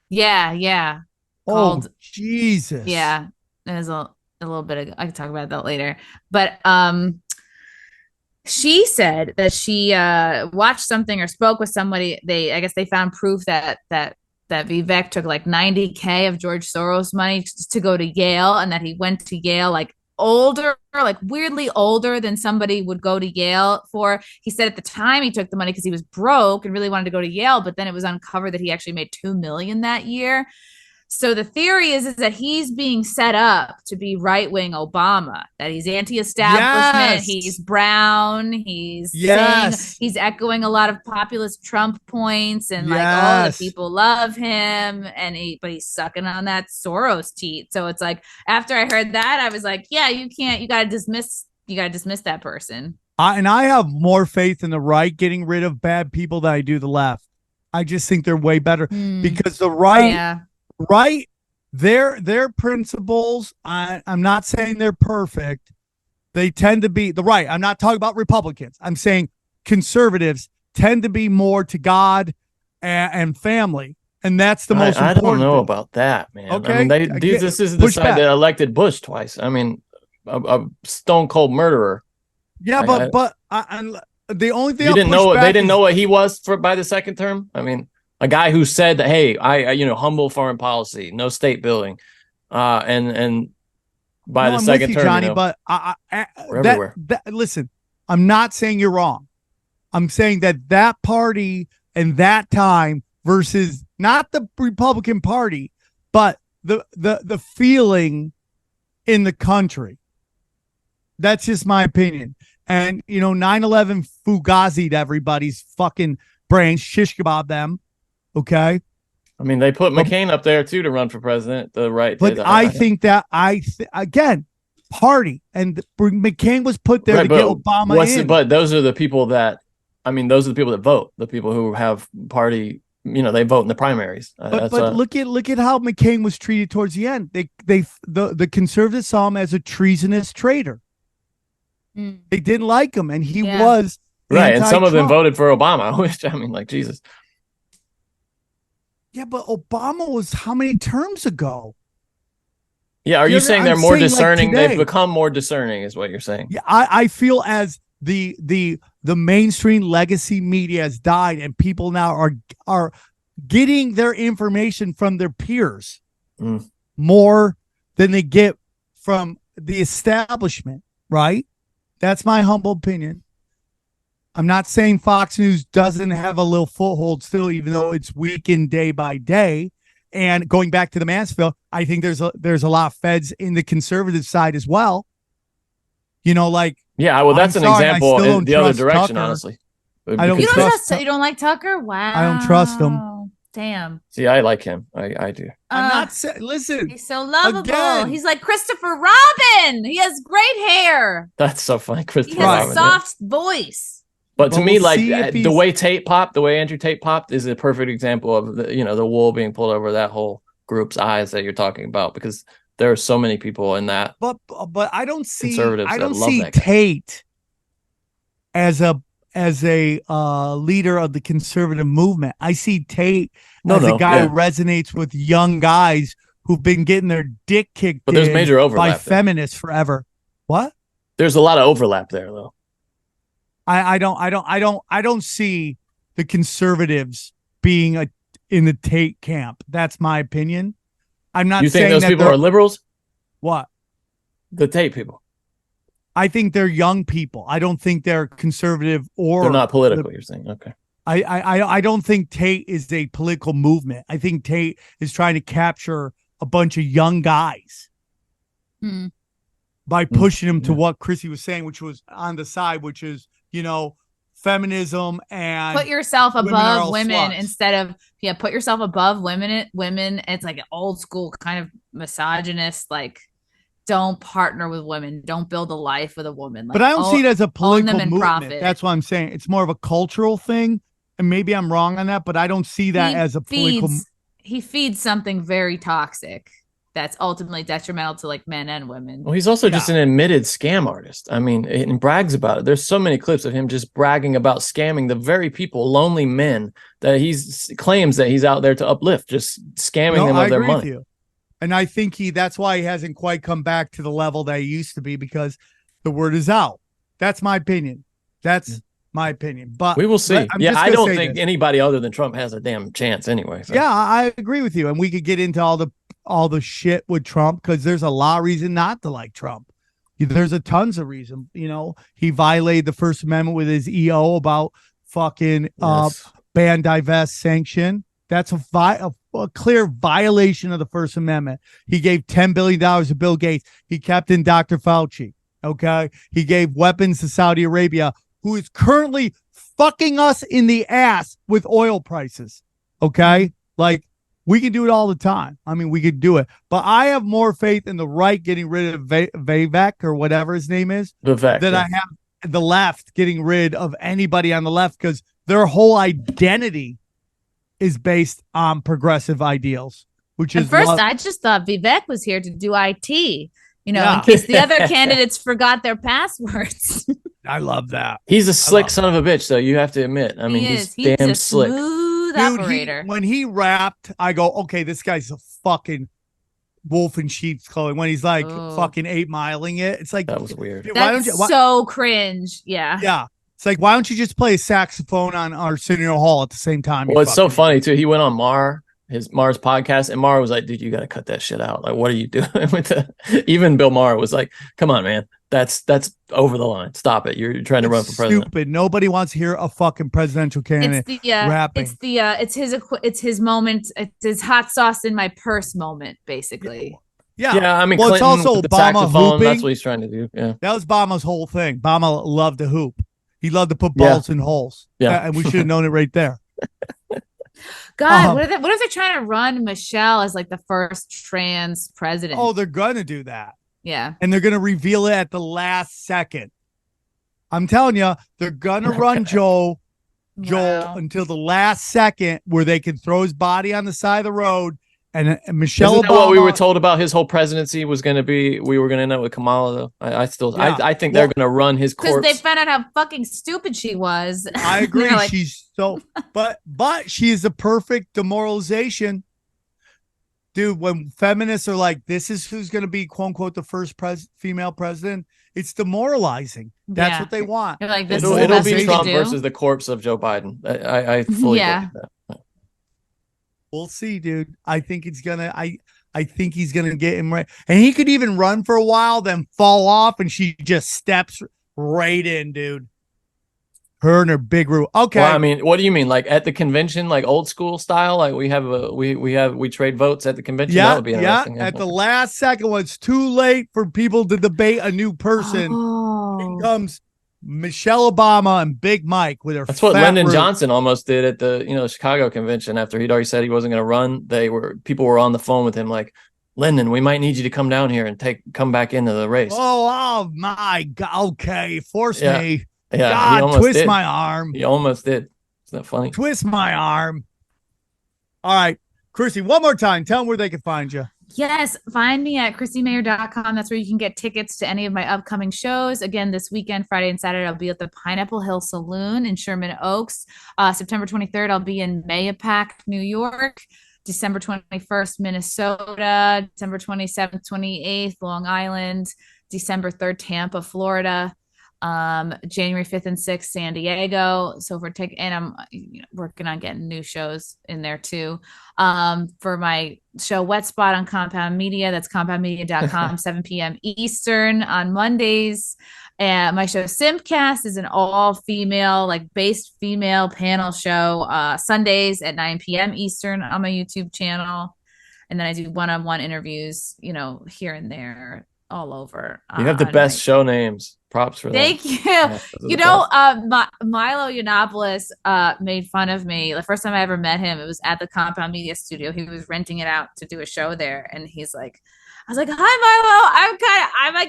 Yeah. Called, Jesus. Yeah. There's a little bit of, I can talk about that later. But she said that she watched something or spoke with somebody. I guess they found proof that Vivek took like $90K of George Soros money to go to Yale, and that he went to Yale like older, like weirdly older than somebody would go to Yale for. He said at the time he took the money because he was broke and really wanted to go to Yale, but then it was uncovered that he actually made $2 million that year. So the theory is that he's being set up to be right-wing Obama, that he's anti-establishment, Yes. he's brown, he's Yes. saying, he's echoing a lot of populist Trump points and like, oh, the Yes. people love him, but he's sucking on that Soros teat. So it's like, after I heard that, I was like, yeah, you gotta dismiss that person. And I have more faith in the right getting rid of bad people than I do the left. I just think they're way better because the right, their principles, I'm not saying they're perfect. They tend to be the right. I'm not talking about Republicans. I'm saying conservatives tend to be more to God and family. And that's the most important. I don't know thing. about that, man. Okay. I mean, this is the side that elected Bush twice. I mean, a stone cold murderer. Yeah, but the only thing they didn't know what he was by the second term. I mean, a guy who said that, hey, I humble foreign policy, no state building, and by the second term, Johnny, but we're everywhere. Listen, I'm not saying you're wrong. I'm saying that party and that time versus not the Republican Party, but the feeling in the country. That's just my opinion. And 9/11 fugazi'd everybody's fucking brains, shish kebab them. Okay. I mean, they put McCain up there too to run for president. The right, but I think that again, party and McCain was put there to get Obama in. But those are the people that, those are the people that vote. The people who have party, they vote in the primaries. But look at how McCain was treated towards the end. The conservatives saw him as a treasonous traitor. They didn't like him, and he was right. And some of them voted for Obama, which Jesus. Yeah, but Obama was how many terms ago? Yeah, are you saying they're more discerning? Like they've become more discerning, is what you're saying? Yeah, I feel as the mainstream legacy media has died, and people now are getting their information from their peers more than they get from the establishment. Right? That's my humble opinion. I'm not saying Fox News doesn't have a little foothold still, even though it's weakened day by day. And going back to the Mansfield, I think there's a lot of feds in the conservative side as well. Yeah, well, that's an example in the other direction, Tucker. Honestly. You don't like Tucker? Wow. I don't trust him. Damn. See, I like him. I do. I'm not listen. He's so lovable. Again. He's like Christopher Robin. He has great hair. That's so funny, Christopher Robin. He has a soft voice. But to me, like the way Andrew Tate popped is a perfect example of the wool being pulled over that whole group's eyes that you're talking about, because there are so many people in that. But I don't see that Tate as a leader of the conservative movement. I see Tate as a guy who resonates with young guys who've been getting their dick kicked but there's major overlap by feminists forever. What? There's a lot of overlap there, though. I don't see the conservatives being in the Tate camp. That's my opinion. I'm not. You think saying those people are liberals? What? The Tate people. I think they're young people. I don't think they're conservative or they're not political. You're saying, okay. I don't think Tate is a political movement. I think Tate is trying to capture a bunch of young guys by pushing them to what Chrissy was saying, which was on the side, which is, feminism and put yourself above women sluts. Instead of put yourself above women. It's like an old school kind of misogynist, like, don't partner with women. Don't build a life with a woman. Like, but I don't see it as a political movement. Profit. That's what I'm saying. It's more of a cultural thing. And maybe I'm wrong on that, but I don't see that as a political. He feeds something very toxic that's ultimately detrimental to like men and women. Well, he's also just an admitted scam artist. I mean, and brags about it. There's so many clips of him just bragging about scamming the very people, lonely men that claims that he's out there to uplift, just scamming them of their money. With you. And I think that's why he hasn't quite come back to the level that he used to be, because the word is out. That's my opinion. That's my opinion. But we will see. I don't think anybody other than Trump has a damn chance anyway. So. Yeah, I agree with you. And we could get into all the shit with Trump, because there's a lot of reason not to like Trump. There's a tons of reason. He violated the First Amendment with his EO about fucking ban, divest, sanction. That's a clear violation of the First Amendment. He gave $10 billion to Bill Gates. He kept in Dr. Fauci. Okay. He gave weapons to Saudi Arabia, who is currently fucking us in the ass with oil prices. Okay. Like, we can do it all the time. I mean, we could do it. But I have more faith in the right getting rid of Vivek or whatever his name is Vivek, than I have the left getting rid of anybody on the left, because their whole identity is based on progressive ideals, which At is first, I just thought Vivek was here to do IT, in Yeah. case the other candidates forgot their passwords. I love that. He's a slick son of a bitch, though. You have to admit. I mean, he's damn a slick. smooth Dude, operator. when he rapped, I go, okay, this guy's a fucking wolf in sheep's clothing. When he's like fucking 8-miling it, it's like, That was weird. dude, That's so cringe. Yeah. Yeah. It's like, why don't you just play a saxophone on Arsenio Hall at the same time? Well, it's so funny too. He went on Mar's podcast, and Mar was like, "Dude, you got to cut that shit out. Like, what are you doing with the?" Even Bill Maher was like, "Come on, man, that's over the line. Stop it. You're trying to run for president." Stupid. Nobody wants to hear a fucking presidential candidate rapping. It's his moment. It's his hot sauce in my purse moment, basically. Yeah. I mean, well, Clinton it's also with the Obama saxophone. hooping. That's what he's trying to do. Yeah, that was Obama's whole thing. Obama loved to hoop. He loved to put balls in holes. Yeah, and we should have known it right there. God, what if they're trying to run Michelle as like the first trans president? Oh, they're gonna do that. Yeah, and they're gonna reveal it at the last second. I'm telling you, they're gonna run Joel until the last second, where they can throw his body on the side of the road. And Michelle Isn't that Obama, what we were told about his whole presidency was going to be? We were going to end up with Kamala, though. I think they're going to run his corpse. because they found out how fucking stupid she was. I agree. Like, She's so, but she is a perfect demoralization, dude. When feminists are like, "This is who's going to be quote unquote the first female president," it's demoralizing. That's what they want. You're like, it'll be Trump versus the corpse of Joe Biden. I fully believe that. We'll see, dude. I think he's gonna. I think he's gonna get him right, and he could even run for a while, then fall off, and she just steps right in, dude. Her and her big root. Okay. Well, I mean, what do you mean? Like at the convention, like old school style? Like we trade votes at the convention? Yeah, that would be interesting. At the last second, when it's too late for people to debate a new person, it comes Michelle Obama and Big Mike with her. That's what Lyndon Johnson almost did at the Chicago convention. After he'd already said he wasn't going to run, people were on the phone with him like, "Lyndon, we might need you to come down here and come back into the race." Oh my God! Okay, force me. Yeah, God, twist my arm. He almost did. Isn't that funny? Twist my arm. All right, Chrissy, one more time. Tell them where they can find you. Yes, find me at ChrissieMayr.com. That's where you can get tickets to any of my upcoming shows. Again, this weekend, Friday and Saturday, I'll be at the Pineapple Hill Saloon in Sherman Oaks. September 23rd, I'll be in Mayapack, New York. December 21st, Minnesota. December 27th, 28th, Long Island. December 3rd, Tampa, Florida. January 5th and 6th, San Diego. So and I'm working on getting new shows in there too. For my show Wet Spot on Compound Media, that's compoundmedia.com, 7 p.m. Eastern on Mondays. And my show Simpcast is an all-female, based female panel show, Sundays at 9 p.m. Eastern on my YouTube channel. And then I do one-on-one interviews, here and there, all over. You have the best show names. Props for that. Thank you. Milo Yiannopoulos made fun of me. The first time I ever met him, it was at the Compound Media Studio. He was renting it out to do a show there, and he's like, I was like, "Hi, Milo. I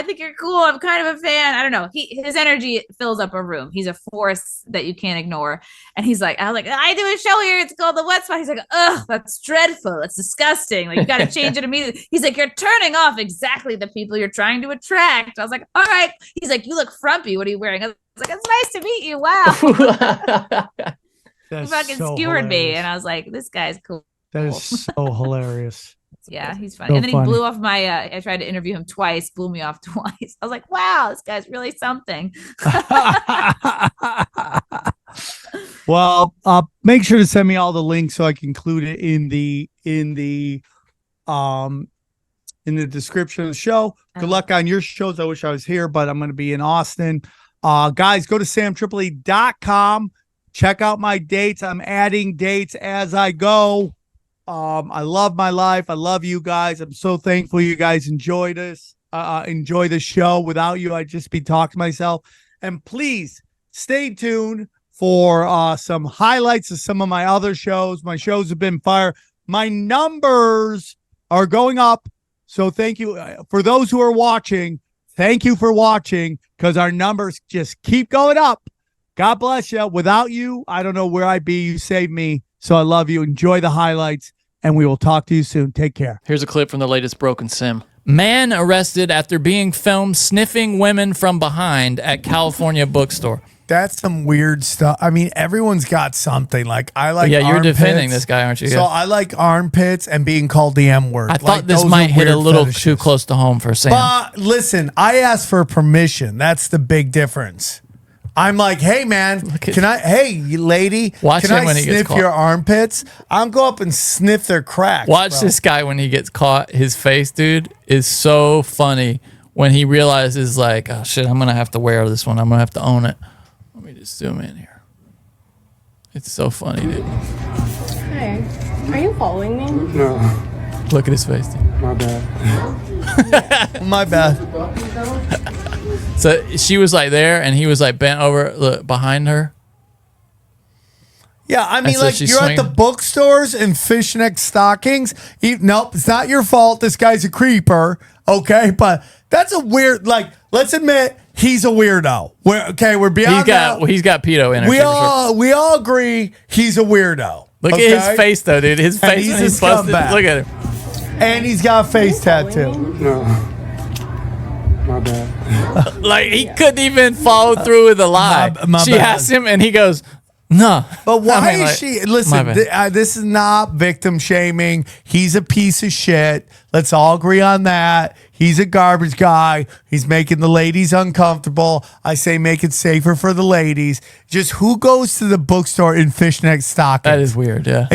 think you're cool. I'm kind of a fan. I don't know. His energy fills up a room. He's a force that you can't ignore." And he's like, I do a show here. It's called The Wet Spot. He's like, "Ugh, that's dreadful. That's disgusting. Like, you got to change it immediately." He's like, "You're turning off exactly the people you're trying to attract." I was like, "All right." He's like, "You look frumpy. What are you wearing?" I was like, "It's nice to meet you. Wow." He fucking skewered me, and I was like, "This guy's cool." That is so hilarious. Yeah, he's funny. And then he blew off I tried to interview him twice, blew me off twice. I was like, "Wow, this guy's really something." Well, make sure to send me all the links so I can include it in the description of the show. Good luck on your shows. I wish I was here, but I'm going to be in Austin. Guys, go to SamTripoli.com. Check out my dates. I'm adding dates as I go. I love my life. I love you guys. I'm so thankful you guys enjoy this. Enjoy the show. Without you, I'd just be talking to myself. And please stay tuned for some highlights of some of my other shows. My shows have been fire. My numbers are going up. So thank you for those who are watching. Thank you for watching because our numbers just keep going up. God bless you. Without you, I don't know where I'd be. You saved me. So I love you. Enjoy the highlights, and we will talk to you soon. Take care. Here's a clip from the latest Broken Sim. Man arrested after being filmed sniffing women from behind at California bookstore. That's some weird stuff. I mean, everyone's got something. Like I like. Yeah, you're armpits, defending this guy, aren't you? So I like armpits and being called the M word. I thought this might hit a little too close to home for Sam. But listen, I asked for permission. That's the big difference. I'm like, hey man, can I? Hey lady, Watch can him I when he gets sniff caught. your armpits? I'll go up and sniff their cracks. Watch bro. this guy when he gets caught. His face, dude, is so funny when he realizes, like, oh shit, I'm gonna have to wear this one. I'm gonna have to own it. Let me just zoom in here. It's so funny, dude. Hi. Are you following me? No, Look at his face, dude. my bad. My bad. So she was like there, and he was like bent over, look, behind her. Yeah, I mean, so like she's you're at the swinging. bookstores in fishneck stockings. Nope, it's not your fault. This guy's a creeper. Okay, but that's a weird. Like, let's admit he's a weirdo. We're beyond that. He's got pedo energy. We all agree he's a weirdo. Look okay? at his face, though, dude. His And face he's when a he's busted. scumbag. Look at him. And he's got a face tattoo. No, my bad. Like he couldn't even follow through with a lie. My She bad. asked him, and he goes, "No." But why I mean, is like, she? my Listen, bad. this is not victim shaming. He's a piece of shit. Let's all agree on that. He's a garbage guy. He's making the ladies uncomfortable. I say make it safer for the ladies. Just who goes to the bookstore in fishneck stockings? That is weird. Yeah.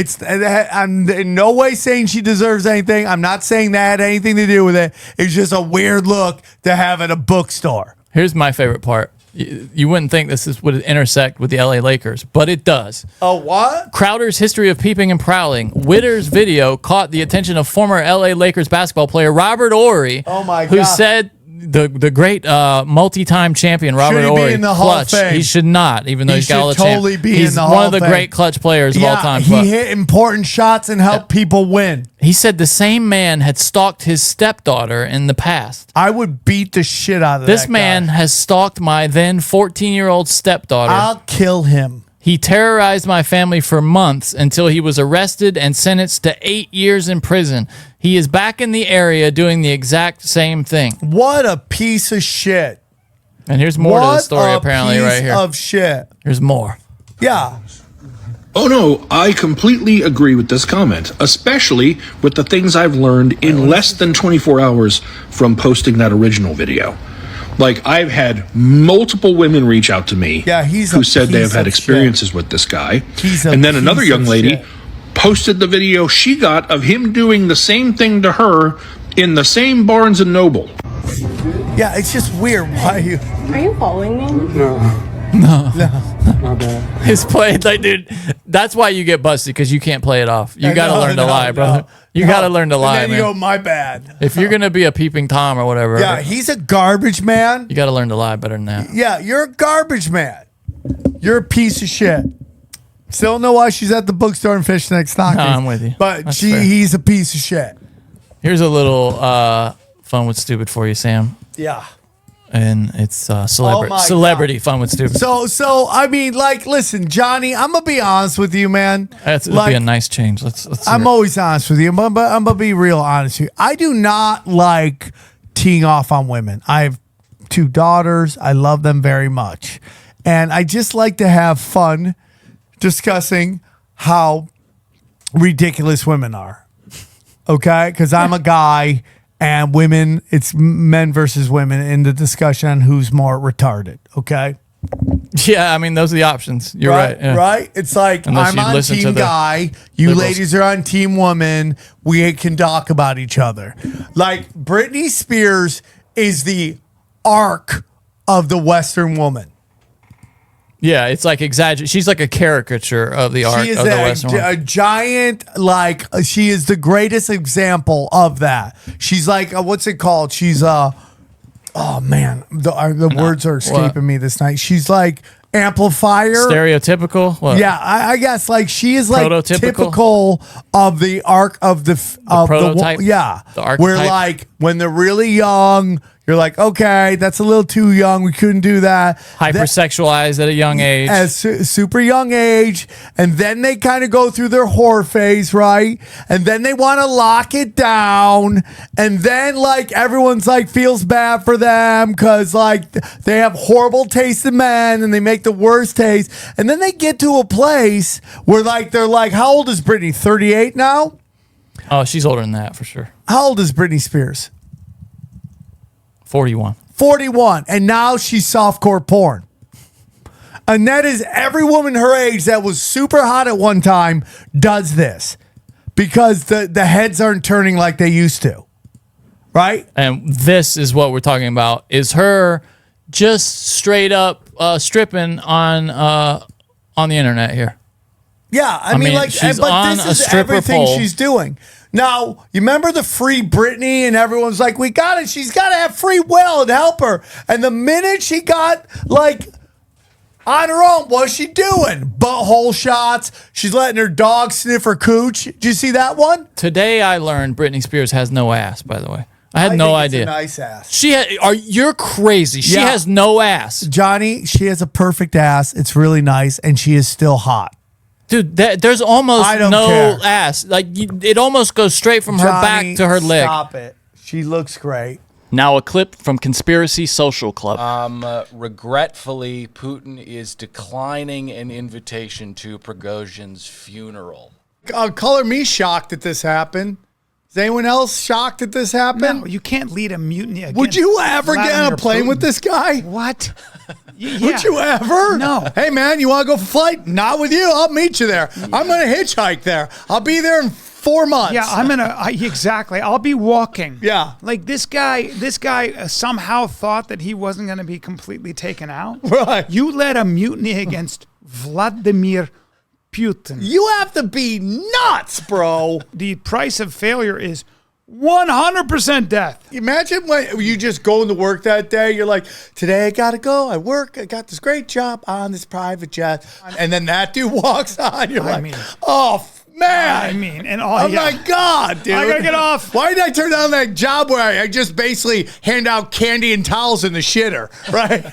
I'm in no way saying she deserves anything. I'm not saying that had anything to do with it. It's just a weird look to have at a bookstore. Here's my favorite part. You wouldn't think would intersect with the LA Lakers, but it does. Oh, what? Crowder's history of peeping and prowling. Witter's video caught the attention of former LA Lakers basketball player Robert Horry, Oh my who God. said the great multi-time champion Robert Should he be Horry, in the Hall of clutch. Fame? He should not, even though He he's got all the should totally be in He's the one Hall of the of Fame. great clutch players of all time. He but hit important shots and helped people win. he said the same man had stalked his stepdaughter in the past. I would beat the shit out of This that man guy. has stalked my then 14-year-old stepdaughter. I'll kill him. He terrorized my family for months until he was arrested and sentenced to 8 years in prison. He is back in the area doing the exact same thing. What a piece of shit. And here's more to the What story, a apparently, piece right here. of shit. Here's more. Yeah. Oh no, I completely agree with this comment, especially with the things I've learned in less than 24 hours from posting that original video. Like, I've had multiple women reach out to me who said they have had experiences with this guy. And then another young lady posted the video she got of him doing the same thing to her in the same Barnes & Noble. Yeah, it's just weird. Why you? Are you following me? No, my bad. His play, like, dude, that's why you get busted, because you can't play it off. You got to learn to lie, brother. You got to learn to lie, And then man. you go, my bad. If you're going to be a peeping Tom or whatever, Yeah, he's a garbage man. you got to learn to lie better than that. Yeah, you're a garbage man. You're a piece of shit. Still don't know why she's at the bookstore in fishneck stockings. No, I'm with you. But That's fair. he's a piece of shit. Here's a little fun with stupid for you, Sam. Yeah. And it's Oh my celebrity fun with stupid. So I mean, like, listen, Johnny, I'm gonna be honest with you, man. That'd like, be a nice change. Let's hear I'm it. always honest with you, but I'm gonna be real honest with you. I do not like teeing off on women. I have 2 daughters. I love them very much, and I just like to have fun discussing how ridiculous women are. Okay, because I'm a guy. And women, it's men versus women in the discussion on who's more retarded. Okay. Yeah, I mean, those are the options. You're right. Yeah. Right? It's like, Unless I'm you on listen to team the guy. You liberals. ladies are on team woman. We can talk about each other. Like, Britney Spears is the arc of the Western woman. Yeah, it's like exaggerated. She's like a caricature of the art She is of the Western world. a giant, like, she is the greatest example of that. She's like, what's it called? She's, oh man, the words are escaping me this night. She's like amplifier. Stereotypical? What? Yeah, I guess like she is like Prototypical? typical of the arc of the prototype? yeah, The archetype? where like when they're really young, you're like, okay, that's a little too young. We couldn't do that. Hypersexualized at a young age. At super young age, and then they kind of go through their whore phase, right? And then they want to lock it down, and then like everyone's like feels bad for them because like they have horrible taste in men, and they make the worst taste, and then they get to a place where like they're like, how old is Britney? 38 now? Oh, she's older than that for sure. How old is Britney Spears? 41. 41, and now she's softcore porn. And that is every woman her age that was super hot at one time does this because the heads aren't turning like they used to, right? And this is what we're talking about, is her just straight up stripping on the internet here. Yeah, I mean like, she's but on this a is stripper everything pole. she's doing. Now, you remember the Free Britney, and everyone's like, we got it. She's got to have free will and help her. And the minute she got like on her own, what's she doing? Butthole shots. She's letting her dog sniff her cooch. Did you see that one? Today I learned Britney Spears has no ass, by the way. I had no think idea. It's a nice ass. You're crazy. She Yeah. has no ass. Johnny, she has a perfect ass. It's really nice, and she is still hot. Dude, there's almost I don't no care. ass. Like it almost goes straight from her Johnny, back to her leg. Stop it. She looks great. Now a clip from Conspiracy Social Club. Regretfully, Putin is declining an invitation to Prigozhin's funeral. Color me shocked that this happened. Is anyone else shocked that this happened? No, you can't lead a mutiny against Would you ever get on Vladimir a plane Putin. with this guy? What? Would you ever? No. Hey, man, you want to go for flight? Not with you. I'll meet you there. I'm going to hitchhike there. I'll be there in 4 months. Yeah, I'm gonna exactly. I'll be walking. Yeah. Like this guy somehow thought that he wasn't gonna be completely taken out. Right. You led a mutiny against Vladimir Putin. You have to be nuts, bro. The price of failure is 100% death. Imagine when you just go into work that day. You're like, today I got to go. I work. I got this great job on this private jet. And then that dude walks on. You're like, oh, man. I mean, and oh my God, dude. I gotta get off. Why did I turn down that job where I just basically hand out candy and towels in the shitter, right?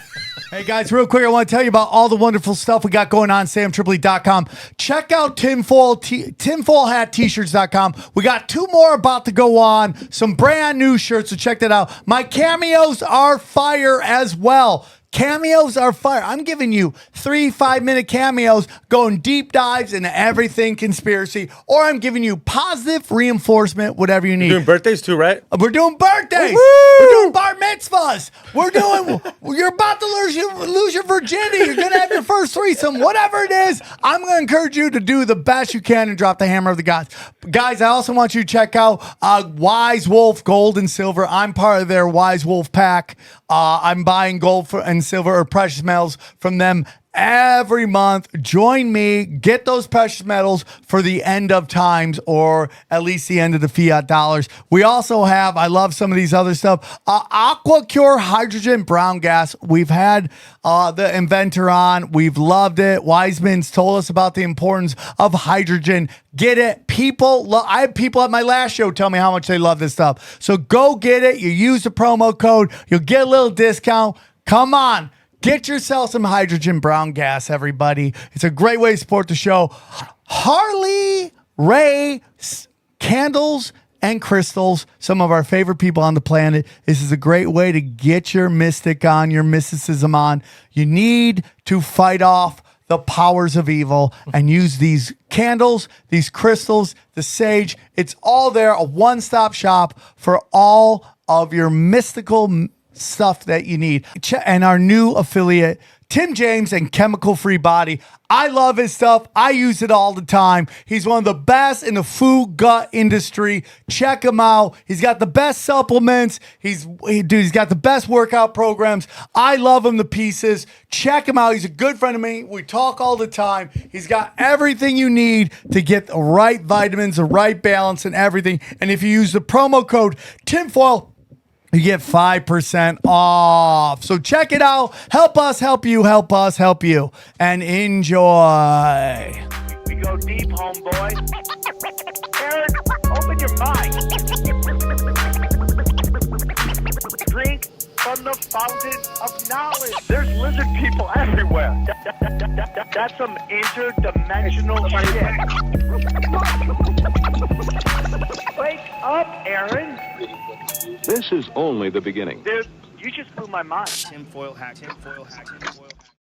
Hey guys, real quick, I want to tell you about all the wonderful stuff we got going on SamTripoli.com. Check out tinfoilhat-t-shirts.com. We got 2 more about to go on, some brand new shirts, so check that out. My cameos are fire as well. Cameos are fire. I'm giving you 3 5-minute cameos going deep dives into everything conspiracy, or I'm giving you positive reinforcement, whatever you need. You're doing birthdays too, right? We're doing birthdays. Woo-hoo! We're doing bar mitzvahs. You're about to lose your virginity. You're going to have your first threesome. Whatever it is, I'm going to encourage you to do the best you can and drop the hammer of the gods. Guys, I also want you to check out Wise Wolf Gold and Silver. I'm part of their Wise Wolf pack. I'm buying gold and silver or precious metals from them every month. Join me. Get those precious metals for the end of times, or at least the end of the fiat dollars. We also have, I love some of these other stuff, AquaCure Hydrogen Brown Gas. We've had the inventor on. We've loved it. Wiseman's told us about the importance of hydrogen. Get it. I had people at my last show tell me how much they love this stuff. So go get it. You use the promo code. You'll get a little discount. Come on. Get yourself some hydrogen brown gas, everybody. It's a great way to support the show. Harley Ray Candles and Crystals, some of our favorite people on the planet. This is a great way to get your mystic on, your mysticism on. You need to fight off the powers of evil and use these candles, these crystals, the sage. It's all there, a one-stop shop for all of your mystical stuff that you need. And our new affiliate, Tim James and Chemical Free Body. I love his stuff. I use it all the time. He's one of the best in the food gut industry. Check him out. He's got the best supplements. He's got the best workout programs. I love him to pieces. Check him out. He's a good friend of me. We talk all the time. He's got everything you need to get the right vitamins, the right balance, and everything. And if you use the promo code TINFOIL, you get 5% off. So check it out. Help us help you. Help us help you. And enjoy. We go deep, homeboy. Aaron, open your mind. Drink from the fountain of knowledge. There's lizard people everywhere. That's some interdimensional shit. Wake up, Aaron. This is only the beginning. Dude, you just blew my mind. Tinfoil hat.